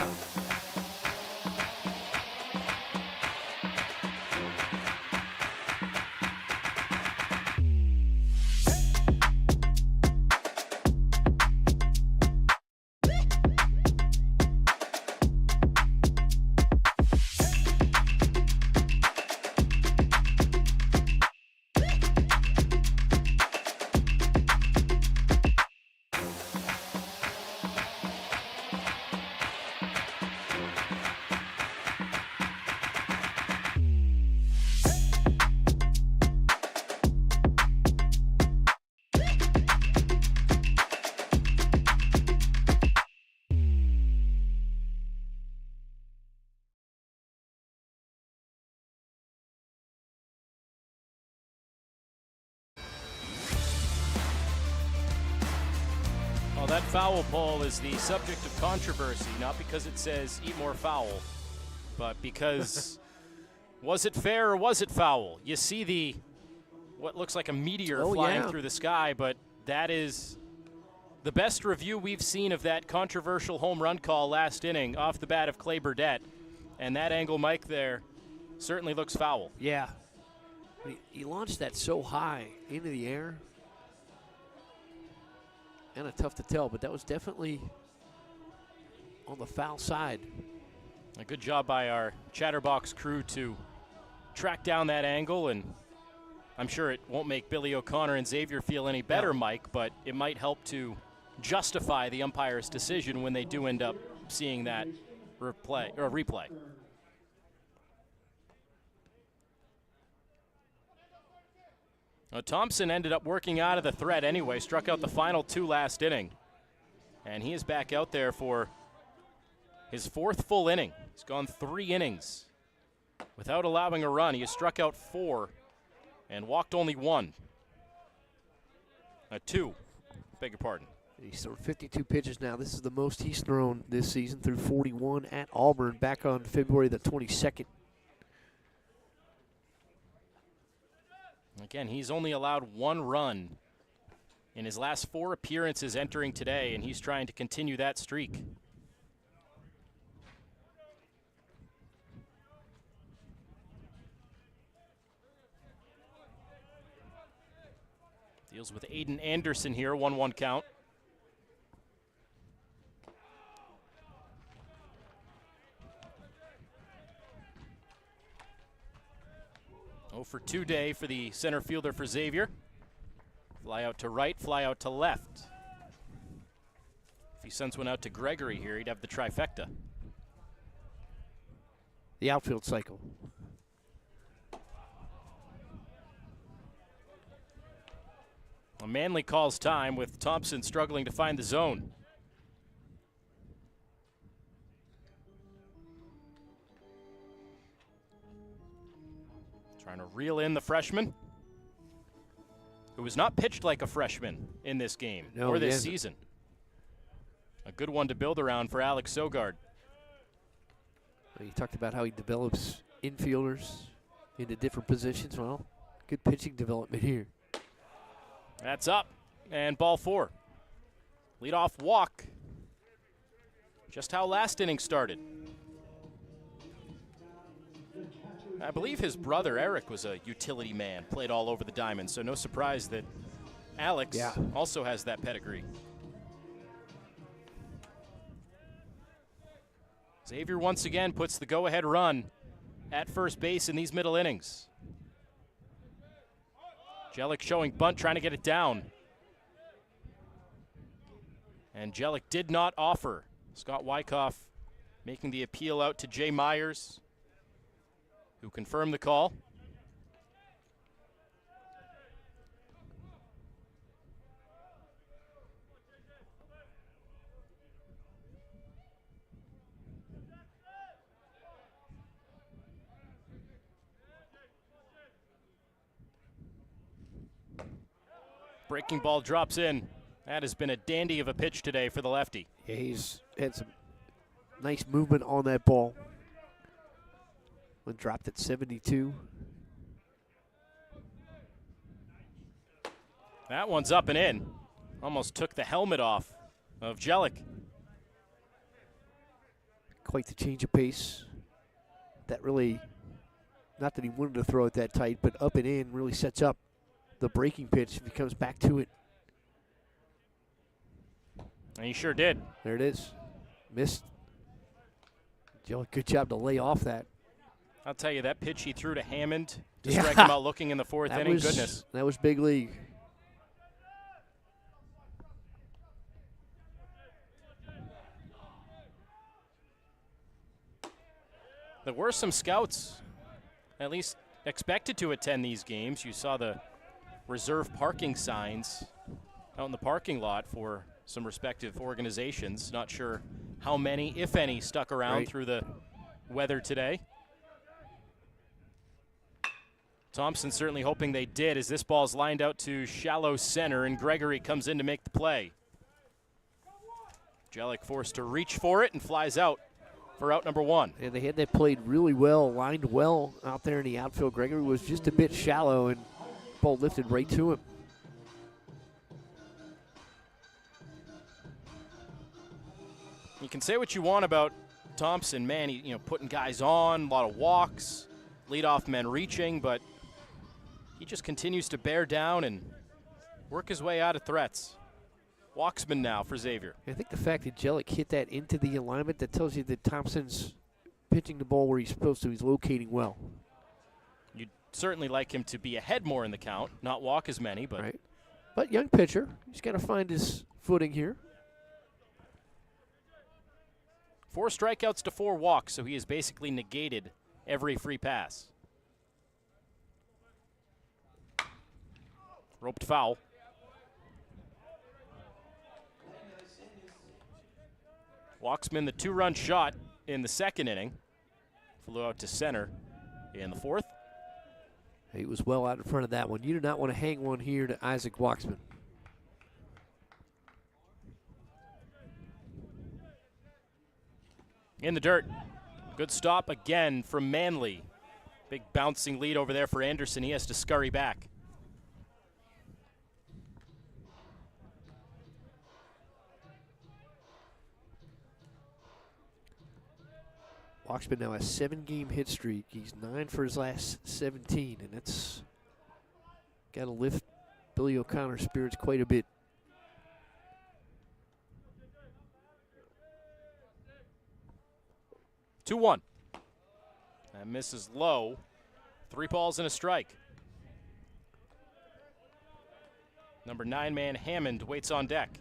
That foul pole is the subject of controversy, not because it says eat more foul, but because was it fair or was it foul? You see what looks like a meteor flying through the sky, but that is the best review we've seen of that controversial home run call last inning off the bat of Clay Burdett. And that angle, Mike, there certainly looks foul. Yeah. He launched that so high into the air. Kind of tough to tell, but that was definitely on the foul side. A good job by our Chatterbox crew to track down that angle, and I'm sure it won't make Billy O'Connor and Xavier feel any better, Mike, but it might help to justify the umpire's decision when they do end up seeing that replay. Now, Thompson ended up working out of the threat anyway, struck out the final 2 last inning. And he is back out there for his 4th full inning. He's gone 3 innings without allowing a run. He has struck out 4 and walked only 1. 2, beg your pardon. He's thrown 52 pitches now. This is the most he's thrown this season, through 41 at Auburn back on February the 22nd. Again, he's only allowed 1 run in his last 4 appearances entering today, and he's trying to continue that streak. Deals with Aiden Anderson here, 1-1 count. For 2 day for the center fielder for Xavier. Fly out to right, fly out to left. If he sends one out to Gregory here, he'd have the trifecta. The outfield cycle. Well, Manley calls time with Thompson struggling to find the zone. Trying to reel in the freshman, who has not pitched like a freshman in this game or this season. A good one to build around for Alex Sogard. Well, you talked about how he develops infielders into different positions. Well, good pitching development here. That's up, and ball 4. Leadoff walk. Just how last inning started. I believe his brother Eric was a utility man, played all over the diamond, so no surprise that Alex also has that pedigree. Xavier once again puts the go-ahead run at first base in these middle innings. Jellick showing bunt, trying to get it down. And Jellick did not offer. Scott Wyckoff making the appeal out to Jay Myers, who confirmed the call. Breaking ball drops in. That has been a dandy of a pitch today for the lefty. Yeah, he's had some nice movement on that ball. When dropped at 72. That one's up and in. Almost took the helmet off of Jellick. Quite the change of pace. That really, not that he wanted to throw it that tight, but up and in really sets up the breaking pitch if he comes back to it. And he sure did. There it is. Missed. Jellick, good job to lay off that. I'll tell you, that pitch he threw to Hammond to strike him out looking in the 4th inning, goodness. That was big league. There were some scouts, at least expected to attend these games. You saw the reserve parking signs out in the parking lot for some respective organizations. Not sure how many, if any, stuck around through the weather today. Thompson certainly hoping they did, as this ball's lined out to shallow center, and Gregory comes in to make the play. Jellick forced to reach for it and flies out for out number 1. And they had that played really well, lined well out there in the outfield. Gregory was just a bit shallow, and ball lifted right to him. You can say what you want about Thompson, man. He, putting guys on, a lot of walks, leadoff men reaching, but he just continues to bear down and work his way out of threats. Walksman now for Xavier. I think the fact that Jellick hit that into the alignment, that tells you that Thompson's pitching the ball where he's supposed to. He's locating well. You'd certainly like him to be ahead more in the count, not walk as many, but right. But young pitcher, he's got to find his footing here. 4 strikeouts to 4 walks, so he has basically negated every free pass. Roped foul. Walksman, the 2-run shot in the second inning, flew out to center in the 4th. He was well out in front of that one. You do not want to hang one here to Isaac Walksman. In the dirt. Good stop again from Manley. Big bouncing lead over there for Anderson. He has to scurry back. Walksman now has 7-game hit streak. He's 9 for his last 17, and that's got to lift Billy O'Connor's spirits quite a bit. Two-one. That misses low. 3 balls and a strike. Number 9-man Hammond waits on deck.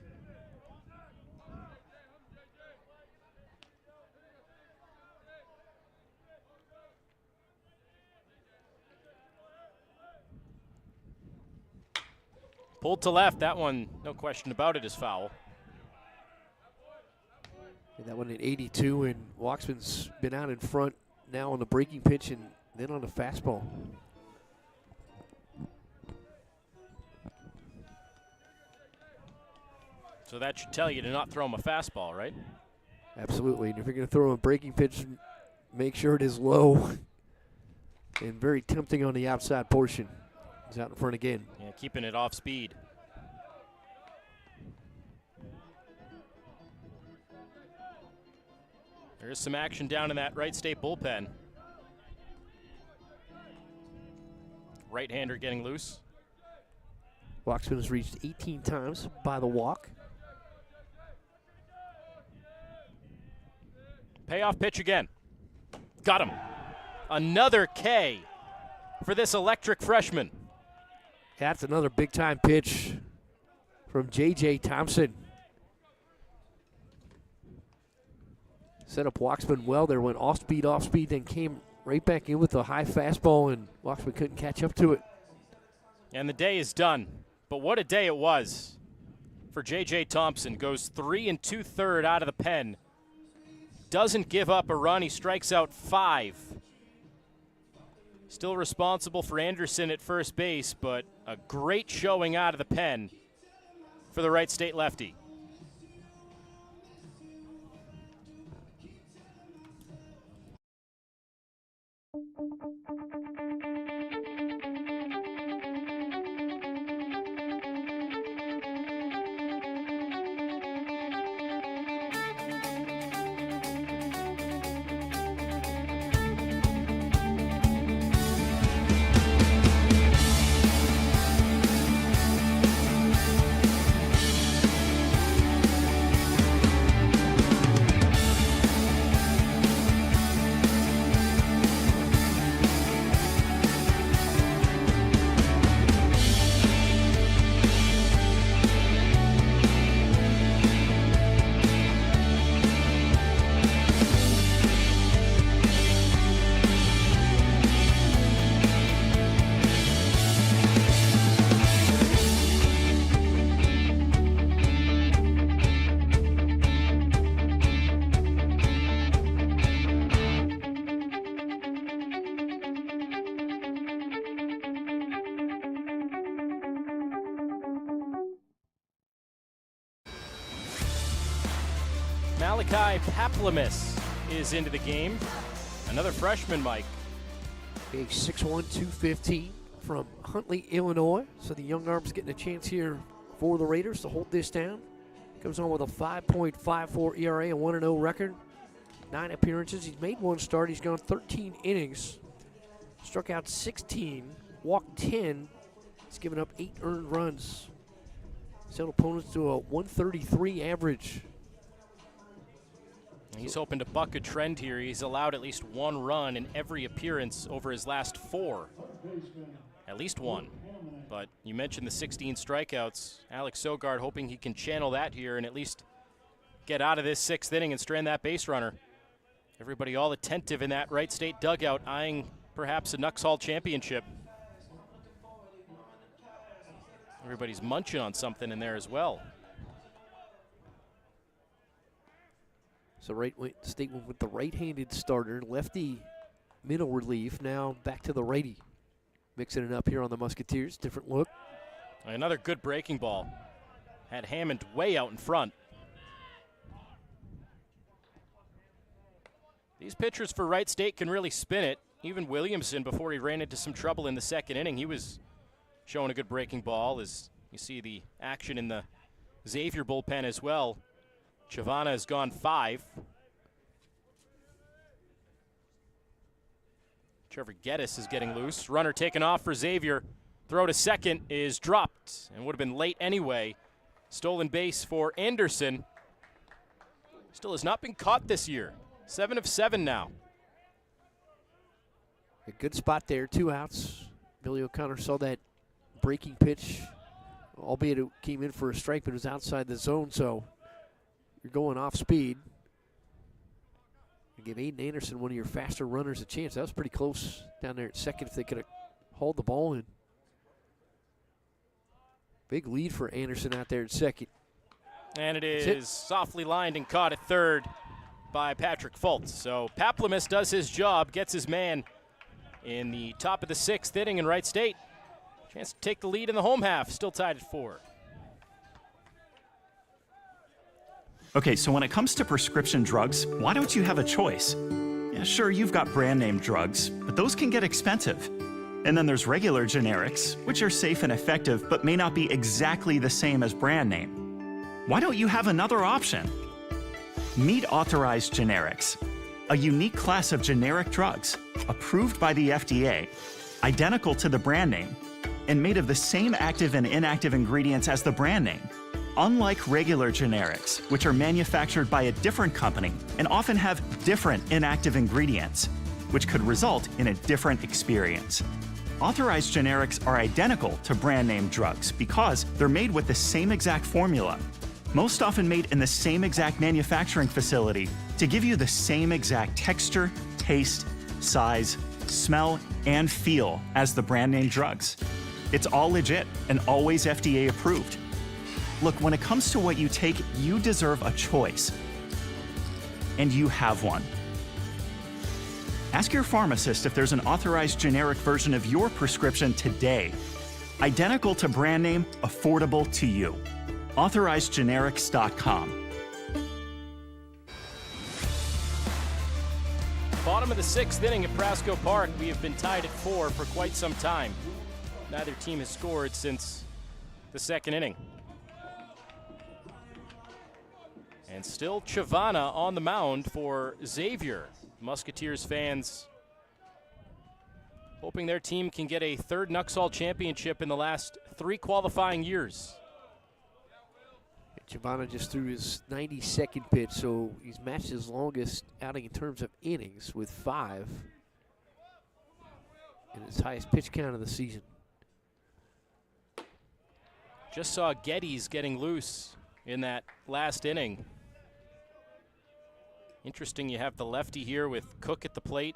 Pulled to left. That one, no question about it, is foul. And that one at 82, and Walksman's been out in front now on the breaking pitch and then on the fastball. So that should tell you to not throw him a fastball, right? Absolutely. And if you're going to throw him a breaking pitch, make sure it is low and very tempting on the outside portion. He's out in front again. Yeah, keeping it off speed. There is some action down in that Wright State bullpen. Right-hander getting loose. Walksman has reached 18 times by the walk. Payoff pitch again. Got him. Another K for this electric freshman. That's another big-time pitch from J.J. Thompson. Set up Walksman well there, went off-speed, then came right back in with a high fastball, and Walksman couldn't catch up to it. And the day is done. But what a day it was for J.J. Thompson. Goes 3 2/3 out of the pen. Doesn't give up a run. He strikes out 5. Still responsible for Anderson at first base, but a great showing out of the pen for the Wright State lefty. Malachi Paplamis is into the game. Another freshman, Mike. Age 6'1", 215 from Huntley, Illinois. So the young arm's getting a chance here for the Raiders to hold this down. Comes on with a 5.54 ERA, a 1-0 record. 9 appearances. He's made 1 start. He's gone 13 innings. Struck out 16, walked 10. He's given up 8 earned runs. He's held opponents to a 133 average. He's hoping to buck a trend here. He's allowed at least 1 run in every appearance over his last 4. At least 1. But you mentioned the 16 strikeouts. Alex Sogard hoping he can channel that here and at least get out of this 6th inning and strand that base runner. Everybody all attentive in that Wright State dugout, eyeing perhaps a Nuxhall championship. Everybody's munching on something in there as well. So Wright State went with the right-handed starter, lefty middle relief, now back to the righty. Mixing it up here on the Musketeers, different look. Another good breaking ball. Had Hammond way out in front. These pitchers for Wright State can really spin it. Even Williamson, before he ran into some trouble in the 2nd inning, he was showing a good breaking ball. As you see the action in the Xavier bullpen as well. Chavana has gone 5. Trevor Geddes is getting loose. Runner taken off for Xavier. Throw to second is dropped and would have been late anyway. Stolen base for Anderson. Still has not been caught this year. 7 of 7 now. A good spot there, 2 outs. Billy O'Connor saw that breaking pitch, albeit it came in for a strike, but it was outside the zone, so you're going off speed. You give Aiden Anderson, one of your faster runners, a chance. That was pretty close down there at second if they could have hauled the ball in. Big lead for Anderson out there at second. And it is softly lined and caught at third by Patrick Fultz. So Paplamus does his job, gets his man in the top of the 6th inning in Wright State. Chance to take the lead in the home half, still tied at 4. Okay, so when it comes to prescription drugs, why don't you have a choice? Yeah, sure, you've got brand name drugs, but those can get expensive. And then there's regular generics, which are safe and effective, but may not be exactly the same as brand name. Why don't you have another option? Meet authorized generics, a unique class of generic drugs approved by the FDA, identical to the brand name, and made of the same active and inactive ingredients as the brand name. Unlike regular generics, which are manufactured by a different company and often have different inactive ingredients, which could result in a different experience. Authorized generics are identical to brand name drugs because they're made with the same exact formula, most often made in the same exact manufacturing facility to give you the same exact texture, taste, size, smell, and feel as the brand name drugs. It's all legit and always FDA approved. Look, when it comes to what you take, you deserve a choice. And you have one. Ask your pharmacist if there's an authorized generic version of your prescription today. Identical to brand name, affordable to you. AuthorizedGenerics.com. Bottom of the 6th inning at Prasco Park. We have been tied at 4 for quite some time. Neither team has scored since the 2nd inning. And still Chavana on the mound for Xavier. Musketeers fans hoping their team can get a 3rd Nuxhall championship in the last 3 qualifying years. Chavana just threw his 92nd pitch, so he's matched his longest outing in terms of innings with 5. And his highest pitch count of the season. Just saw Geddes getting loose in that last inning. Interesting, you have the lefty here with Cook at the plate.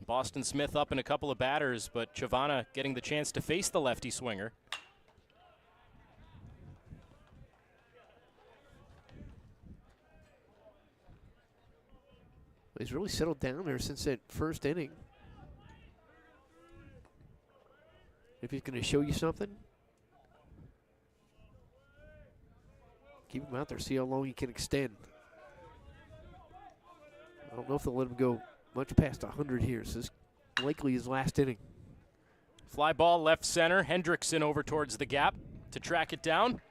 Boston Smith up in a couple of batters, but Chavana getting the chance to face the lefty swinger. He's really settled down there since that first inning. If he's going to show you something, keep him out there, see how long he can extend. I don't know if they'll let him go much past 100 here. So this is likely his last inning. Fly ball left center. Hendrickson over towards the gap to track it down.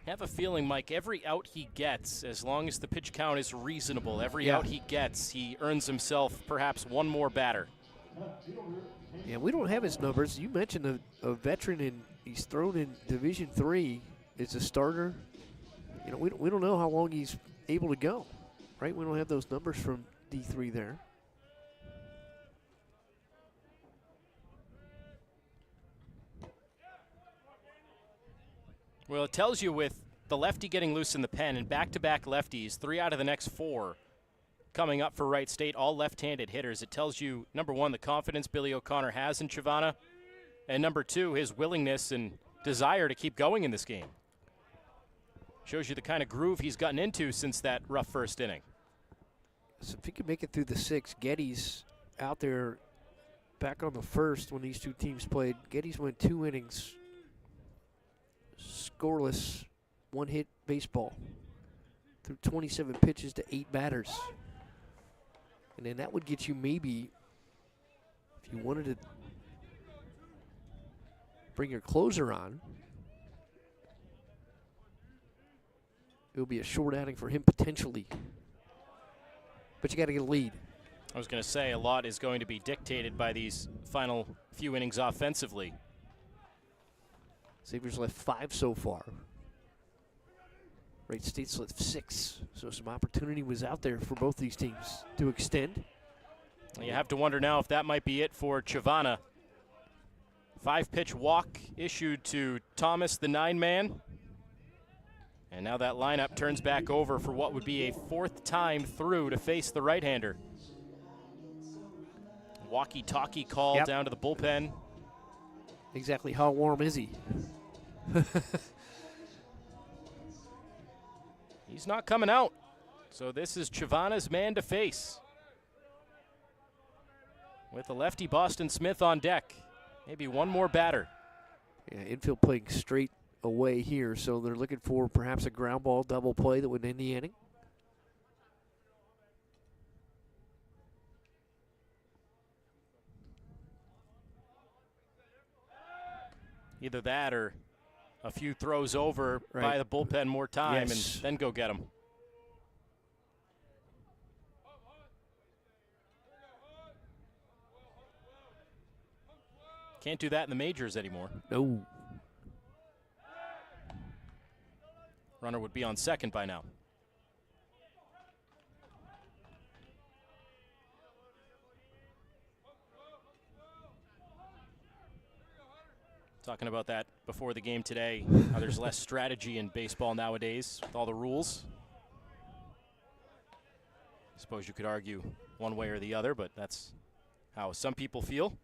I have a feeling, Mike, every out he gets, as long as the pitch count is reasonable, every out he gets, he earns himself perhaps one more batter. Yeah, we don't have his numbers. You mentioned a veteran, and he's thrown in Division III as a starter. You know, we don't know how long he's able to go, right? We don't have those numbers from D3 there. Well, it tells you with the lefty getting loose in the pen and back-to-back lefties, 3 out of the next 4 coming up for Wright State, all left-handed hitters. It tells you, number 1, the confidence Billy O'Connor has in Chavana, and number 2, his willingness and desire to keep going in this game. Shows you the kind of groove he's gotten into since that rough first inning. So if he can make it through the 6th, Getty's out there back on the first when these two teams played. Getty's went 2 innings, scoreless, 1-hit baseball through 27 pitches to 8 batters. And then that would get you maybe, if you wanted to bring your closer on, it would be a short outing for him potentially. But you got to get a lead. I was going to say a lot is going to be dictated by these final few innings offensively. Xavier's left 5 so far. Wright State's left 6. So some opportunity was out there for both these teams to extend. You have to wonder now if that might be it for Chavana. 5-pitch walk issued to Thomas, the 9-man. And now that lineup turns back over for what would be a 4th time through to face the right-hander. Walkie-talkie call down to the bullpen. Exactly how warm is he? He's not coming out. So this is Chavana's man to face. With the lefty Boston Smith on deck. Maybe one more batter. Yeah, infield playing straight away here, so they're looking for perhaps a ground ball double play that would end the inning. Either that or a few throws over by the bullpen more time and then go get them. Can't do that in the majors anymore. No. Runner would be on second by now. Talking about that before the game today, how there's less strategy in baseball nowadays with all the rules. I suppose you could argue one way or the other, but that's how some people feel.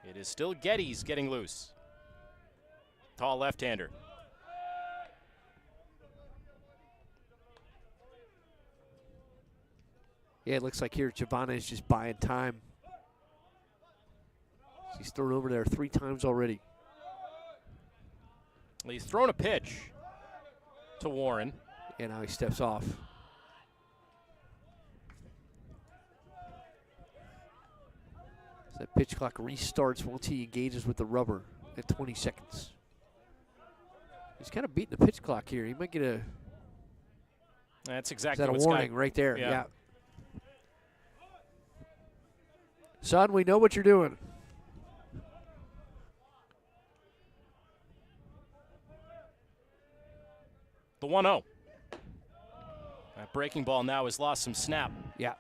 It is still Getty's getting loose. Tall left-hander. Yeah, it looks like here Chavana is just buying time. He's thrown over there 3 times already. Well, he's thrown a pitch to Warren. And now he steps off. So that pitch clock restarts once he engages with the rubber at 20 seconds. He's kind of beating the pitch clock here. He might get a... That's exactly a what's warning right there. Yeah. Yeah. Son, we know what you're doing. The 1-0. That breaking ball now has lost some snap. Yeah.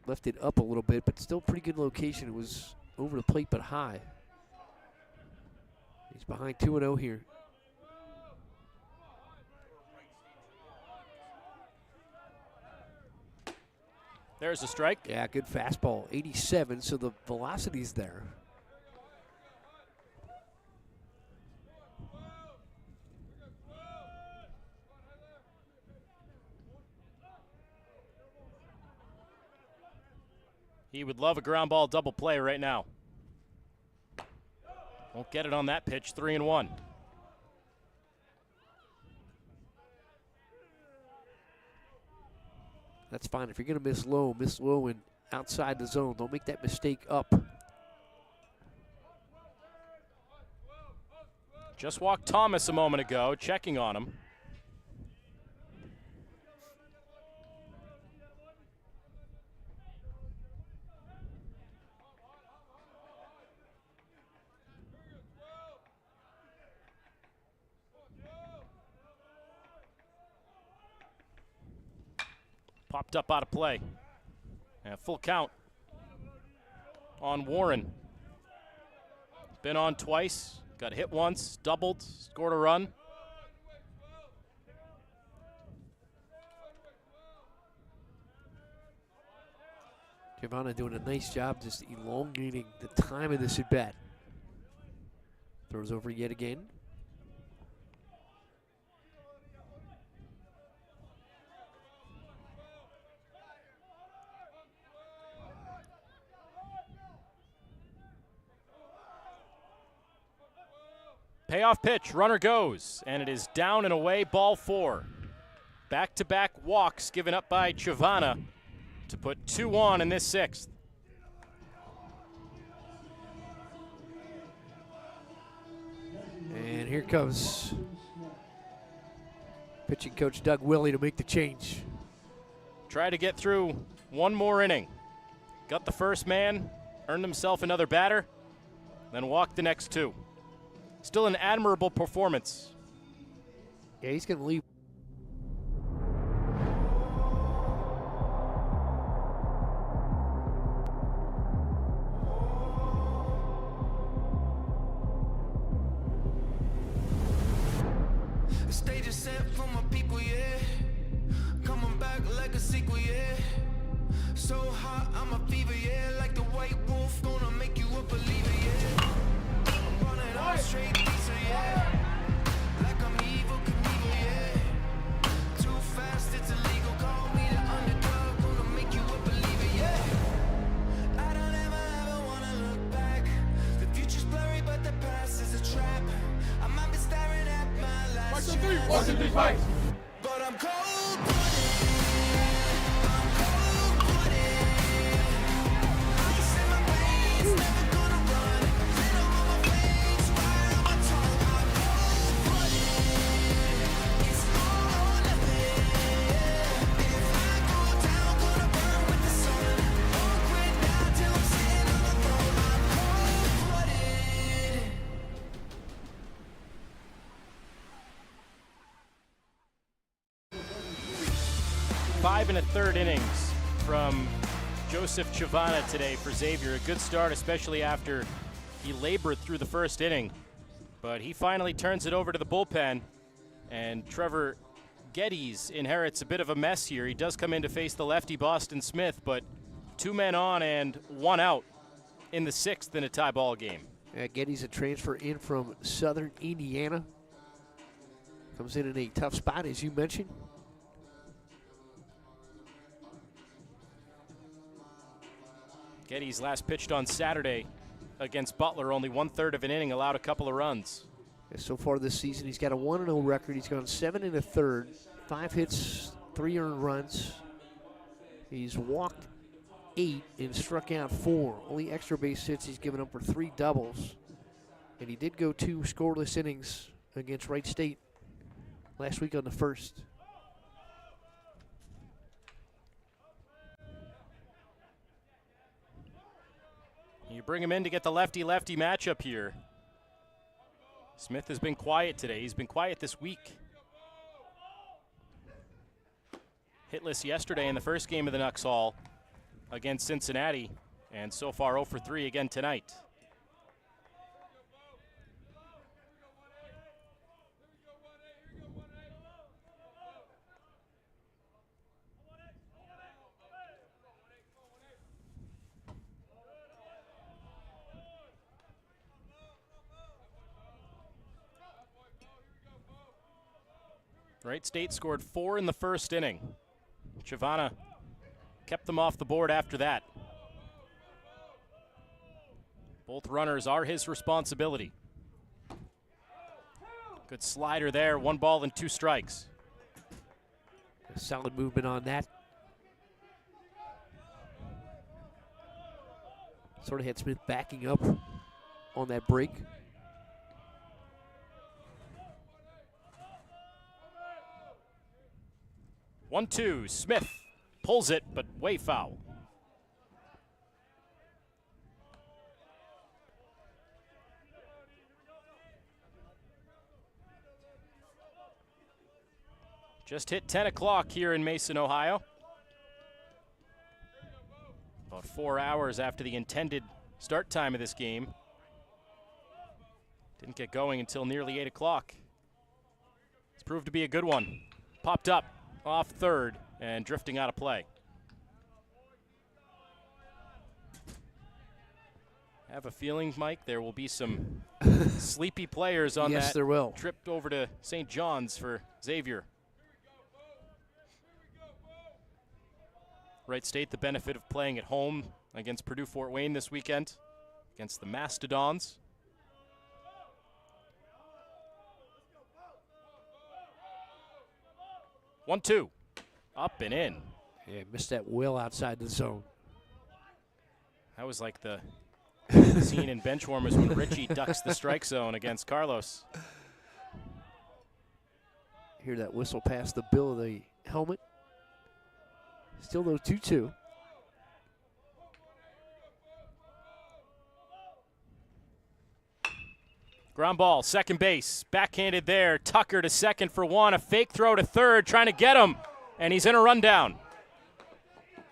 Left it up a little bit, but still pretty good location. It was over the plate, but high. He's behind 2-0 here. There's a strike. Yeah, good fastball. 87, so the velocity's there. He would love a ground ball double play right now. Won't get it on that pitch. 3-1. That's fine. If you're going to miss low and outside the zone. Don't make that mistake up. Just walked Thomas a moment ago, checking on him. Popped up out of play. And full count on Warren. Been on twice, got hit once, doubled, scored a run. Giovanna doing a nice job just elongating the time of this at bat. Throws over yet again. Payoff pitch, runner goes, and it is down and away, ball 4. Back-to-back walks given up by Giovanna to put 2 on in this 6th. And here comes pitching coach Doug Willey to make the change. Try to get through one more inning. Got the first man, earned himself another batter, then walked the next 2. Still an admirable performance. Yeah, he's going to leave. The stage is set for my people, yeah. Coming back like a sequel, yeah. So hot, I'm a fever, yeah. Like the white wolf, gonna make you a believer, yeah. I'm running out straight pizza, yeah. Like I'm evil, Knievel, yeah. Too fast, it's illegal. Call me the underdog, gonna make you a believer, yeah. I don't ever wanna look back. The future's blurry, but the past is a trap. I might be staring at my last chance. Watch the fight. But I'm cold-blooded. I'm cold-blooded. Ice in my veins, never gonna run. Venom on my face, fire on my tongue. I'm cold-blooded. It's all or nothing. If I go down, gonna burn with the sun. Won't quit now till I'm sitting on the throne. I'm cold-blooded. 5 1/3 innings from Joseph Giovanna today for Xavier. A good start, especially after he labored through the first inning. But he finally turns it over to the bullpen, and Trevor Geddes inherits a bit of a mess here. He does come in to face the lefty Boston Smith, but 2 men on and 1 out in the 6th in a tie ball game. Geddes, a transfer in from Southern Indiana. Comes in a tough spot, as you mentioned. Geddes last pitched on Saturday against Butler, only 1/3 of an inning, allowed a couple of runs. So far this season, he's got a 1-0 record. He's gone 7 1/3, 5 hits, 3 earned runs. He's walked 8 and struck out 4. Only extra base hits he's given up for 3 doubles. And he did go 2 scoreless innings against Wright State last week on the 1st. You bring him in to get the lefty-lefty matchup here. Smith has been quiet today. He's been quiet this week. Hitless yesterday in the first game of the Nuxhall against Cincinnati, and so far 0 for 3 again tonight. Wright State scored 4 in the first inning. Giovanna kept them off the board after that. Both runners are his responsibility. Good slider there, 1 ball and 2 strikes. Solid movement on that. Sort of had Smith backing up on that break. 1-2. Smith pulls it, but way foul. Just hit 10 o'clock here in Mason, Ohio. About 4 hours after the intended start time of this game. Didn't get going until nearly 8 o'clock. It's proved to be a good one. Popped up off third and drifting out of play. I have a feeling, Mike, there will be some sleepy players on yes, that there will. trip over to St. John's for Xavier. Wright State, the benefit of playing at home against Purdue Fort Wayne this weekend, against the Mastodons. One, two, up and in. Yeah, missed that well outside the zone. That was like the scene in Benchwarmers when Richie ducks the strike zone against Carlos. Hear that whistle past the bill of the helmet. Still those 2-2. Ground ball, second base, backhanded there. Tucker to second for one, a fake throw to third, trying to get him, and he's in a rundown.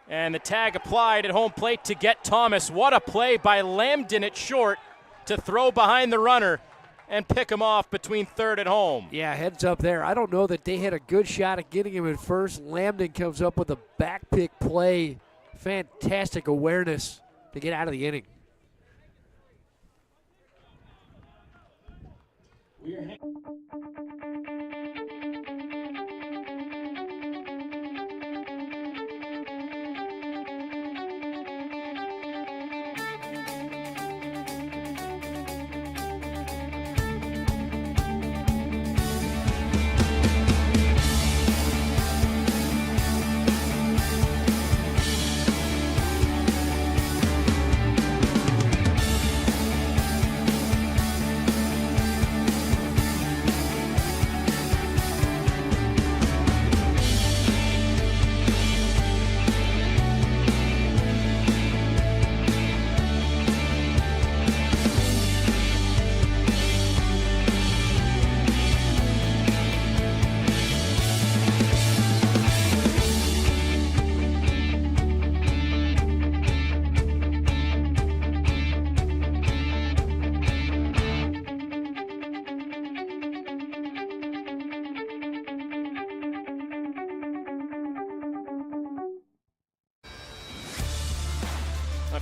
And the tag applied at home plate to get Thomas. What a play by Lambden at short to throw behind the runner and pick him off between third and home. Yeah, heads up there. I don't know that they had a good shot at getting him at first. Lambden comes up with a back pick play. Fantastic awareness to get out of the inning.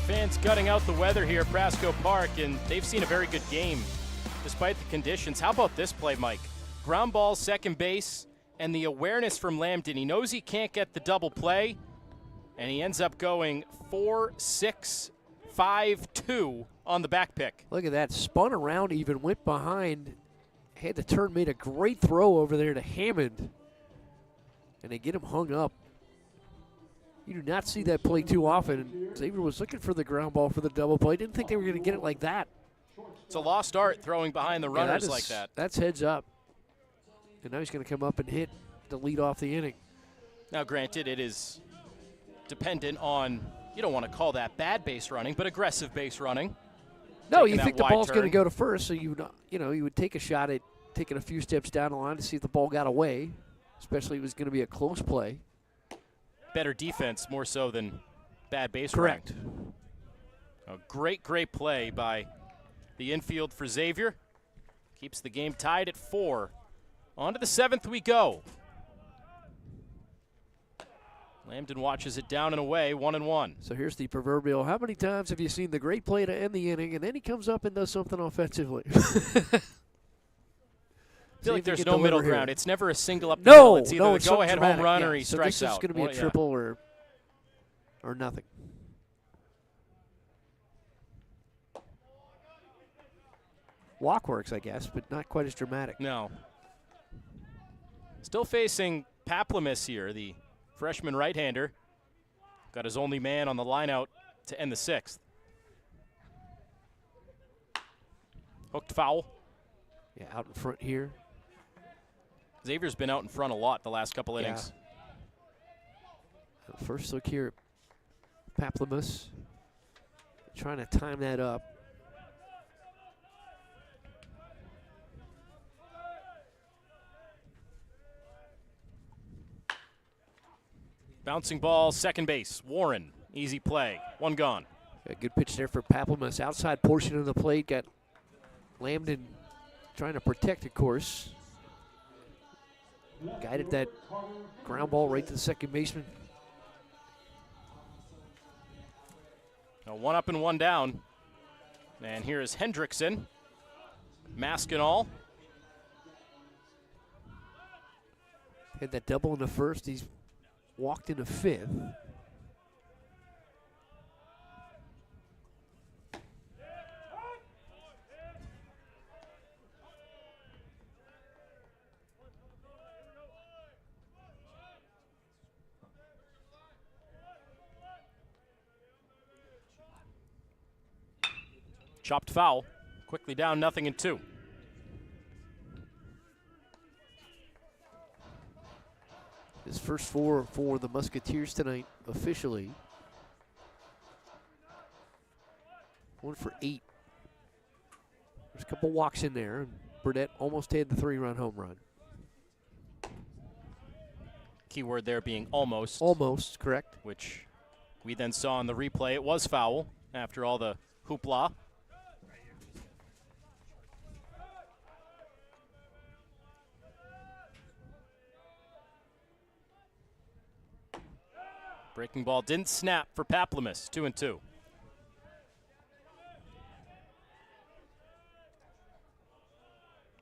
Fans gutting out the weather here at Prasco Park, and they've seen a very good game despite the conditions. How about this play, Mike? Ground ball, second base, and the awareness from Lambden. He knows he can't get the double play, and he ends up going 4-6-5-2 on the back pick. Look at that. Spun around even, went behind, had to turn, made a great throw over there to Hammond, and they get him hung up. You do not see that play too often. Xavier was looking for the ground ball for the double play. Didn't think they were going to get it like that. It's a lost art throwing behind the runners like that. That's heads up. And now he's going to come up and hit to lead off the inning. Now, granted, it is dependent on, you don't want to call that bad base running, but aggressive base running. No, you think the ball's going to go to first, so you would take a shot at taking a few steps down the line to see if the ball got away, especially if it was going to be a close play. Better defense more so than bad base running. Correct. A great play by the infield for Xavier. Keeps the game tied at 4. On to the 7th we go. Lambden watches it down and away, 1-1. So here's the proverbial, how many times have you seen the great play to end the inning, and then he comes up and does something offensively? I feel like there's no middle ground. It's never a single up the middle. It's either a go-ahead home run or he strikes out. So this is going to be a triple or nothing. Walk works, I guess, but not quite as dramatic. No. Still facing Paplamis here, the freshman right-hander. Got his only man on the line out to end the 6th. Hooked foul. Yeah, out in front here. Xavier's been out in front a lot the last couple innings. First look here at Paplamus. Trying to time that up. Bouncing ball, second base. Warren, easy play. One gone. A good pitch there for Paplamus. Outside portion of the plate. Got Lambden trying to protect, of course. Guided that ground ball right to the second baseman. Now 1 up and 1 down. And here is Hendrickson. Mask and all. Had that double in the first. He's walked in the fifth. Chopped foul. Quickly down 0-2. His first 4 for the Musketeers tonight, officially. 1 for 8. There's a couple walks in there, and Burdett almost had the 3-run home run. Keyword there being almost. Almost, correct. Which we then saw in the replay. It was foul after all the hoopla. Breaking ball didn't snap for Paplamus, 2-2.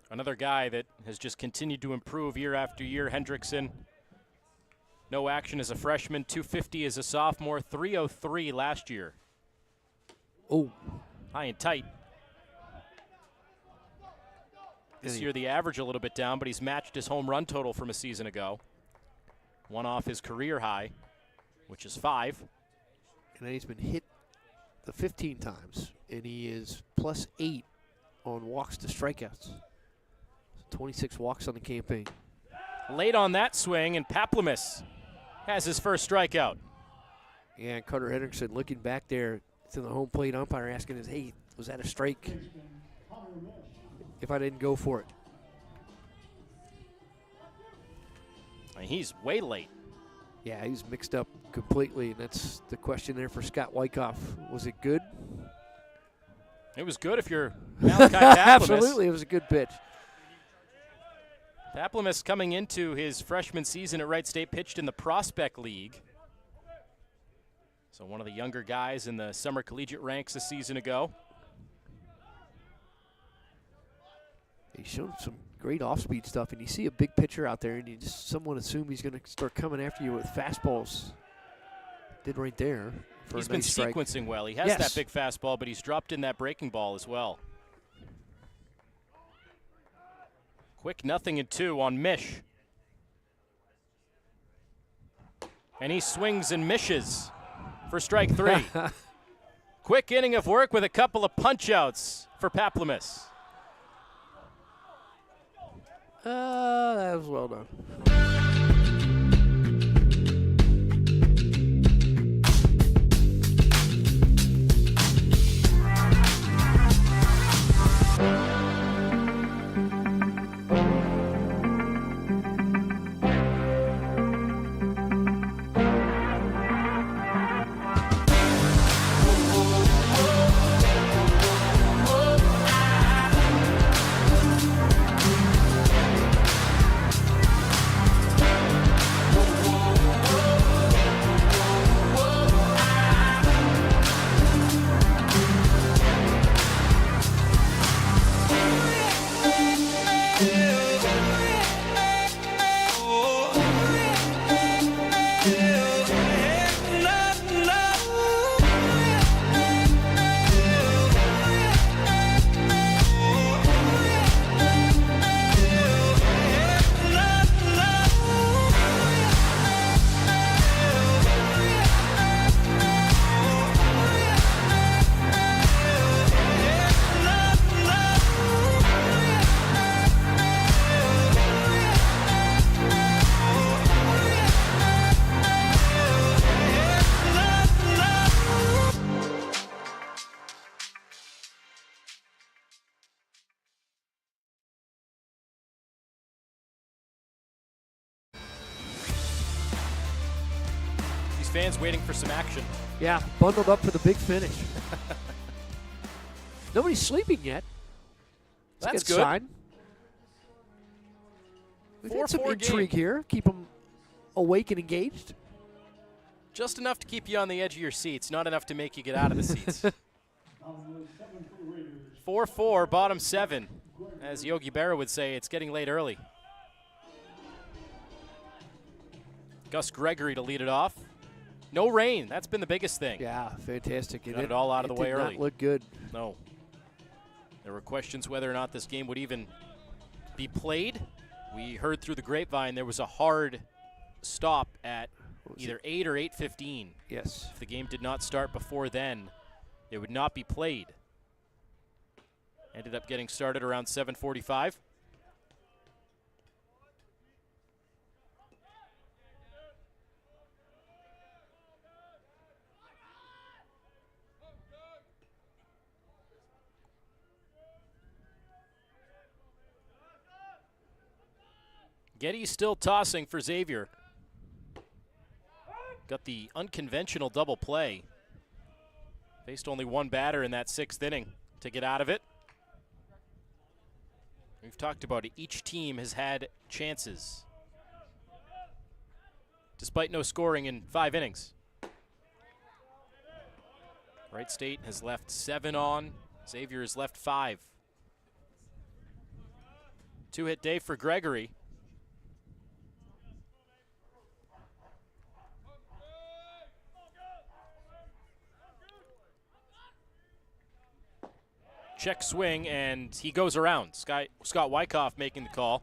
Another guy that has just continued to improve year after year, Hendrickson. No action as a freshman, 250 as a sophomore, 303 last year. Oh. High and tight. This year the average a little bit down, but he's matched his home run total from a season ago. 1 off his career high, which is 5. And then he's been hit the 15 times, and he is +8 on walks to strikeouts. 26 walks on the campaign. Late on that swing, and Paplamus has his first strikeout. Yeah, and Carter Hendrickson looking back there to the home plate umpire asking us, hey, was that a strike if I didn't go for it? I mean, he's way late. Yeah, he's mixed up completely, and that's the question there for Scott Wyckoff. Was it good? It was good if you're Malachi Paplamus. Absolutely, it was a good pitch. Paplamus coming into his freshman season at Wright State pitched in the Prospect League. So one of the younger guys in the summer collegiate ranks a season ago. He showed some great off-speed stuff, and you see a big pitcher out there, and you just somewhat assume he's going to start coming after you with fastballs. Did right there. He's been sequencing well. He has that big fastball, but he's dropped in that breaking ball as well. Quick 0-2 on Mish. And he swings and misses for strike 3. Quick inning of work with a couple of punch-outs for Paplamus. That was well done. fans waiting for some action. Yeah, bundled up for the big finish. Nobody's sleeping yet. That's a good good. sign. We've had some 4-4 intrigue game. here. Keep them awake and engaged. Just enough to keep you on the edge of your seats, not enough to make you get out of the seats. 4-4, bottom 7. As Yogi Berra would say, it's getting late early. Gus Gregory to lead it off. No rain. That's been the biggest thing. Yeah, fantastic. Got it all out of the way early. early. Did not look good. No. There were questions whether or not this game would even be played. We heard through the grapevine there was a hard stop at either 8 or 8:15. Yes. If the game did not start before then, it would not be played. Ended up getting started around 7:45. Getty's still tossing for Xavier. Got the unconventional double play. Faced only one batter in that 6th inning to get out of it. We've talked about it. Each team has had chances, despite no scoring in 5 innings. Wright State has left 7 on. Xavier has left 5. 2-hit day for Gregory. Check swing, and he goes around. Scott Wyckoff making the call.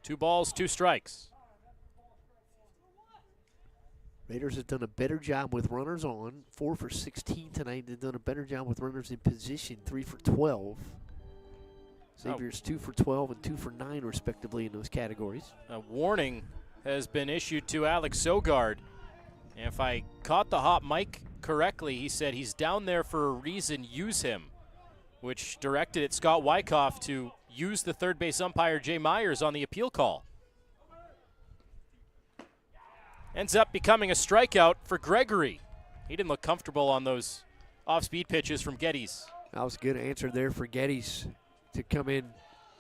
2 balls, 2 strikes. Raiders have done a better job with runners on. 4 for 16 tonight. They've done a better job with runners in position. 3 for 12. Xavier's 2 for 12 and 2 for 9, respectively, in those categories. A warning has been issued to Alex Sogard. And if I caught the hot mic correctly, he said he's down there for a reason, use him, which directed at Scott Wyckoff to use the third base umpire Jay Myers on the appeal call. Ends up becoming a strikeout for Gregory. He didn't look comfortable on those off-speed pitches from Geddes. That was a good answer there for Geddes to come in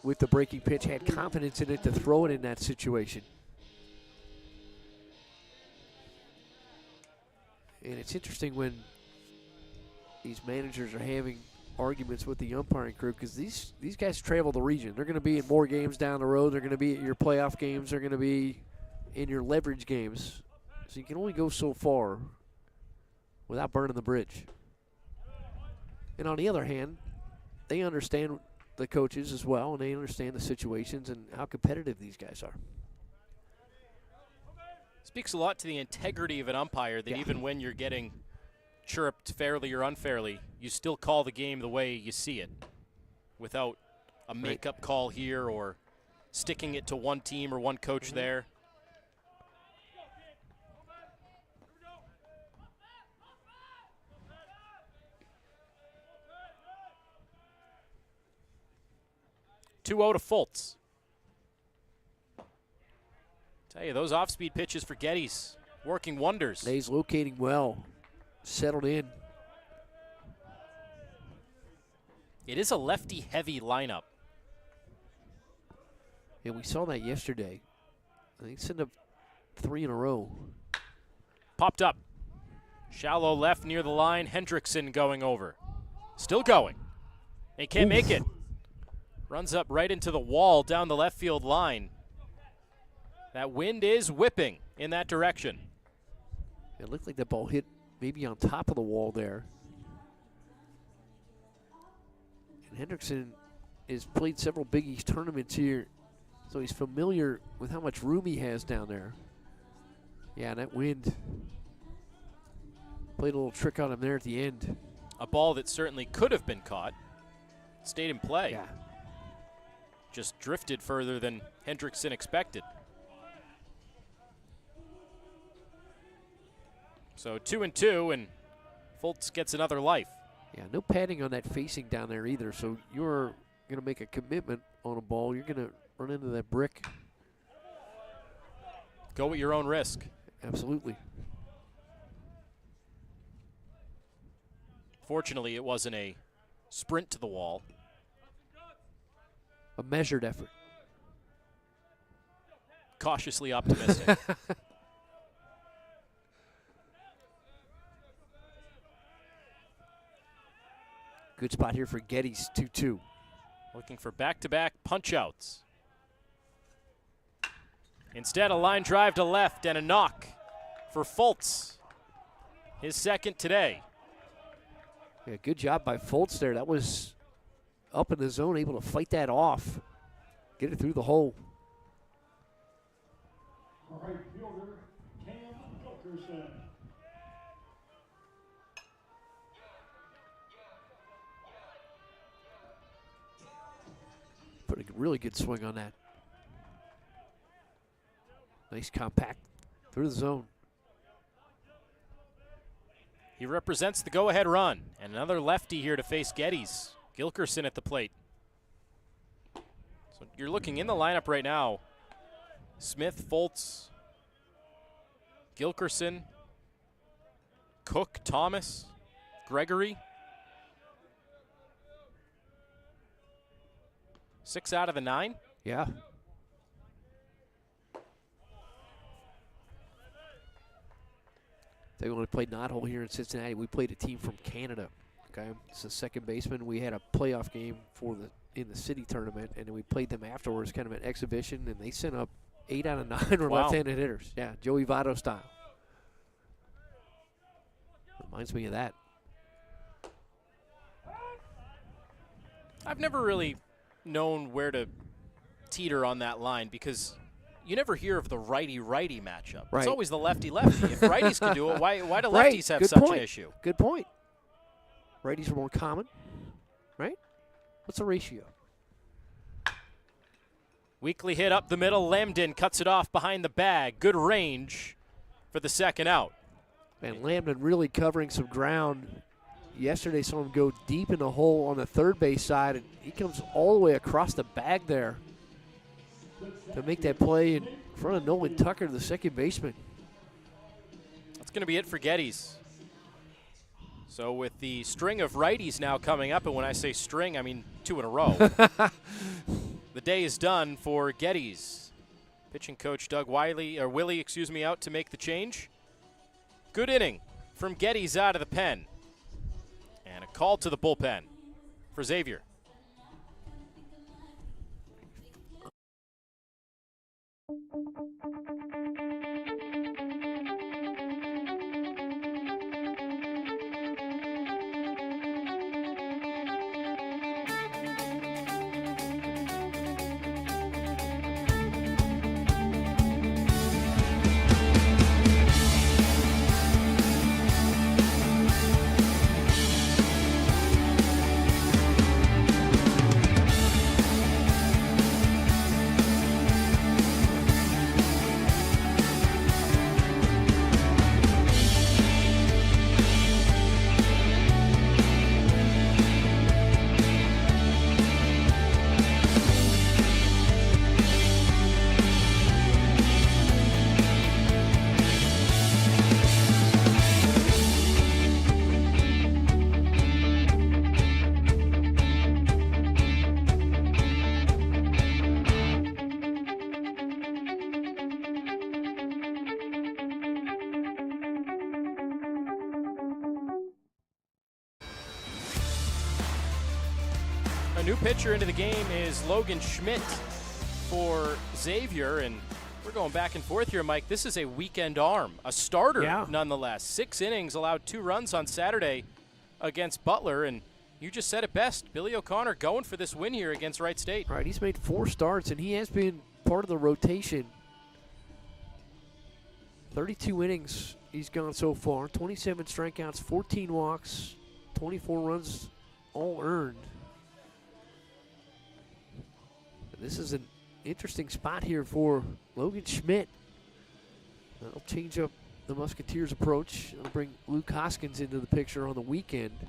with the breaking pitch, had confidence in it to throw it in that situation. And it's interesting when these managers are having arguments with the umpiring crew, because these guys travel the region. They're going to be in more games down the road. They're going to be at your playoff games. They're going to be in your leverage games. So you can only go so far without burning the bridge. And on the other hand, they understand the coaches as well, and they understand the situations and how competitive these guys are. Speaks a lot to the integrity of an umpire that even when you're getting chirped fairly or unfairly, you still call the game the way you see it without a makeup call here or sticking it to one team or one coach there. Two 0 to Fultz. Tell you, those off-speed pitches for Geddes working wonders. He's locating well, settled in. It is a lefty-heavy lineup. And we saw that yesterday. I think sent up 3 in a row. Popped up. Shallow left near the line. Hendrickson going over. Still going. He can't make it. Runs up right into the wall down the left field line. That wind is whipping in that direction. It looked like that ball hit maybe on top of the wall there. And Hendrickson has played several Big East tournaments here, so he's familiar with how much room he has down there. Yeah, that wind played a little trick on him there at the end. A ball that certainly could have been caught. Stayed in play. Yeah. Just drifted further than Hendrickson expected. So 2-2, and Fultz gets another life. Yeah, no padding on that facing down there either, so you're going to make a commitment on a ball. You're going to run into that brick. Go at your own risk. Absolutely. Fortunately, it wasn't a sprint to the wall. A measured effort. Cautiously optimistic. Good spot here for Geddes, 2-2. Looking for back-to-back punch-outs. Instead, a line drive to left and a knock for Fultz. His second today. Yeah, good job by Fultz there. That was up in the zone, able to fight that off. Get it through the hole. All right, fielder, Cam Wilkerson. Put a really good swing on that. Nice compact through the zone. He represents the go-ahead run. And another lefty here to face Geddes. Gilkerson at the plate. So you're looking in the lineup right now. Smith, Fultz, Gilkerson, Cook, Thomas, Gregory. 6 out of the 9. Yeah. They only played knothole here in Cincinnati. We played a team from Canada. Okay, it's a second baseman. We had a playoff game in the city tournament, and then we played them afterwards, kind of an exhibition, and they sent up 8 out of 9 were left-handed hitters. Yeah, Joey Votto style. Reminds me of that. I've never really known where to teeter on that line because you never hear of the righty-righty matchup. Right. It's always the lefty-lefty. If righties can do it, why do lefties Right. have Good such point. an issue? Good point. Righties are more common, right? What's the ratio? Weekly hit up the middle. Lambden cuts it off behind the bag. Good range for the second out. And Lambden really covering some ground. Yesterday saw him go deep in the hole on the third base side, and he comes all the way across the bag there to make that play in front of Nolan Tucker, the second baseman. That's going to be it for Geddes. So with the string of righties now coming up, and when I say string, I mean 2 in a row. The day is done for Geddes. Pitching coach Doug Wiley out to make the change. Good inning from Geddes out of the pen. And a call to the bullpen for Xavier. A new pitcher into the game is Logan Schmidt for Xavier, and we're going back and forth here, Mike. This is a weekend arm, a starter nonetheless. 6 innings, allowed 2 runs on Saturday against Butler, and you just said it best. Billy O'Connor going for this win here against Wright State. Right, he's made 4 starts, and he has been part of the rotation. 32 innings he's gone so far, 27 strikeouts, 14 walks, 24 runs all earned. This is an interesting spot here for Logan Schmidt. That'll change up the Musketeers' approach. It'll bring Luke Hoskins into the picture on the weekend. You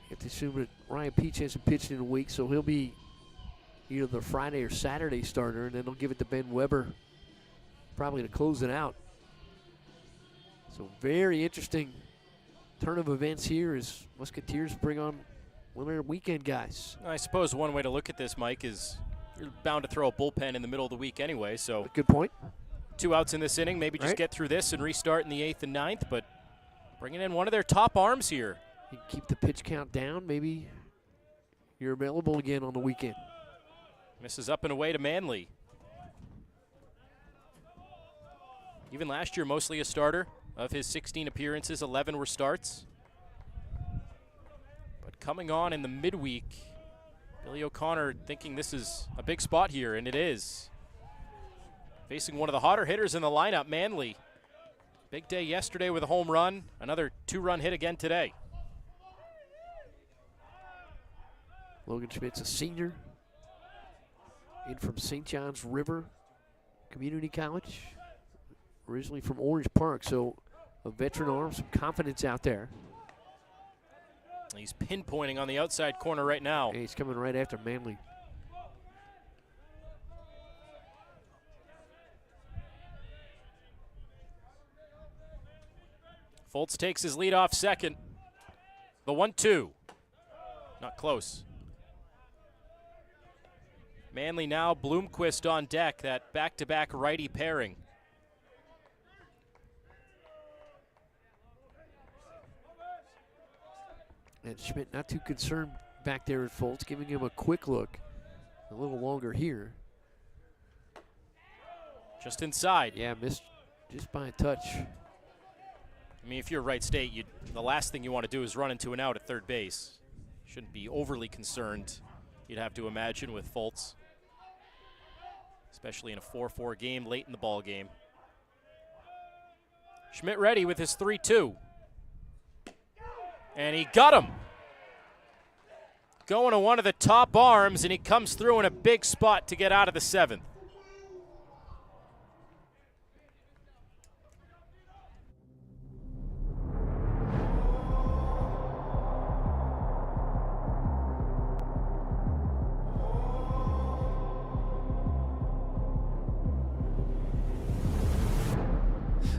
have to assume that Ryan Peach hasn't pitched in a week, so he'll be either the Friday or Saturday starter, and then they'll give it to Ben Weber probably to close it out. So very interesting turn of events here as Musketeers bring on one of their weekend guys. I suppose one way to look at this, Mike, is you're bound to throw a bullpen in the middle of the week anyway. So good point. 2 outs in this inning, maybe just right. get through this and restart in the 8th and 9th, but bringing in one of their top arms here. You can keep the pitch count down. Maybe you're available again on the weekend. Misses up and away to Manley. Even last year, mostly a starter. Of his 16 appearances, 11 were starts. But coming on in the midweek, Billy O'Connor thinking this is a big spot here, and it is. Facing one of the hotter hitters in the lineup, Manley. Big day yesterday with a home run. Another 2-run hit again today. Logan Schmidt's a senior. In from St. John's River Community College. Originally from Orange Park, so a veteran arm, some confidence out there. He's pinpointing on the outside corner right now. And he's coming right after Manley. Foltz takes his lead off second. The 1-2. Not close. Manley now, Bloomquist on deck, that back-to-back righty pairing. And Schmidt not too concerned back there at Foltz, giving him a quick look. A little longer here. Just inside. Yeah, missed just by a touch. I mean, if you're Wright State, the last thing you want to do is run into an out at third base. Shouldn't be overly concerned, you'd have to imagine, with Foltz. Especially in a 4-4 game late in the ball game. Schmidt ready with his 3-2. And he got him. Going to one of the top arms, and he comes through in a big spot to get out of the 7th.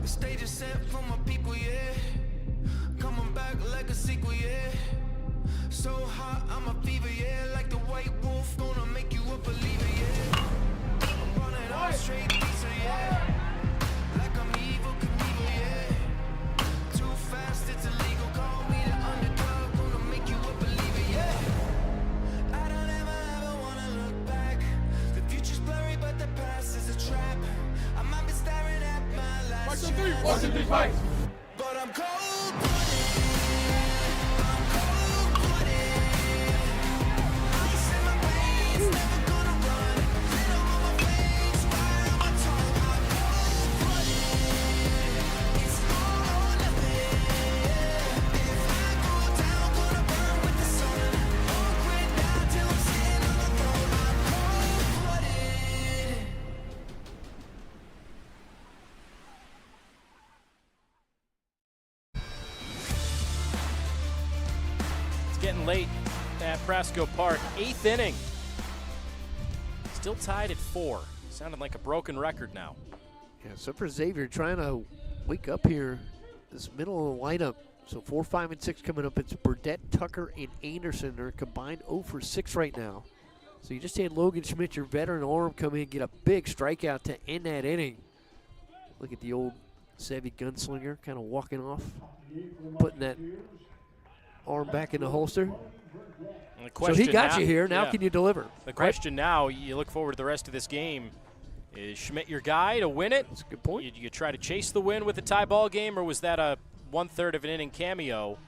Stage is set for my people, yeah. Coming back like a sequel, yeah. So hot, I'm a fever, yeah. Like the white wolf, gonna make you a believer, yeah. I'm running on straight pizza, yeah. Like I'm evil, Knievel, yeah. Too fast, it's illegal. Call me the underdog, gonna make you a believer, yeah. I don't ever wanna look back. The future's blurry, but the past is a trap. I might be staring at my last chance. Watch the three fights. But I'm cold-blooded. I'm cold-blooded. Ice in my veins, never gonna run. Venom on my face, fire on my tongue. I'm cold-blooded. It's all or nothing. If I go down, gonna burn with the sun. Won't quit now till I'm sitting on the throne. I'm cold-blooded. Getting late at Prasco Park. 8th inning. Still tied at 4. Sounding like a broken record now. Yeah, so for Xavier trying to wake up here, this middle of the lineup. So 4, 5, and 6 coming up. It's Burdett, Tucker, and Anderson. They're combined 0 for 6 right now. So you just had Logan Schmidt, your veteran arm, come in and get a big strikeout to end that inning. Look at the old savvy gunslinger kind of walking off, putting that arm back in the holster. So he got you here. Now can you deliver? The question now, you look forward to the rest of this game. Is Schmidt your guy to win it? That's a good point. You try to chase the win with a tie ball game, or was that a 1/3 of an inning cameo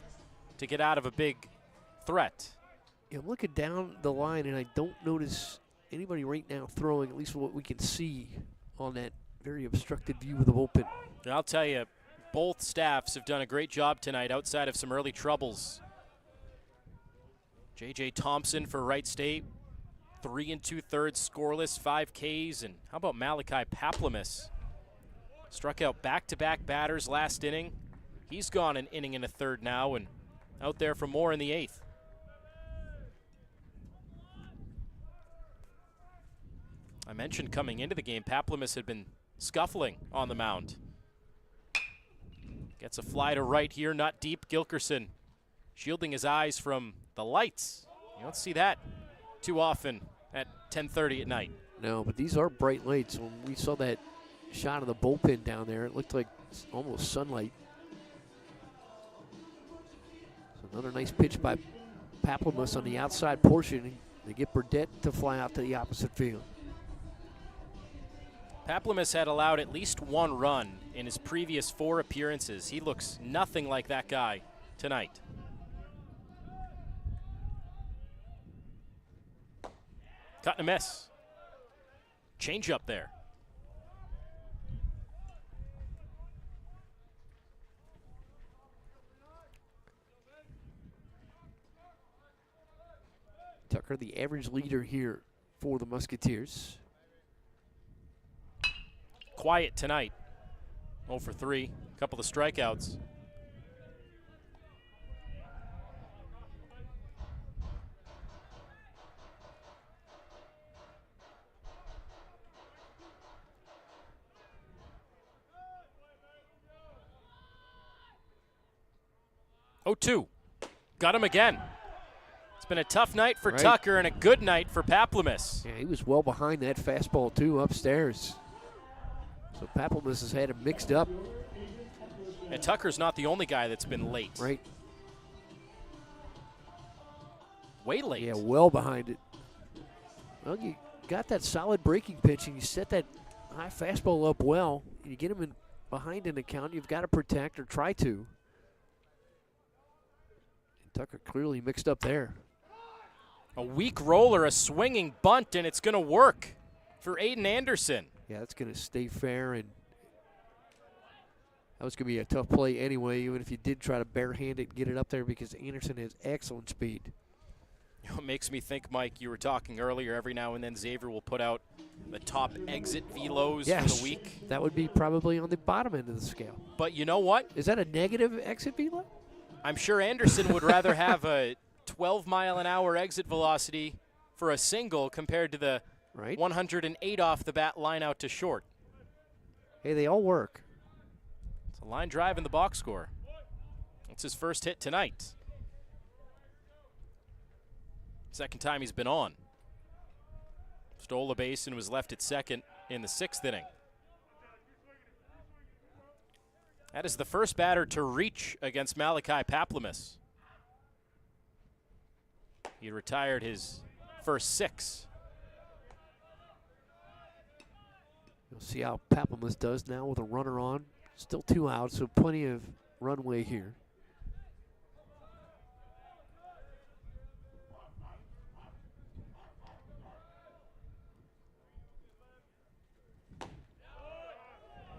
to get out of a big threat? Yeah, I'm looking down the line, and I don't notice anybody right now throwing, at least what we can see on that very obstructed view of the bullpen. And I'll tell you, both staffs have done a great job tonight outside of some early troubles. J.J. Thompson for Wright State, 3 2/3 scoreless, 5 Ks. And how about Malachi Paplamis? Struck out back-to-back batters last inning. He's gone an inning and a third now and out there for more in the 8th. I mentioned coming into the game, Paplamis had been scuffling on the mound. Gets a fly to right here, not deep. Gilkerson shielding his eyes from the lights. You don't see that too often at 10:30 at night. No, but these are bright lights. When we saw that shot of the bullpen down there, it looked like almost sunlight. So another nice pitch by Paplamus on the outside portion. They get Burdett to fly out to the opposite field. Paplamus had allowed at least one run in his previous 4 appearances. He looks nothing like that guy tonight. Cut and a miss. Change up there. Tucker, the average leader here for the Musketeers. Quiet tonight. 0 for 3. A couple of strikeouts. Oh, 2. Got him again. It's been a tough night for Tucker and a good night for Paplamus. Yeah, he was well behind that fastball, too, upstairs. So Paplamus has had him mixed up. And Tucker's not the only guy that's been late. Right. Way late. Yeah, well behind it. Well, you got that solid breaking pitch, and you set that high fastball up well. You get him in behind in the count, you've got to protect or try to. And Tucker clearly mixed up there. A weak roller, a swinging bunt, and it's going to work for Aiden Anderson. Yeah, that's going to stay fair, and that was going to be a tough play anyway, even if you did try to barehand it and get it up there, because Anderson has excellent speed. It makes me think, Mike, you were talking earlier, every now and then Xavier will put out the top exit velos for the week. That would be probably on the bottom end of the scale. But you know what? Is that a negative exit velo? I'm sure Anderson would rather have a 12-mile-an-hour exit velocity for a single compared to the 108 off the bat line out to short. Hey, they all work. It's a line drive in the box score. It's his first hit tonight. Second time he's been on. Stole a base and was left at second in the 6th inning. That is the first batter to reach against Malachi Paplamus. He retired his first 6. You'll see how Paplamus does now with a runner on. Still 2 outs, so plenty of runway here.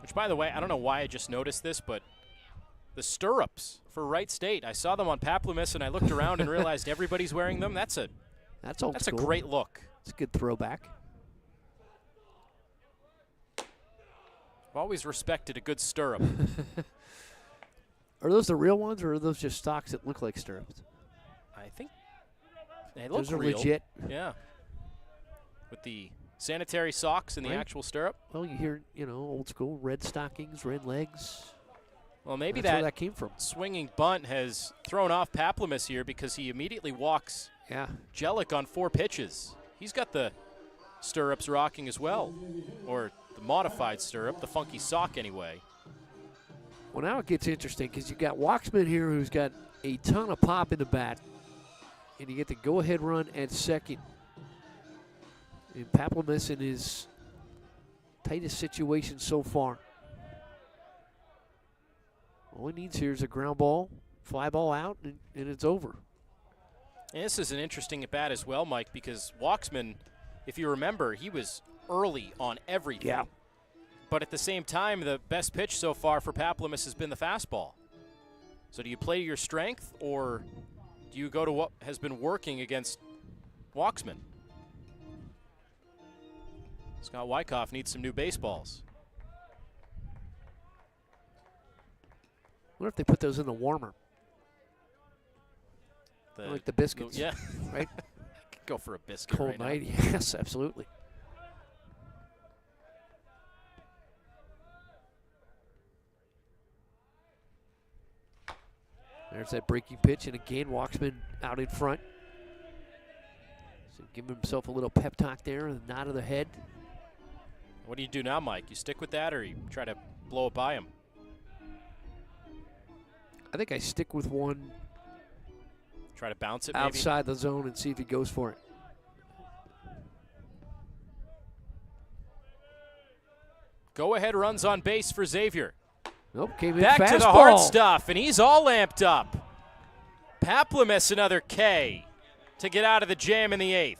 Which, by the way, I don't know why I just noticed this, but the stirrups for Wright State, I saw them on Paplamus, and I looked around and realized everybody's wearing them. That's a great look. It's a good throwback. I've always respected a good stirrup. Are those the real ones, or are those just stocks that look like stirrups? I think they look those are real. legit. Yeah. With the sanitary socks and the actual stirrup. Well, you hear, old school, red stockings, red legs. Well, maybe that's where that came from. Swinging bunt has thrown off Paplamus here because he immediately walks Jellick on 4 pitches. He's got the stirrups rocking as well, or the modified stirrup, the funky sock anyway. Well, now it gets interesting because you got Waxman here who's got a ton of pop in the bat, and you get the go-ahead run at second. And Paplamus in his tightest situation so far. All he needs here is a ground ball, fly ball out, and it's over. And this is an interesting at bat as well, Mike, because Waxman, if you remember, he was early on everything. Yeah. But at the same time, the best pitch so far for Paplamus has been the fastball. So do you play to your strength, or do you go to what has been working against Waxman? Scott Wyckoff needs some new baseballs. What if they put those in the warmer? Like the biscuits. Yeah. Right? Go for a biscuit Cold right night, now. yes, absolutely. There's that breaking pitch, and again, Walksman out in front. So give himself a little pep talk there, and a nod of the head. What do you do now, Mike? You stick with that, or you try to blow it by him? I think I stick with one. Try to bounce it maybe? Outside the zone and see if he goes for it. Go-ahead runs on base for Xavier. Nope, came in Back fastball. to the hard stuff, and he's all amped up. Paplamis another K to get out of the jam in the 8th.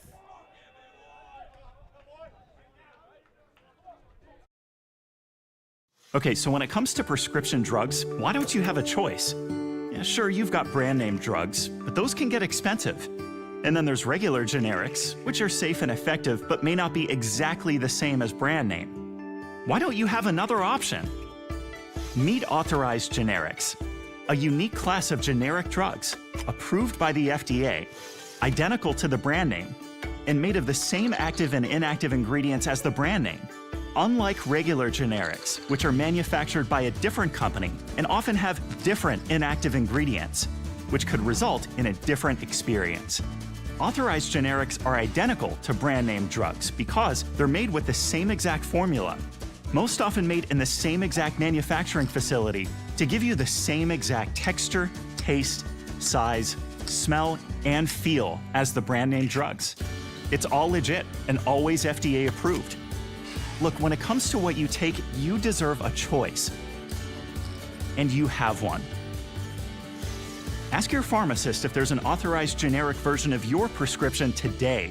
Okay, so when it comes to prescription drugs, why don't you have a choice? Yeah, sure, you've got brand name drugs, but those can get expensive. And then there's regular generics, which are safe and effective, but may not be exactly the same as brand name. Why don't you have another option? Meet authorized generics, a unique class of generic drugs approved by the FDA, identical to the brand name, and made of the same active and inactive ingredients as the brand name. Unlike regular generics, which are manufactured by a different company and often have different inactive ingredients, which could result in a different experience. Authorized generics are identical to brand name drugs because they're made with the same exact formula, most often made in the same exact manufacturing facility to give you the same exact texture, taste, size, smell, and feel as the brand name drugs. It's all legit and always FDA approved. Look, when it comes to what you take, you deserve a choice. And you have one. Ask your pharmacist if there's an authorized generic version of your prescription today.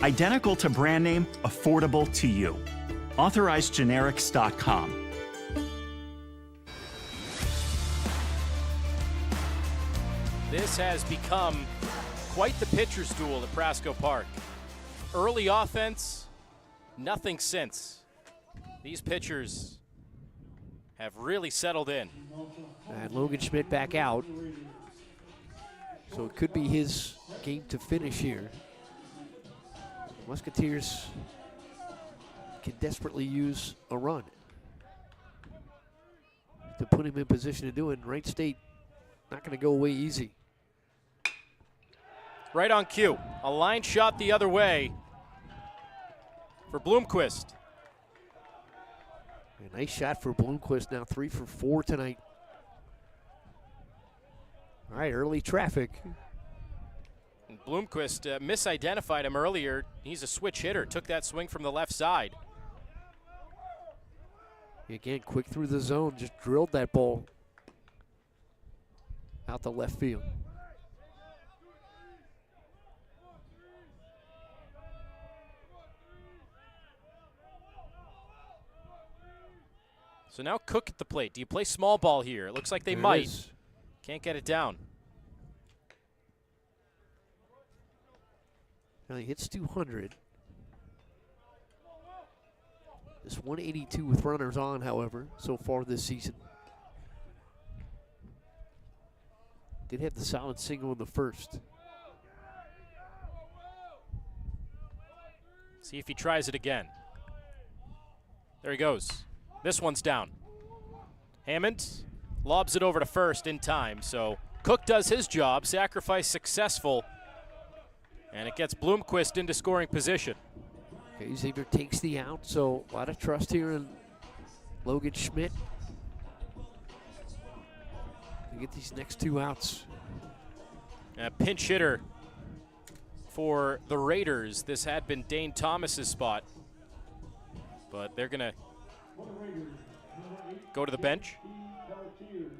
Identical to brand name, affordable to you. AuthorizedGenerics.com. This has become quite the pitcher's duel at Prasco Park. Early offense, nothing since. These pitchers have really settled in. And Logan Schmidt back out. So it could be his game to finish here. Musketeers can desperately use a run to put him in position to do it. Wright State not going to go away easy. Right on cue. A line shot the other way for Bloomquist. A nice shot for Bloomquist, now 3 for 4 tonight. All right, early traffic. And Bloomquist misidentified him earlier. He's a switch hitter, took that swing from the left side. Again, quick through the zone, just drilled that ball out the left field. So now Cook at the plate. Do you play small ball here? It looks like they might. Can't get it down. Now he hits 200. This 182 with runners on, however, so far this season. Did have the solid single in the first. See if he tries it again. There he goes. This one's down. Hammond lobs it over to first in time, so Cook does his job, sacrifice successful, and it gets Bloomquist into scoring position. Okay, Xavier takes the out, so a lot of trust here in Logan Schmidt to get these next 2 outs. A pinch hitter for the Raiders. This had been Dane Thomas's spot, but they're going to go to the bench.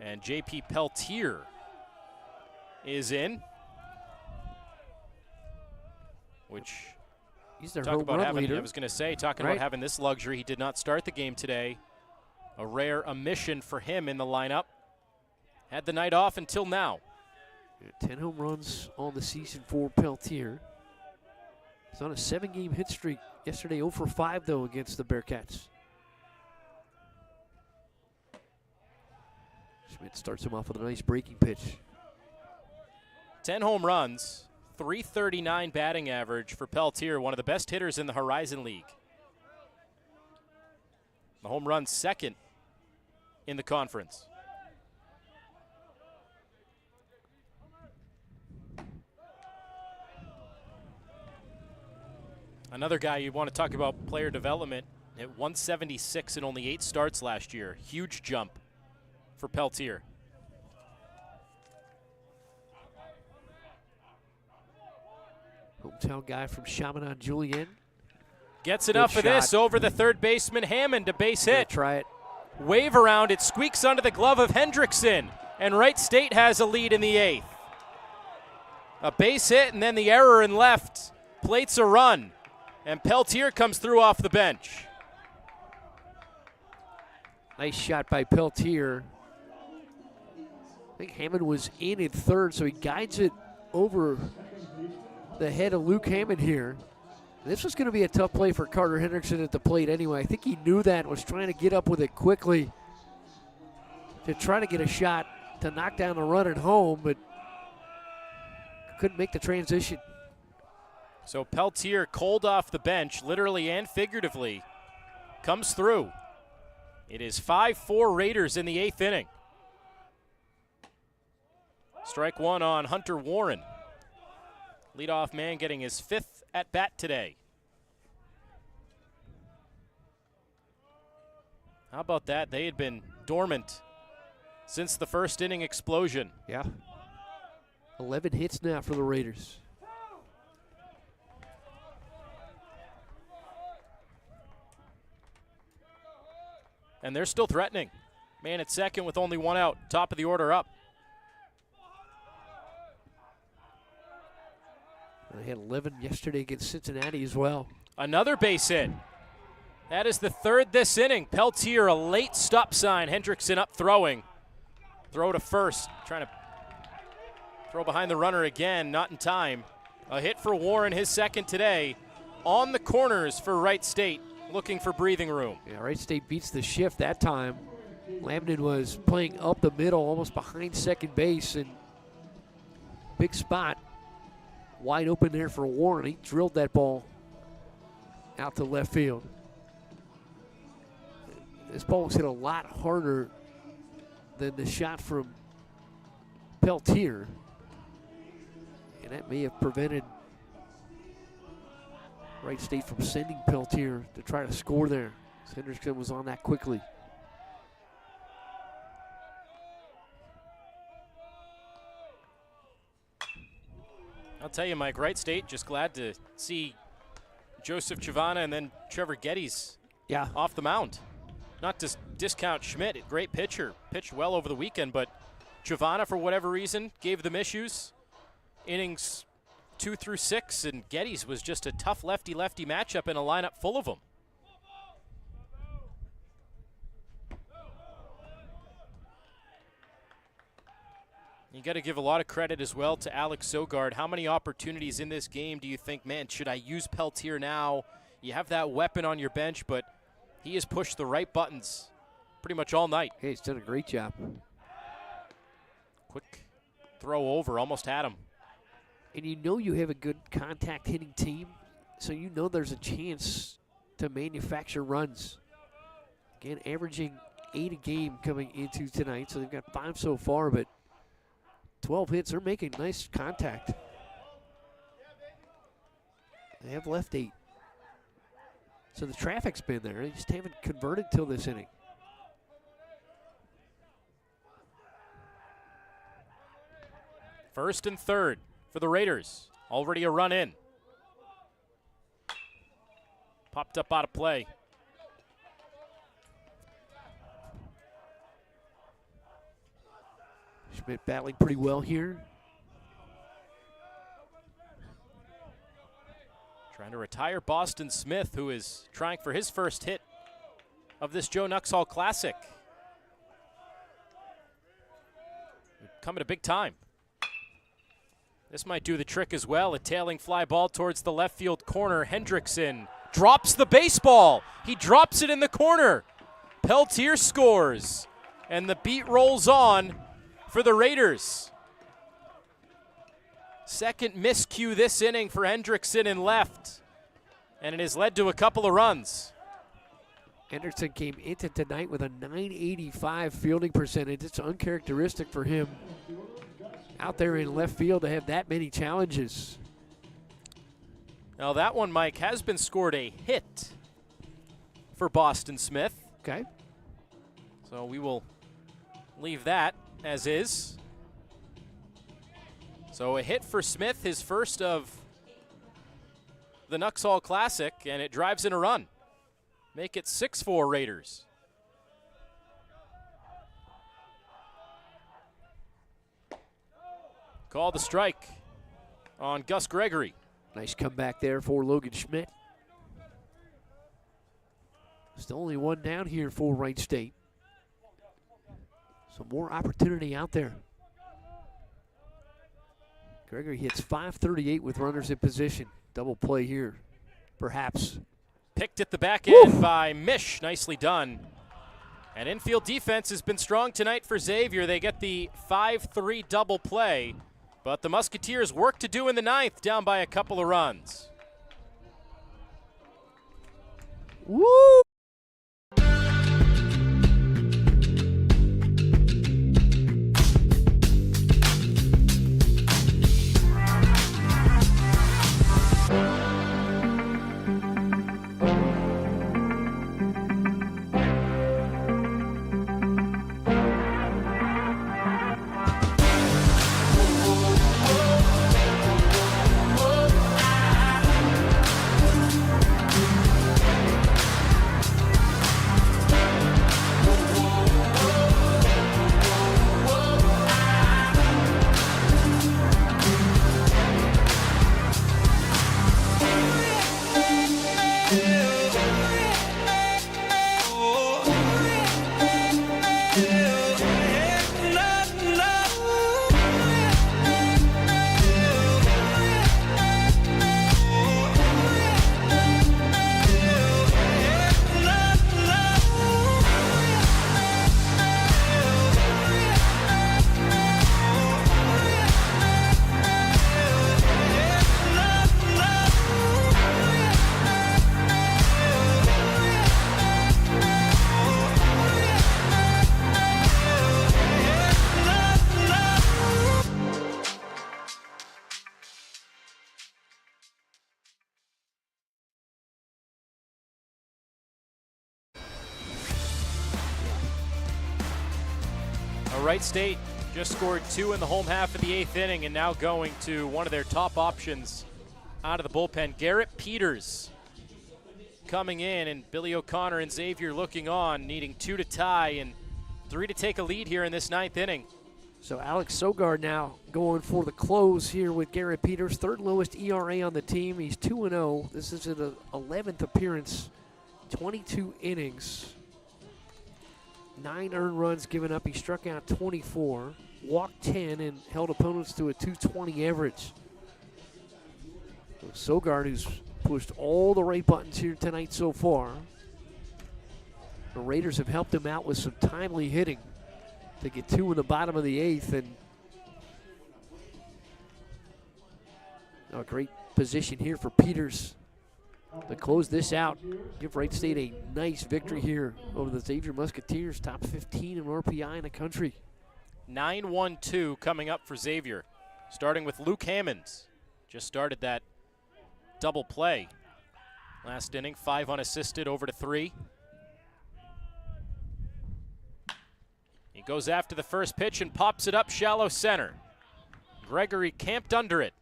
And J.P. Peltier is in, which he's their talk home about run having, leader. I was going to say, talking about having this luxury. He did not start the game today. A rare omission for him in the lineup. Had the night off until now. 10 home runs on the season for Peltier. He's on a 7-game hit streak. Yesterday 0 for 5, though, against the Bearcats. Schmidt starts him off with a nice breaking pitch. 10 home runs, .339 batting average for Peltier, one of the best hitters in the Horizon League. The home run second in the conference. Another guy you want to talk about player development at 176 in only 8 starts last year. Huge jump for Peltier. Hometown guy from Chaminade Julienne. Gets enough of this over the third baseman Hammond, a base hit. Try it. Wave around, it squeaks under the glove of Hendrickson, and Wright State has a lead in the 8th. A base hit and then the error in left plates a run, and Peltier comes through off the bench. Nice shot by Peltier. I think Hammond was in at third, so he guides it over the head of Luke Hammond here. This was going to be a tough play for Carter Hendrickson at the plate anyway. I think he knew that, was trying to get up with it quickly to try to get a shot to knock down a run at home, but couldn't make the transition. So Peltier, cold off the bench, literally and figuratively, comes through. It is 5-4 Raiders in the 8th inning. Strike one on Hunter Warren. Leadoff man getting his 5th at bat today. How about that? They had been dormant since the first inning explosion. Yeah. 11 hits now for the Raiders. And they're still threatening. Man at second with only 1 out. Top of the order up. They had 11 yesterday against Cincinnati as well. Another base hit. That is the 3rd this inning. Peltier, a late stop sign. Hendrickson up throwing. Throw to first. Trying to throw behind the runner again. Not in time. A hit for Warren, his 2nd today. On the corners for Wright State. Looking for breathing room. Yeah, Wright State beats the shift that time. Lambden was playing up the middle, almost behind second base, and big spot. Wide open there for Warren. He drilled that ball out to left field. This ball was hit a lot harder than the shot from Peltier, and that may have prevented Wright State from sending Peltier to try to score there. Hendrickson was on that quickly. I'll tell you, Mike, Wright State just glad to see Joseph Chavana and then Trevor Geddes off the mound. Not to discount Schmidt, a great pitcher, pitched well over the weekend, but Chavana, for whatever reason, gave them issues. Innings 2 through 6, and Geddes was just a tough lefty-lefty matchup in a lineup full of them. You got to give a lot of credit as well to Alex Sogard. How many opportunities in this game do you think, man, should I use Peltier now? You have that weapon on your bench, but he has pushed the right buttons pretty much all night. Hey, he's done a great job. Quick throw over, almost had him. And you know you have a good contact hitting team, so you know there's a chance to manufacture runs. Again, averaging 8 a game coming into tonight, so they've got 5 so far, but 12 hits, they're making nice contact. They have left 8. So the traffic's been there. They just haven't converted till this inning. First and third for the Raiders. Already a run in. Popped up out of play. Schmidt battling pretty well here. Trying to retire Boston Smith, who is trying for his first hit of this Joe Nuxhall Classic. Coming to big time. This might do the trick as well. A tailing fly ball towards the left field corner. Hendrickson drops the baseball. He drops it in the corner. Peltier scores. And the beat rolls on for the Raiders. Second miscue this inning for Hendrickson in left. And it has led to a couple of runs. Hendrickson came into tonight with a .985 fielding percentage. It's uncharacteristic for him out there in left field to have that many challenges. Now that one, Mike, has been scored a hit for Boston Smith. Okay. So we will leave that as is. So a hit for Smith, his first of the Nuxhall Classic, and it drives in a run. Make it 6-4 Raiders. Call the strike on Gus Gregory. Nice comeback there for Logan Schmidt. Still only one down here for Wright State. So more opportunity out there. Gregory hits .538 with runners in position. Double play here, perhaps. Picked at the back end by Mish. Nicely done. And infield defense has been strong tonight for Xavier. They get the 5-3 double play. But the Musketeers work to do in the ninth, down by a couple of runs. Woo! Wright State just scored 2 in the home half of the 8th inning and now going to one of their top options out of the bullpen, Garrett Peters, coming in, and Billy O'Connor and Xavier looking on, needing 2 to tie and 3 to take a lead here in this 9th inning. So Alex Sogard now going for the close here with Garrett Peters, third lowest ERA on the team. He's 2-0. This is his 11th appearance, 22 innings. 9 earned runs given up. He struck out 24, walked 10, and held opponents to a 220 average. So Sogard, who's pushed all the right buttons here tonight so far. The Raiders have helped him out with some timely hitting to get 2 in the bottom of the 8th. And a great position here for Peters to close this out. Give Wright State a nice victory here over the Xavier Musketeers, top 15 in RPI in the country. 9-1-2 coming up for Xavier, starting with Luke Hammonds. Just started that double play last inning, 5 unassisted, over to 3. He goes after the first pitch and pops it up shallow center. Gregory camped under it.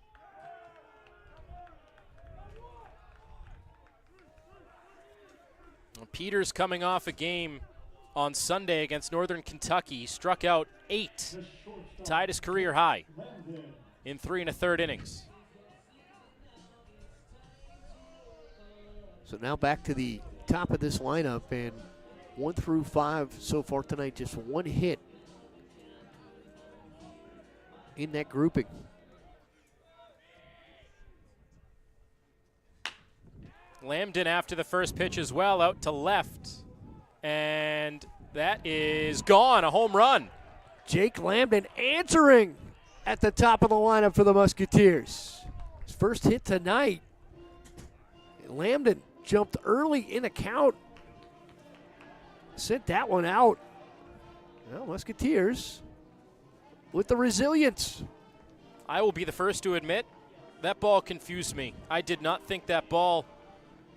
Peters coming off a game on Sunday against Northern Kentucky. He struck out 8, tied his career high in 3 1/3 innings. So now back to the top of this lineup, and 1 through 5 so far tonight, just 1 hit in that grouping. Lambden after the first pitch as well, out to left. And that is gone, a home run. Jake Lambden answering at the top of the lineup for the Musketeers. His first hit tonight. Lambden jumped early in the count. Sent that one out. Well, Musketeers with the resilience. I will be the first to admit That ball confused me. I did not think that ball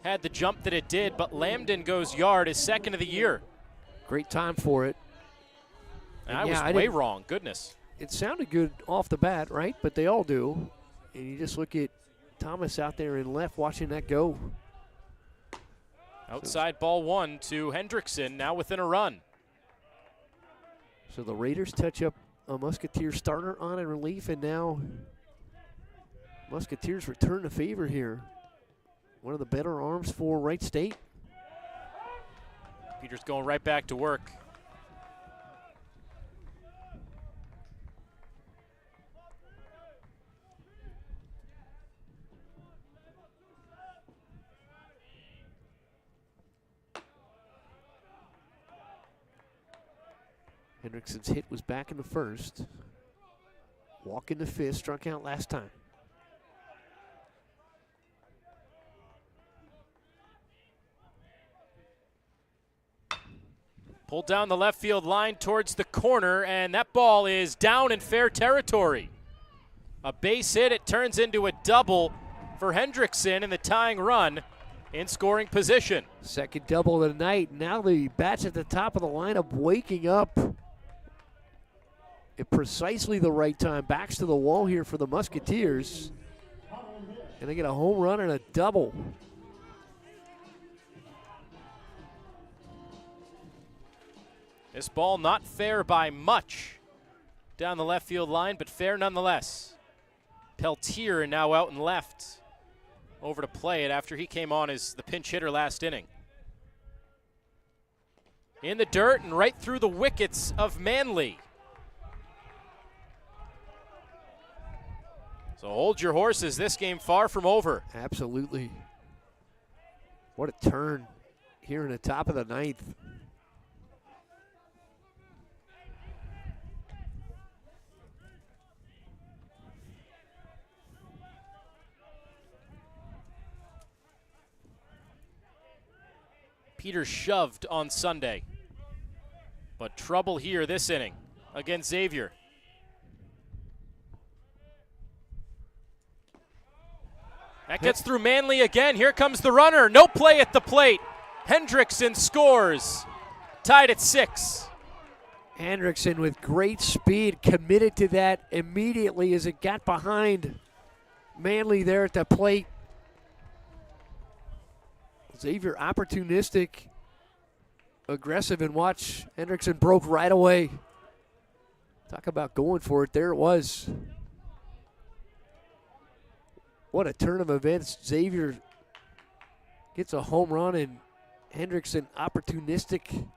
had the jump that it did, but Lambden goes yard, his second of the year. Great time for it. And I was way wrong. Goodness. It sounded good off the bat, right? But they all do. And you just look at Thomas out there in left watching that go. Outside ball one to Hendrickson, now within a run. So the Raiders touch up a Musketeers starter on in relief, and now Musketeers return the favor here. One of the better arms for Wright State. Peters going right back to work. Hendrickson's hit was back in the first. Walk in the fifth, struck out last time. Pulled down the left field line towards the corner, and that ball is down in fair territory. A base hit, it turns into a double for Hendrickson in the tying run in scoring position. Second double of the night. Now the bats at the top of the lineup waking up at precisely the right time. Backs to the wall here for the Musketeers. And they get a home run and a double. This ball not fair by much down the left field line, but fair nonetheless. Peltier now out and left over to play it after he came on as the pinch hitter last inning. In the dirt and right through the wickets of Manly. So hold your horses, this game far from over. Absolutely. What a turn here in the top of the ninth. Peters shoved on Sunday, but trouble here this inning against Xavier. That gets through Manly again. Here comes the runner. No play at the plate. Hendrickson scores. Tied at 6. Hendrickson with great speed, committed to that immediately as it got behind Manly there at the plate. Xavier opportunistic, aggressive, and watch. Hendrickson broke right away. Talk about going for it. There it was. What a turn of events. Xavier gets a home run, and Hendrickson opportunistic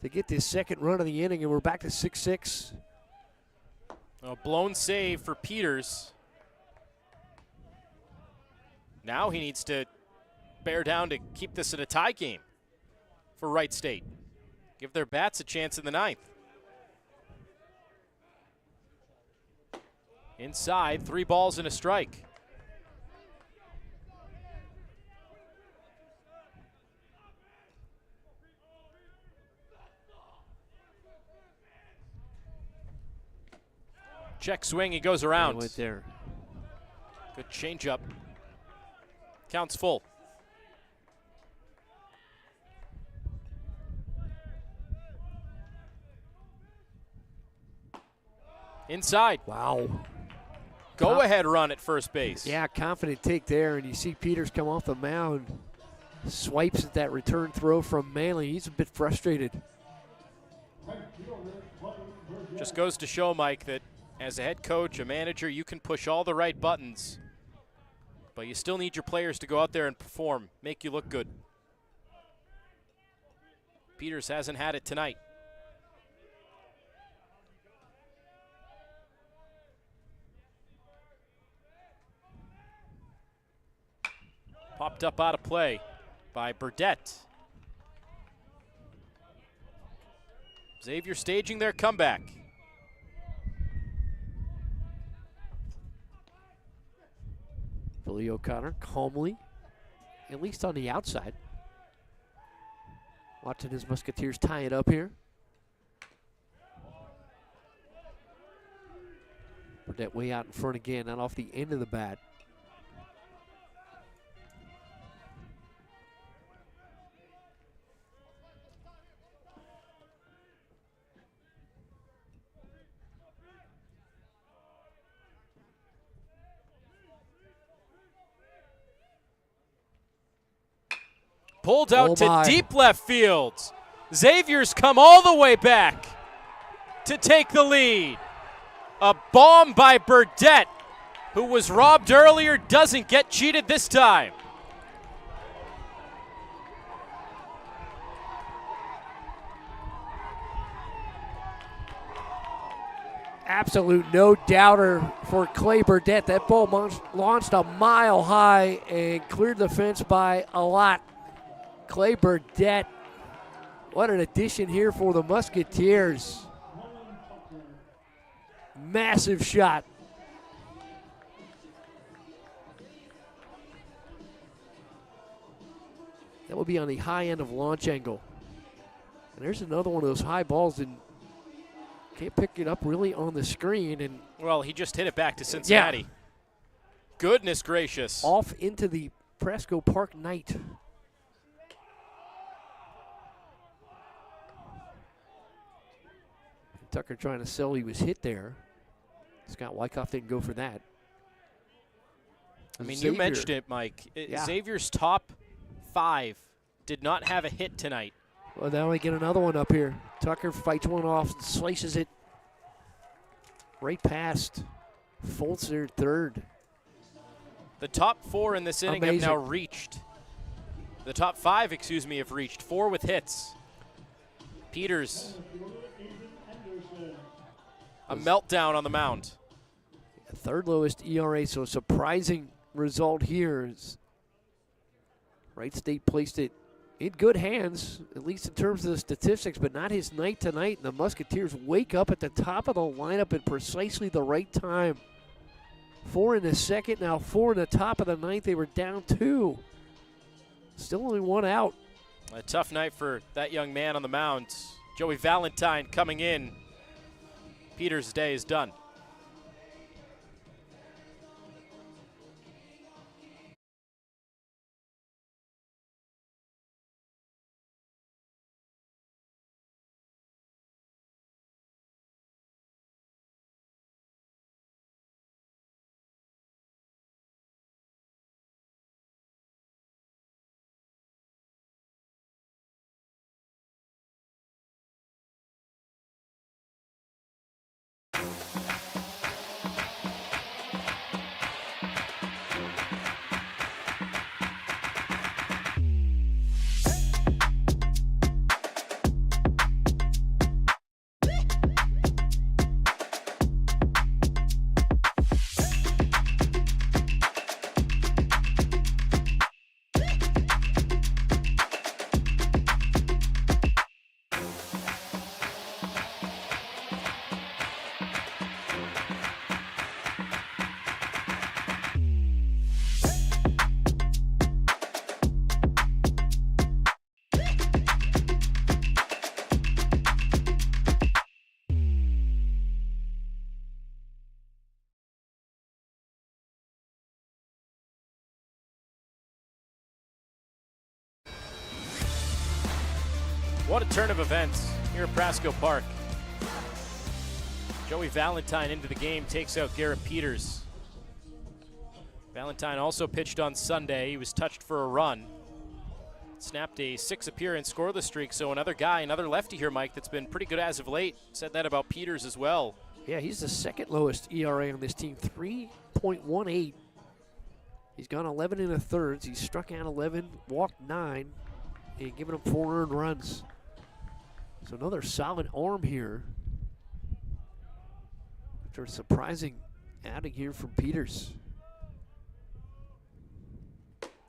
to get this second run of the inning, and we're back to 6-6. A blown save for Peters. Now he needs to bear down to keep this in a tie game for Wright State. Give their bats a chance in the ninth. Inside, 3 balls and a strike. Check swing, he goes around. He went there. Good changeup. Counts full. Inside. Wow. Go ahead run at first base. Yeah, confident take there, and you see Peters come off the mound, swipes at that return throw from Manley. He's a bit frustrated. Just goes to show, Mike, that as a head coach, a manager, you can push all the right buttons, but you still need your players to go out there and perform, make you look good. Peters hasn't had it tonight. Popped up out of play by Burdette. Xavier staging their comeback. Billy O'Connor calmly, at least on the outside. Watching his Musketeers tie it up here. Burdette way out in front again, not off the end of the bat. Pulled out to my. deep left field. Xavier's come all the way back to take the lead. A bomb by Burdett, who was robbed earlier, doesn't get cheated this time. Absolute no-doubter for Clay Burdett. That ball launched a mile high and cleared the fence by a lot. Clay Burdett, what an addition here for the Musketeers. Massive shot. That would be on the high end of launch angle. And there's another one of those high balls, and can't pick it up really on the screen. And well, he just hit it back to Cincinnati. Yeah. Goodness gracious. Off into the Prasco Park night. Tucker trying to sell he was hit there. Scott Wyckoff didn't go for that. I mean, Xavier. you mentioned it, Mike. Yeah. Xavier's top 5 did not have a hit tonight. Well, now we get another one up here. Tucker fights one off and slices it right past Fultz, third. The top 4 in this inning Amazing. have now reached. The top 5, excuse me, have reached 4 with hits. Peters, a meltdown on the mound. Third lowest ERA, so a surprising result here. Wright State placed it in good hands, at least in terms of the statistics, but not his night tonight. And the Musketeers wake up at the top of the lineup at precisely the right time. 4 in the second, now 4 in the top of the ninth. They were down 2. Still only 1 out. A tough night for that young man on the mound. Joey Valentine coming in. Peters' day is done. What a turn of events here at Prasco Park. Joey Valentine into the game, takes out Garrett Peters. Valentine also pitched on Sunday. He was touched for a run. Snapped a 6-appearance scoreless streak, so another guy, another lefty here, Mike, that's been pretty good as of late. Said that about Peters as well. Yeah, he's the second lowest ERA on this team, 3.18. He's gone 11 1/3. He's struck out 11, walked 9, and given him 4 earned runs. So another solid arm here. After a surprising outing here from Peters.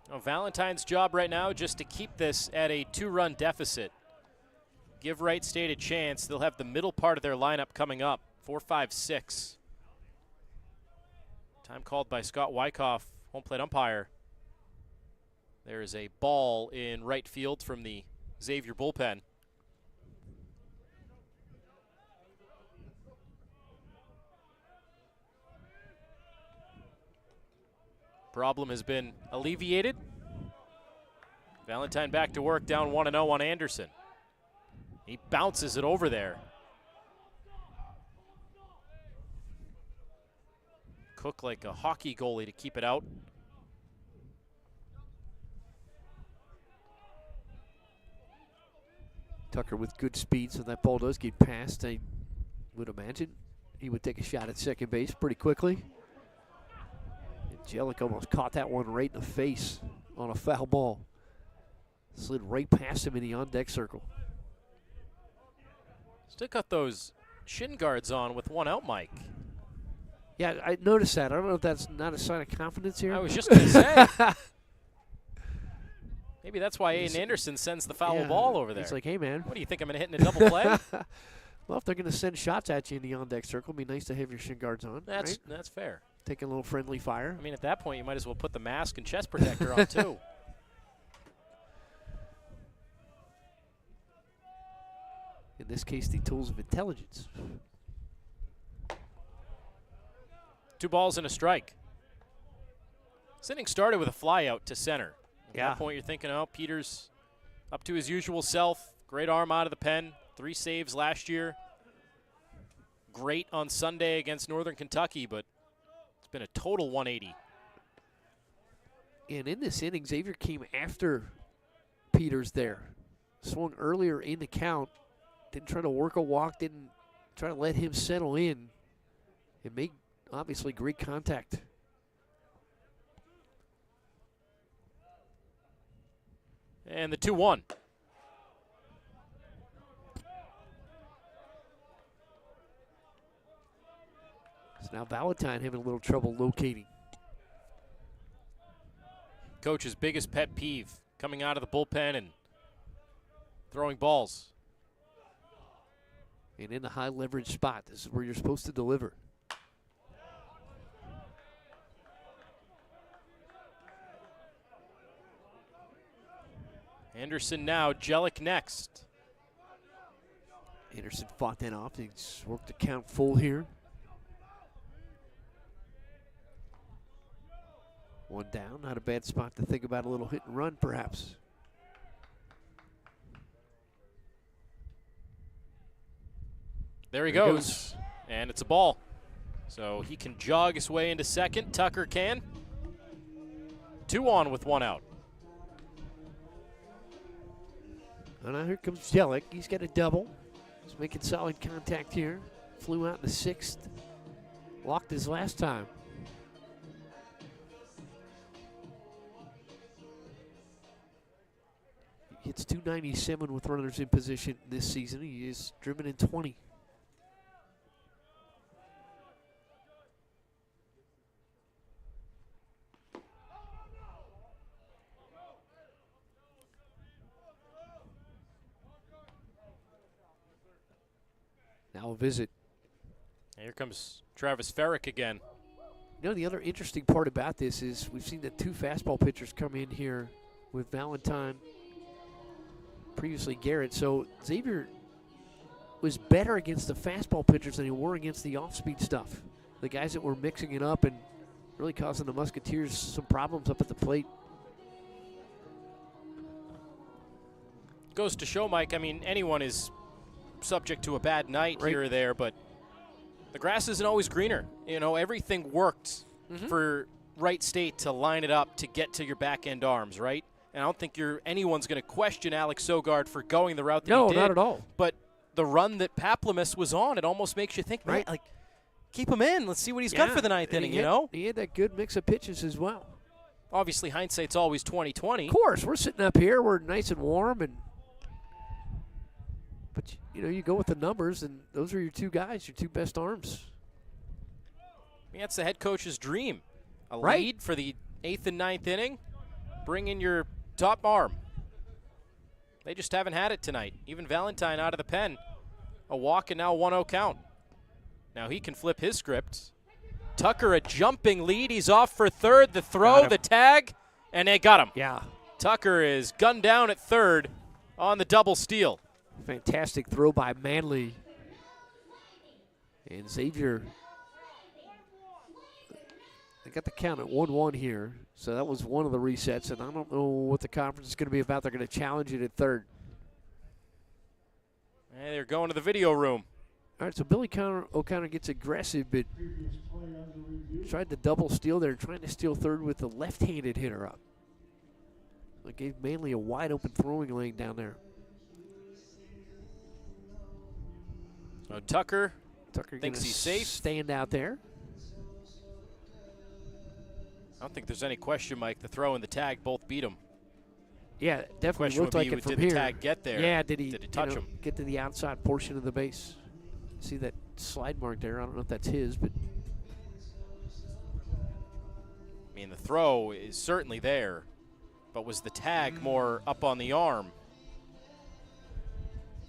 Well, Valentine's job right now just to keep this at a 2-run deficit. Give Wright State a chance. They'll have the middle part of their lineup coming up, 4, 5, 6. Time called by Scott Wyckoff, home plate umpire. There is a ball in right field from the Xavier bullpen. Problem has been alleviated. Valentine back to work, down 1-0 on Anderson. He bounces it over there. Cook like a hockey goalie to keep it out. Tucker with good speed, so that ball does get passed. I would imagine he would take a shot at second base pretty quickly. And Jellick almost caught that one right in the face on a foul ball. Slid right past him in the on-deck circle. Still got those shin guards on with one out, Mike. Yeah, I noticed that. I don't know if that's not a sign of confidence here. I was just going to say. Maybe that's why Aiden Anderson sends the foul ball over there. He's like, hey, man. What do you think, I'm going to hit in a double play? Well, if they're going to send shots at you in the on-deck circle, it'd be nice to have your shin guards on. That's right? That's fair. Take a little friendly fire. I mean, at that point, you might as well put the mask and chest protector on, too. In this case, the tools of intelligence. 2 balls and a strike. This inning started with a fly out to center. At that point, you're thinking, oh, Peters up to his usual self. Great arm out of the pen. 3 saves last year. Great on Sunday against Northern Kentucky, but it's been a total 180. And in this inning, Xavier came after Peters there. Swung earlier in the count. Didn't try to work a walk. Didn't try to let him settle in. And make, obviously, great contact. And the 2-1. So now Valentine having a little trouble locating. Coach's biggest pet peeve, coming out of the bullpen and throwing balls. And in the high leverage spot, this is where you're supposed to deliver. Anderson now, Jellick next. Anderson fought that off. He's worked the count full here. 1 down, not a bad spot to think about a little hit and run, perhaps. There he goes. And it's a ball. So he can jog his way into second. Tucker can. 2 on with 1 out. And now here comes Jellick. He's got a double. He's making solid contact here. Flew out in the 6th. Walked his last time. He hits .297 with runners in position this season. He is driven in 20. Now a visit. And here comes Travis Ferrick again. You know, the other interesting part about this is we've seen the 2 fastball pitchers come in here with Valentine, previously Garrett. So Xavier was better against the fastball pitchers than he were against the off-speed stuff. The guys that were mixing it up and really causing the Musketeers some problems up at the plate. Goes to show, Mike, I mean, anyone is subject to a bad night here or there, but the grass isn't always greener. You know, everything worked for Wright State to line it up to get to your back end arms, right? And I don't think anyone's going to question Alex Sogard for going the route that he did. No, not at all. But the run that Paplamus was on, it almost makes you think, man, like, keep him in. Let's see what he's got for the 9th inning, you know? He had that good mix of pitches as well. Obviously, hindsight's always 20/20. Of course, we're sitting up here. We're nice and warm, but you know, you go with the numbers, and those are your 2 guys, your 2 best arms. I mean, that's the head coach's dream. A lead for the 8th and 9th inning. Bring in your top arm. They just haven't had it tonight. Even Valentine out of the pen. A walk and now 1-0 count. Now he can flip his script. Tucker a jumping lead. He's off for third. The throw, the tag, and they got him. Yeah. Tucker is gunned down at third on the double steal. Fantastic throw by Manley. And Xavier, they got the count at 1-1 here. So that was one of the resets, and I don't know what the conference is going to be about. They're going to challenge it at third. And they're going to the video room. All right, so Billy O'Connor gets aggressive, but tried the double steal there, trying to steal third with the left-handed hitter up. It gave Manley a wide-open throwing lane down there. Tucker Tucker thinks gonna he's safe. Stand out there. I don't think there's any question, Mike. The throw and the tag both beat him. Yeah, definitely Question looked would like be, it from did here. the tag get there? Yeah, did he touch him? Get to the outside portion of the base? See that slide mark there? I don't know if that's his, but I mean, the throw is certainly there, but was the tag more up on the arm?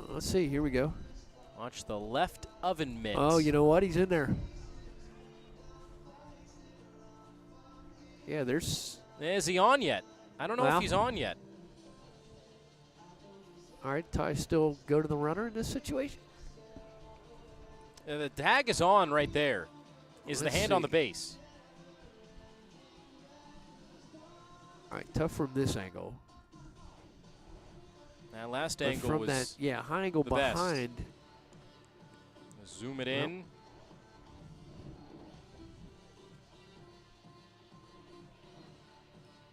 let's see. Here we go. Watch the left oven mitt. Oh, you know what? He's in there. Yeah, there's. Is he on yet? I don't know Well. if he's on yet. All right, Ty still go to the runner in this situation? The tag is on right there. Is the Let's hand see. on the base? All right, tough from this angle. That last But angle from was that, yeah, high angle the best. behind. Zoom it in.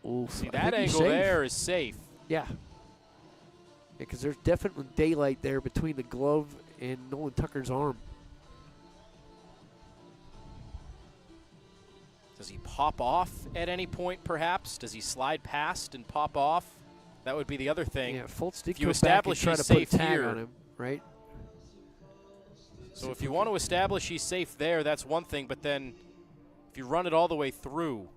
Oof, See, I that think he's angle safe. there is safe. Yeah. Because there's definitely daylight there between the glove and Nolan Tucker's arm. Does he pop off at any point, perhaps? Does he slide past and pop off? That would be the other thing. Yeah, Fultz did If you go back and establish try he's to put a safe tag here, on him, right? So if you want to establish he's safe there, that's one thing. But then if you run it all the way through,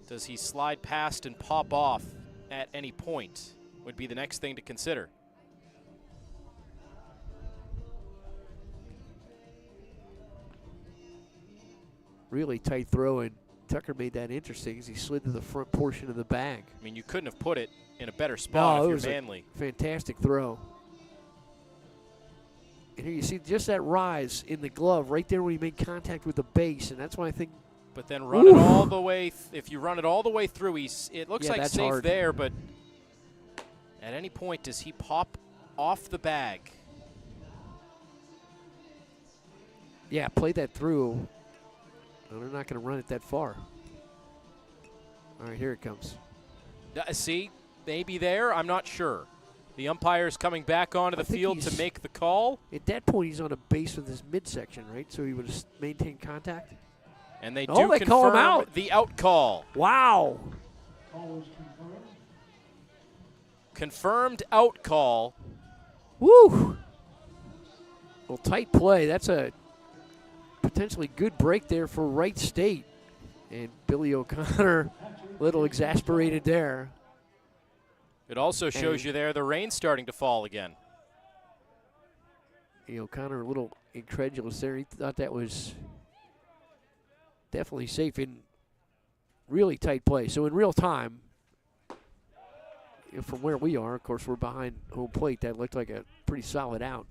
does he slide past and pop off at any point would be the next thing to consider. Really tight throw, and Tucker made that interesting as he slid to the front portion of the bag. I mean, you couldn't have put it in a better spot if it you're was Manly. a fantastic throw. And here you see just that rise in the glove right there when he made contact with the base, and that's why I think. But then run it all the way. If you run it all the way through, it looks like that's safe hard. there. But at any point, does he pop off the bag? Yeah, play that through. No, they're not going to run it that far. All right, here it comes. See, maybe there. I'm not sure. The umpire's coming back onto the field to make the call. At that point, he's on a base with his midsection, right? So he would have maintained contact. And they do they confirm call him out. the out call. Wow. Call is confirmed. Confirmed out call. Woo. Well, tight play. That's a potentially good break there for Wright State. And Billy O'Connor, a little exasperated there. It also shows you there the rain's starting to fall again. O'Connor a little incredulous there. He thought that was definitely safe in really tight play. So in real time, from where we are, of course, we're behind home plate. That looked like a pretty solid out.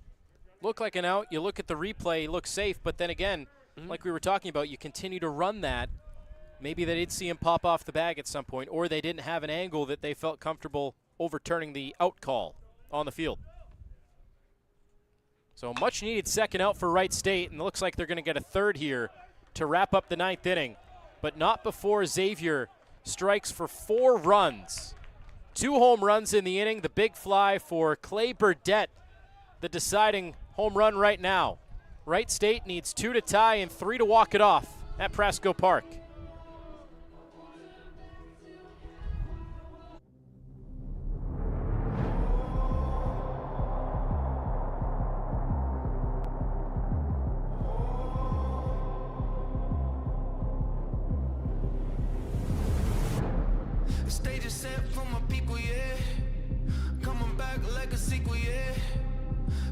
Looked like an out. You look at the replay, looks safe. But then again, like we were talking about, you continue to run that. Maybe they did see him pop off the bag at some point, or they didn't have an angle that they felt comfortable overturning the out call on the field. So much needed second out for Wright State, and it looks like they're going to get a third here to wrap up the ninth inning, but not before Xavier strikes for 4 runs. 2 home runs in the inning, the big fly for Clay Burdett, the deciding home run right now. Wright State needs 2 to tie and 3 to walk it off at Prasco Park. The stage is set for my people, yeah. Coming back like a sequel, yeah.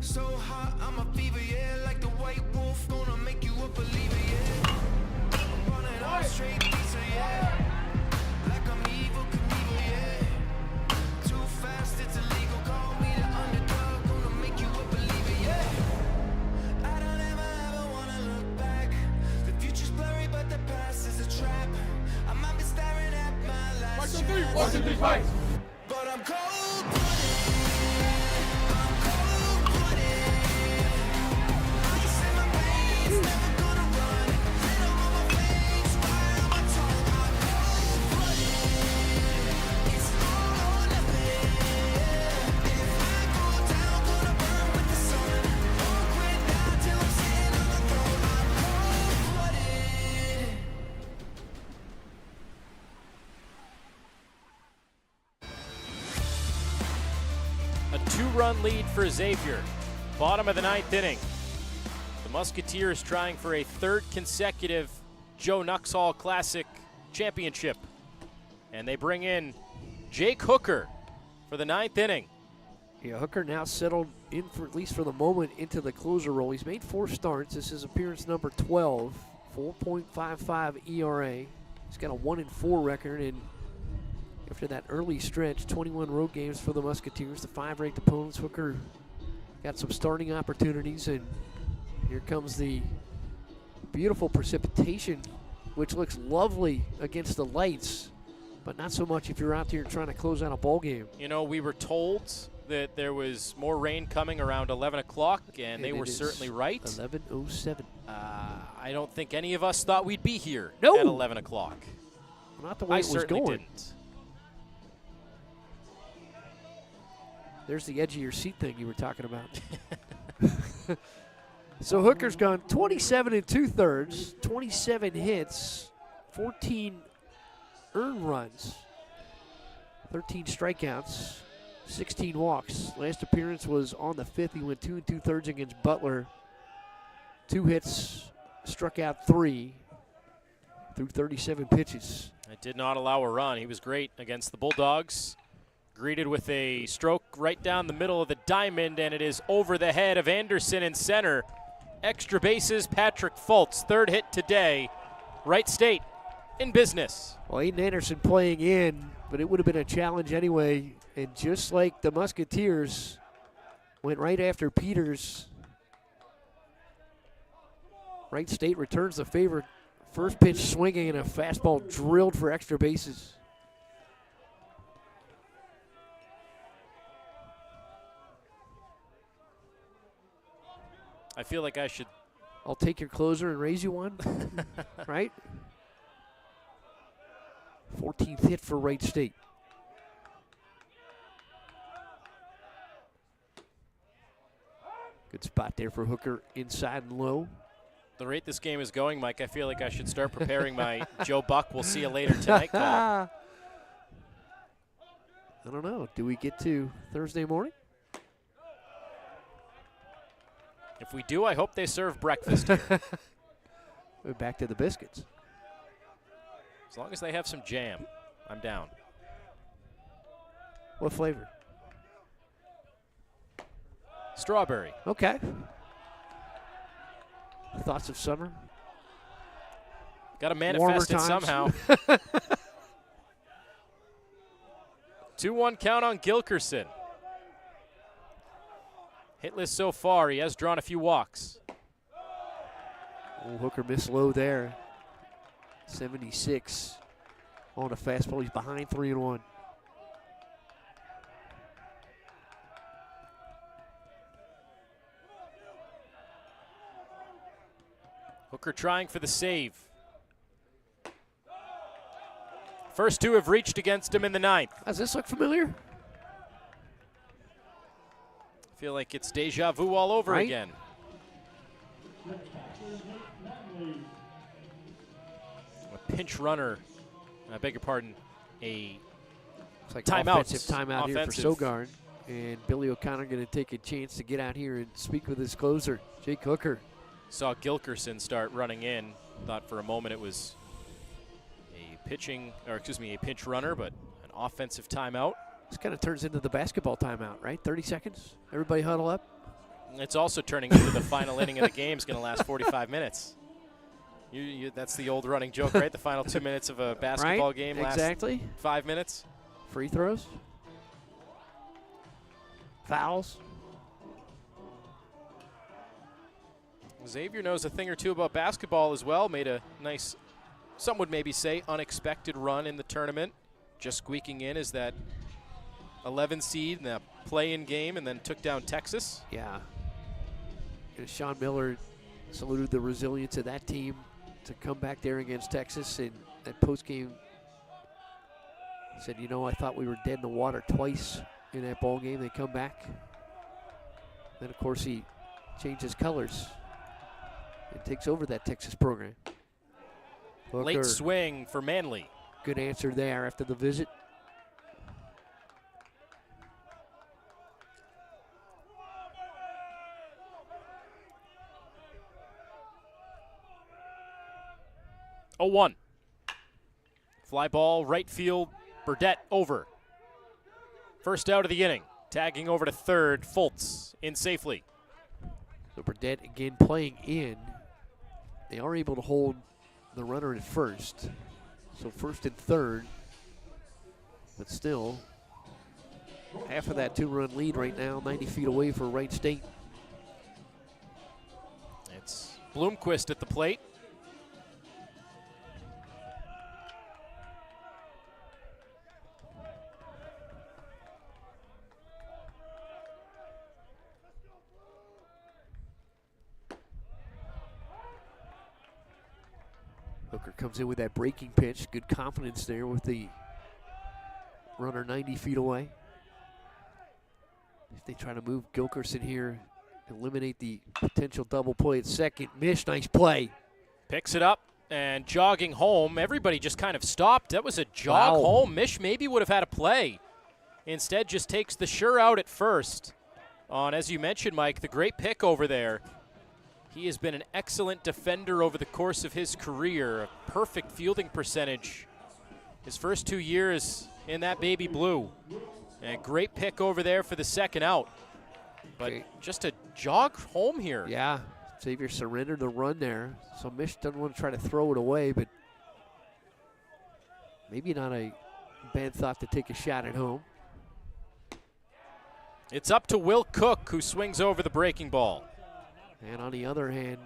So hot, I'm a fever, yeah. Like the white wolf, gonna make you a believer, yeah. I'm running all straight pizza, yeah. Like I'm evil Knievel, yeah. Too fast, it's illegal. Call me the underdog, gonna make you a believer, yeah. I don't ever wanna look back. The future's blurry, but the past is a trap. I might be staring at my last chance. Watch the fight. But I'm cold-blooded. I'm cold-blooded. Ice in my veins, never gonna run. Venom on my face, fire on my tongue. I'm cold-blooded. It's all or nothing. If I go down, gonna burn with the sun. Won't quit now. 2-run lead for Xavier. Bottom of the 9th inning. The Musketeers trying for a 3rd consecutive Joe Nuxhall Classic championship. And they bring in Jake Hooker for the 9th inning. Yeah, Hooker now settled in, for at least for the moment, into the closer role. He's made 4 starts. This is appearance number 12, 4.55 ERA. He's got a 1-4 record, and after that early stretch, 21 road games for the Musketeers, the 5 ranked opponents. Hooker got some starting opportunities, and here comes the beautiful precipitation, which looks lovely against the lights, but not so much if you're out there trying to close out a ball game. You know, we were told that there was more rain coming around 11 o'clock, and they were certainly right. 11:07. I don't think any of us thought we'd be here No. at 11 o'clock. Not the way it was certainly going. Didn't. There's the edge of your seat thing you were talking about. So Hooker's gone 27 2/3, 27 hits, 14 earned runs, 13 strikeouts, 16 walks. Last appearance was on the 5th. He went 2 2/3 against Butler. 2 hits, struck out 3 through 37 pitches. It did not allow a run. He was great against the Bulldogs. Greeted with a stroke right down the middle of the diamond, and it is over the head of Anderson in center. Extra bases, Patrick Fultz, 3rd hit today. Wright State in business. Well, Aiden Anderson playing in, but it would have been a challenge anyway. And just like the Musketeers went right after Peters, Wright State returns the favor. First pitch swinging and a fastball drilled for extra bases. I feel like I should. I'll take your closer and raise you one, right? 14th hit for Wright State. Good spot there for Hooker, inside and low. The rate this game is going, Mike, I feel like I should start preparing my Joe Buck. We'll see you later tonight call. I don't know. Do we get to Thursday morning? If we do, I hope they serve breakfast here. We're back to the biscuits. As long as they have some jam, I'm down. What flavor? Strawberry. Okay. Thoughts of summer? Got to manifest it times. somehow. 2-1 count on Gilkerson. Hitless so far. He has drawn a few walks. Oh, Hooker missed low there. 76 on a fastball. He's behind 3-1. Hooker trying for the save. First 2 have reached against him in the 9th. Does this look familiar? I feel like it's deja vu all over Right? again. A pinch runner, I beg your pardon, a It's like timeout. offensive timeout here for Sogard. And Billy O'Connor going to take a chance to get out here and speak with his closer, Jake Hooker. Saw Gilkerson start running in. Thought for a moment it was a pinch runner, but an offensive timeout. This kind of turns into the basketball timeout, right? 30 seconds. Everybody huddle up. It's also turning into the final inning of the game is going to last 45 minutes. That's the old running joke, right? The final 2 minutes of a basketball right? game last exactly. 5 minutes. Free throws. Fouls. Xavier knows a thing or two about basketball as well. Made a nice, some would maybe say, unexpected run in the tournament. Just squeaking in as that 11 seed in the play-in game, and then took down Texas. Yeah. And Sean Miller saluted the resilience of that team to come back there against Texas. And that postgame said, you know, I thought we were dead in the water twice in that ball game. They come back. Then, of course, he changes colors and takes over that Texas program. Hooker, Late swing for Manley. good answer there after the visit. 0-1. Fly ball, right field, Burdette over. First out of the inning. Tagging over to third, Fultz in safely. So Burdette again playing in. They are able to hold the runner at first. So first and third. But still, half of that 2-run lead right now, 90 feet away for Wright State. It's Bloomquist at the plate. Hooker comes in with that breaking pitch. Good confidence there with the runner 90 feet away. If they try to move Gilkerson here, eliminate the potential double play at second. Mish, nice play. Picks it up and jogging home. Everybody just kind of stopped. That was a jog home. Mish maybe would have had a play. Instead just takes the sure out at first. On, as you mentioned, Mike, the great pick over there. He has been an excellent defender over the course of his career. A perfect fielding percentage his first 2 years in that baby blue. And a great pick over there for the second out. But just a jog home here. Yeah, Xavier surrendered the run there. So Mish doesn't want to try to throw it away, but maybe not a bad thought to take a shot at home. It's up to Will Cook, who swings over the breaking ball. And on the other hand,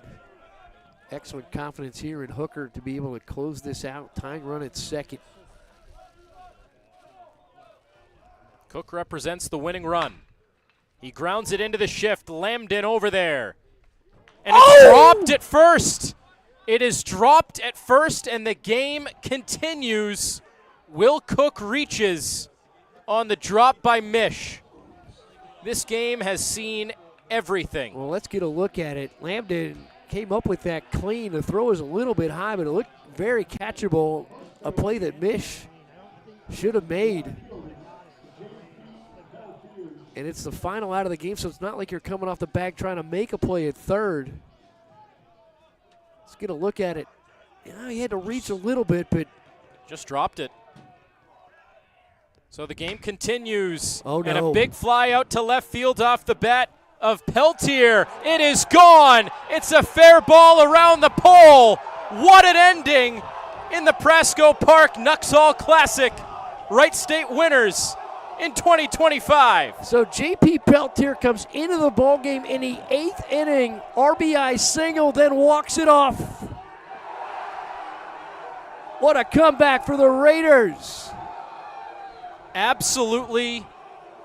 excellent confidence here in Hooker to be able to close this out. Tying run at second. Cook represents the winning run. He grounds it into the shift, lammed in over there. And it's dropped at first. It is dropped at first, and the game continues. Will Cook reaches on the drop by Mish. This game has seen everything. Well, let's get a look at it. Lambden came up with that clean. The throw is a little bit high, but it looked very catchable. A play that Mish should have made. And it's the final out of the game, so it's not like you're coming off the bag trying to make a play at third. Let's get a look at it. Yeah, he had to reach a little bit, but just dropped it. So the game continues. Oh, no. And a big fly out to left field off the bat of Peltier. It is gone. It's a fair ball around the pole. What an ending in the Prasco Park Nuxhall Classic. Wright State winners in 2025. So J.P. Peltier comes into the ballgame in the 8th inning. RBI single, then walks it off. What a comeback for the Raiders. Absolutely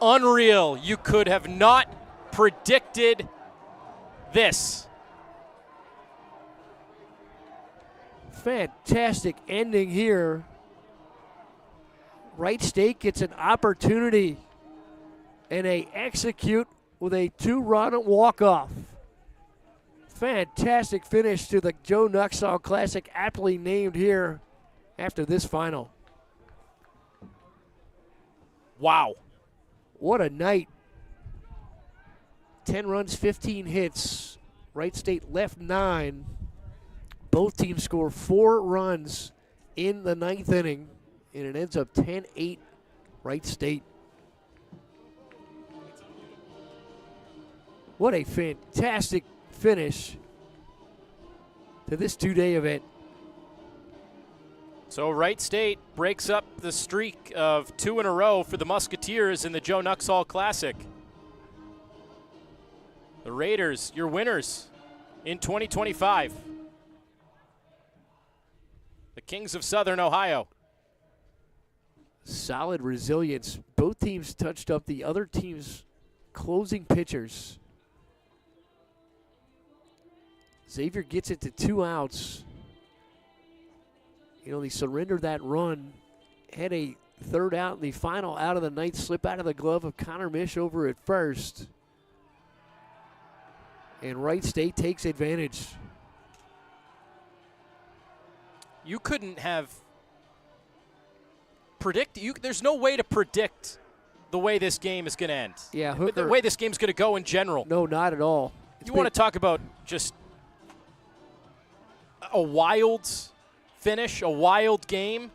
unreal. You could have not predicted this. Fantastic ending here. Wright State gets an opportunity, and they execute with a 2-run walk-off. Fantastic finish to the Joe Nuxhall Classic, aptly named here after this final. Wow. What a night. 10 runs, 15 hits. Wright State left 9. Both teams score 4 runs in the 9th inning, and it ends up 10-8 Wright State. What a fantastic finish to this 2-day event. So Wright State breaks up the streak of 2 in a row for the Musketeers in the Joe Nuxhall Classic. The Raiders, your winners in 2025. The Kings of Southern Ohio. Solid resilience. Both teams touched up the other team's closing pitchers. Xavier gets it to 2 outs. You know, they surrendered that run, had a 3rd out, and the final out of the night slip out of the glove of Connor Mish over at first. And Wright State takes advantage. You couldn't have there's no way to predict the way this game is going to end. Yeah, Hooker, the way this game's going to go in general. No, not at all. You want to talk about just a wild finish, a wild game.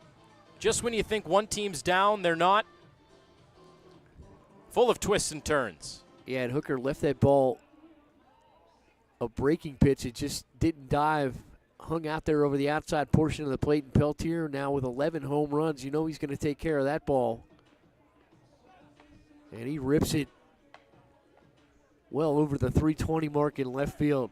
Just when you think one team's down, they're not. Full of twists and turns. Yeah, and Hooker left that ball a breaking pitch. It just didn't dive. Hung out there over the outside portion of the plate, and Peltier now with 11 home runs. You know he's going to take care of that ball. And he rips it well over the 320 mark in left field.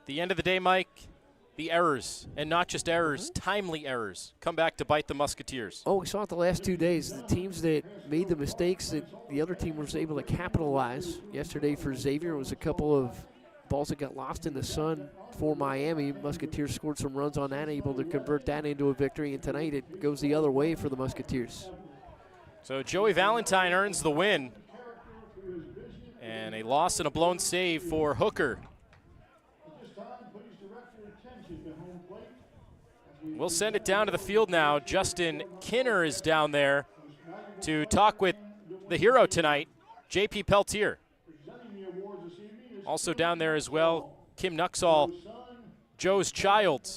The end of the day, Mike, the errors, and not just errors, timely errors, come back to bite the Musketeers. Oh, we saw it the last 2 days. The teams that made the mistakes that the other team was able to capitalize. Yesterday for Xavier, it was a couple of balls that got lost in the sun for Miami. Musketeers scored some runs on that, able to convert that into a victory. And tonight it goes the other way for the Musketeers. So Joey Valentine earns the win. And a loss and a blown save for Hooker. We'll send it down to the field now. Justin Kinner is down there to talk with the hero tonight, J.P. Peltier. Also down there as well, Kim Nuxhall, Joe's child,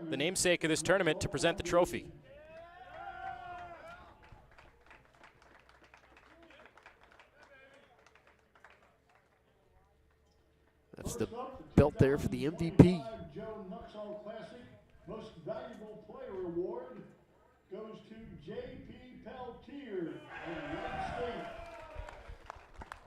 the namesake of this tournament, to present the trophy. That's the belt there for the MVP. Joe Nuxhall Classic Most Valuable Player Award goes to J.P. Peltier of Wright State.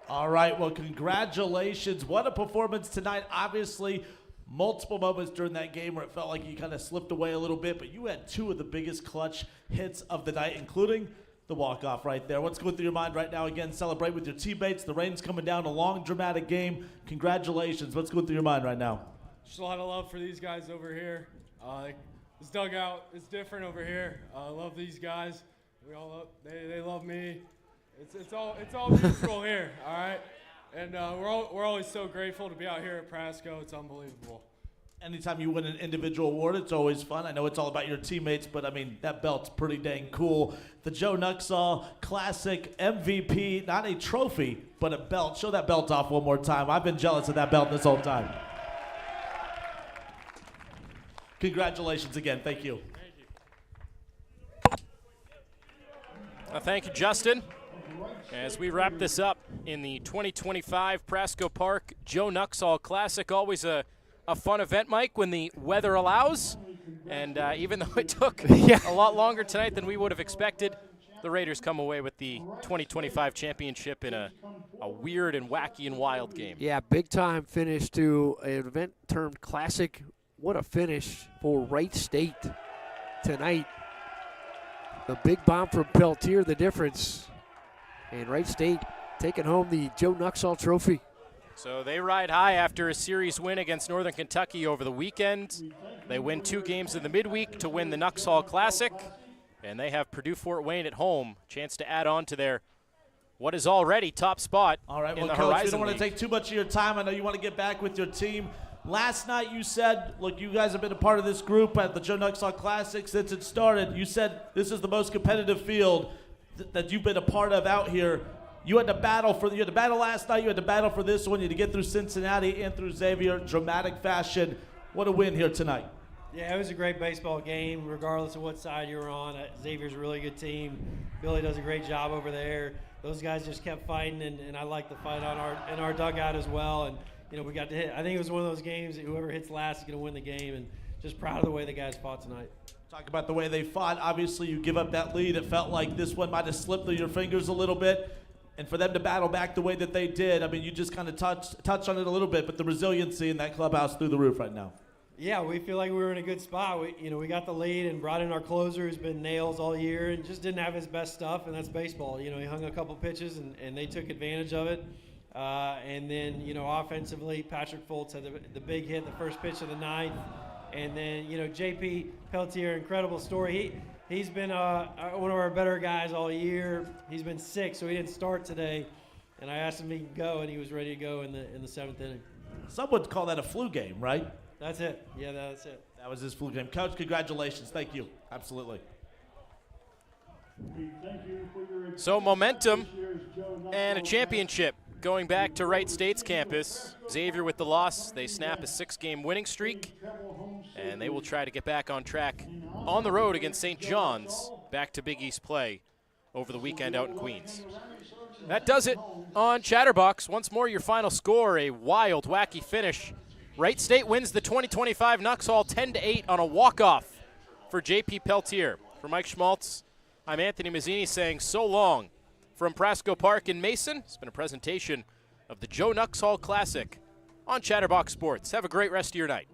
All right, well, congratulations. What a performance tonight. Obviously, multiple moments during that game where it felt like you kind of slipped away a little bit, but you had two of the biggest clutch hits of the night, including the walk-off right there. What's going through your mind right now? Again, celebrate with your teammates. The rain's coming down, a long, dramatic game. Congratulations. What's going through your mind right now? Just a lot of love for these guys over here. This dugout is different over here. I love these guys. They love me. It's all mutual here. All right, and we're always so grateful to be out here at Prasco. It's unbelievable. Anytime you win an individual award, it's always fun. I know it's all about your teammates, but I mean, that belt's pretty dang cool. The Joe Nuxhall Classic MVP, not a trophy, but a belt. Show that belt off one more time. I've been jealous of that belt this whole time. Congratulations again. Thank you. Thank you, Justin. As we wrap this up in the 2025 Prasco Park Joe Nuxhall Classic, always a fun event, Mike, when the weather allows. And even though it took a lot longer tonight than we would have expected, the Raiders come away with the 2025 championship in a weird and wacky and wild game. Yeah, big-time finish to an event termed Classic. What a finish for Wright State tonight. The big bomb from Peltier, the difference. And Wright State taking home the Joe Nuxhall Trophy. So they ride high after a series win against Northern Kentucky over the weekend. They win 2 games in the midweek to win the Nuxhall Classic. And they have Purdue-Fort Wayne at home. Chance to add on to their what is already top spot All right, in well, the Coach, Horizon we don't want League. to take too much of your time. I know you want to get back with your team. Last night you said, look, you guys have been a part of this group at the Joe Nuxhall Classic since it started. You said this is the most competitive field that you've been a part of out here. You had to battle last night. You had to battle for this one. You had to get through Cincinnati and through Xavier, dramatic fashion. What a win here tonight. Yeah, it was a great baseball game, regardless of what side you were on. Xavier's a really good team. Billy does a great job over there. Those guys just kept fighting, and I like the fight in our dugout as well. And you know, we got to hit. I think it was one of those games that whoever hits last is going to win the game. And just proud of the way the guys fought tonight. Talk about the way they fought. Obviously, you give up that lead. It felt like this one might have slipped through your fingers a little bit. And for them to battle back the way that they did, I mean, you just kind of touch on it a little bit, but the resiliency in that clubhouse through the roof right now. Yeah, we feel like we were in a good spot. We got the lead and brought in our closer who's been nails all year and just didn't have his best stuff, and that's baseball. You know, he hung a couple pitches, and they took advantage of it. And then, you know, offensively, Patrick Foltz had the big hit, the first pitch of the ninth. And then, you know, J.P. Peltier, incredible story. He's been one of our better guys all year. He's been sick, so he didn't start today. And I asked him if he could go, and he was ready to go in the 7th inning. Some would call that a flu game, right? That's it. Yeah, that's it. That was his flu game. Coach, congratulations. Thank you. Absolutely. So momentum and a championship going back to Wright State's campus. Xavier with the loss. They snap a 6-game winning streak. and they will try to get back on track on the road against St. John's, back to Big East play over the weekend out in Queens. That does it on Chatterbox. Once more, your final score, a wild, wacky finish. Wright State wins the 2025 Nuxhall 10-8 on a walk-off for J.P. Peltier. For Mike Schmaltz, I'm Anthony Mazzini saying so long from Prasco Park in Mason. It's been a presentation of the Joe Nuxhall Classic on Chatterbox Sports. Have a great rest of your night.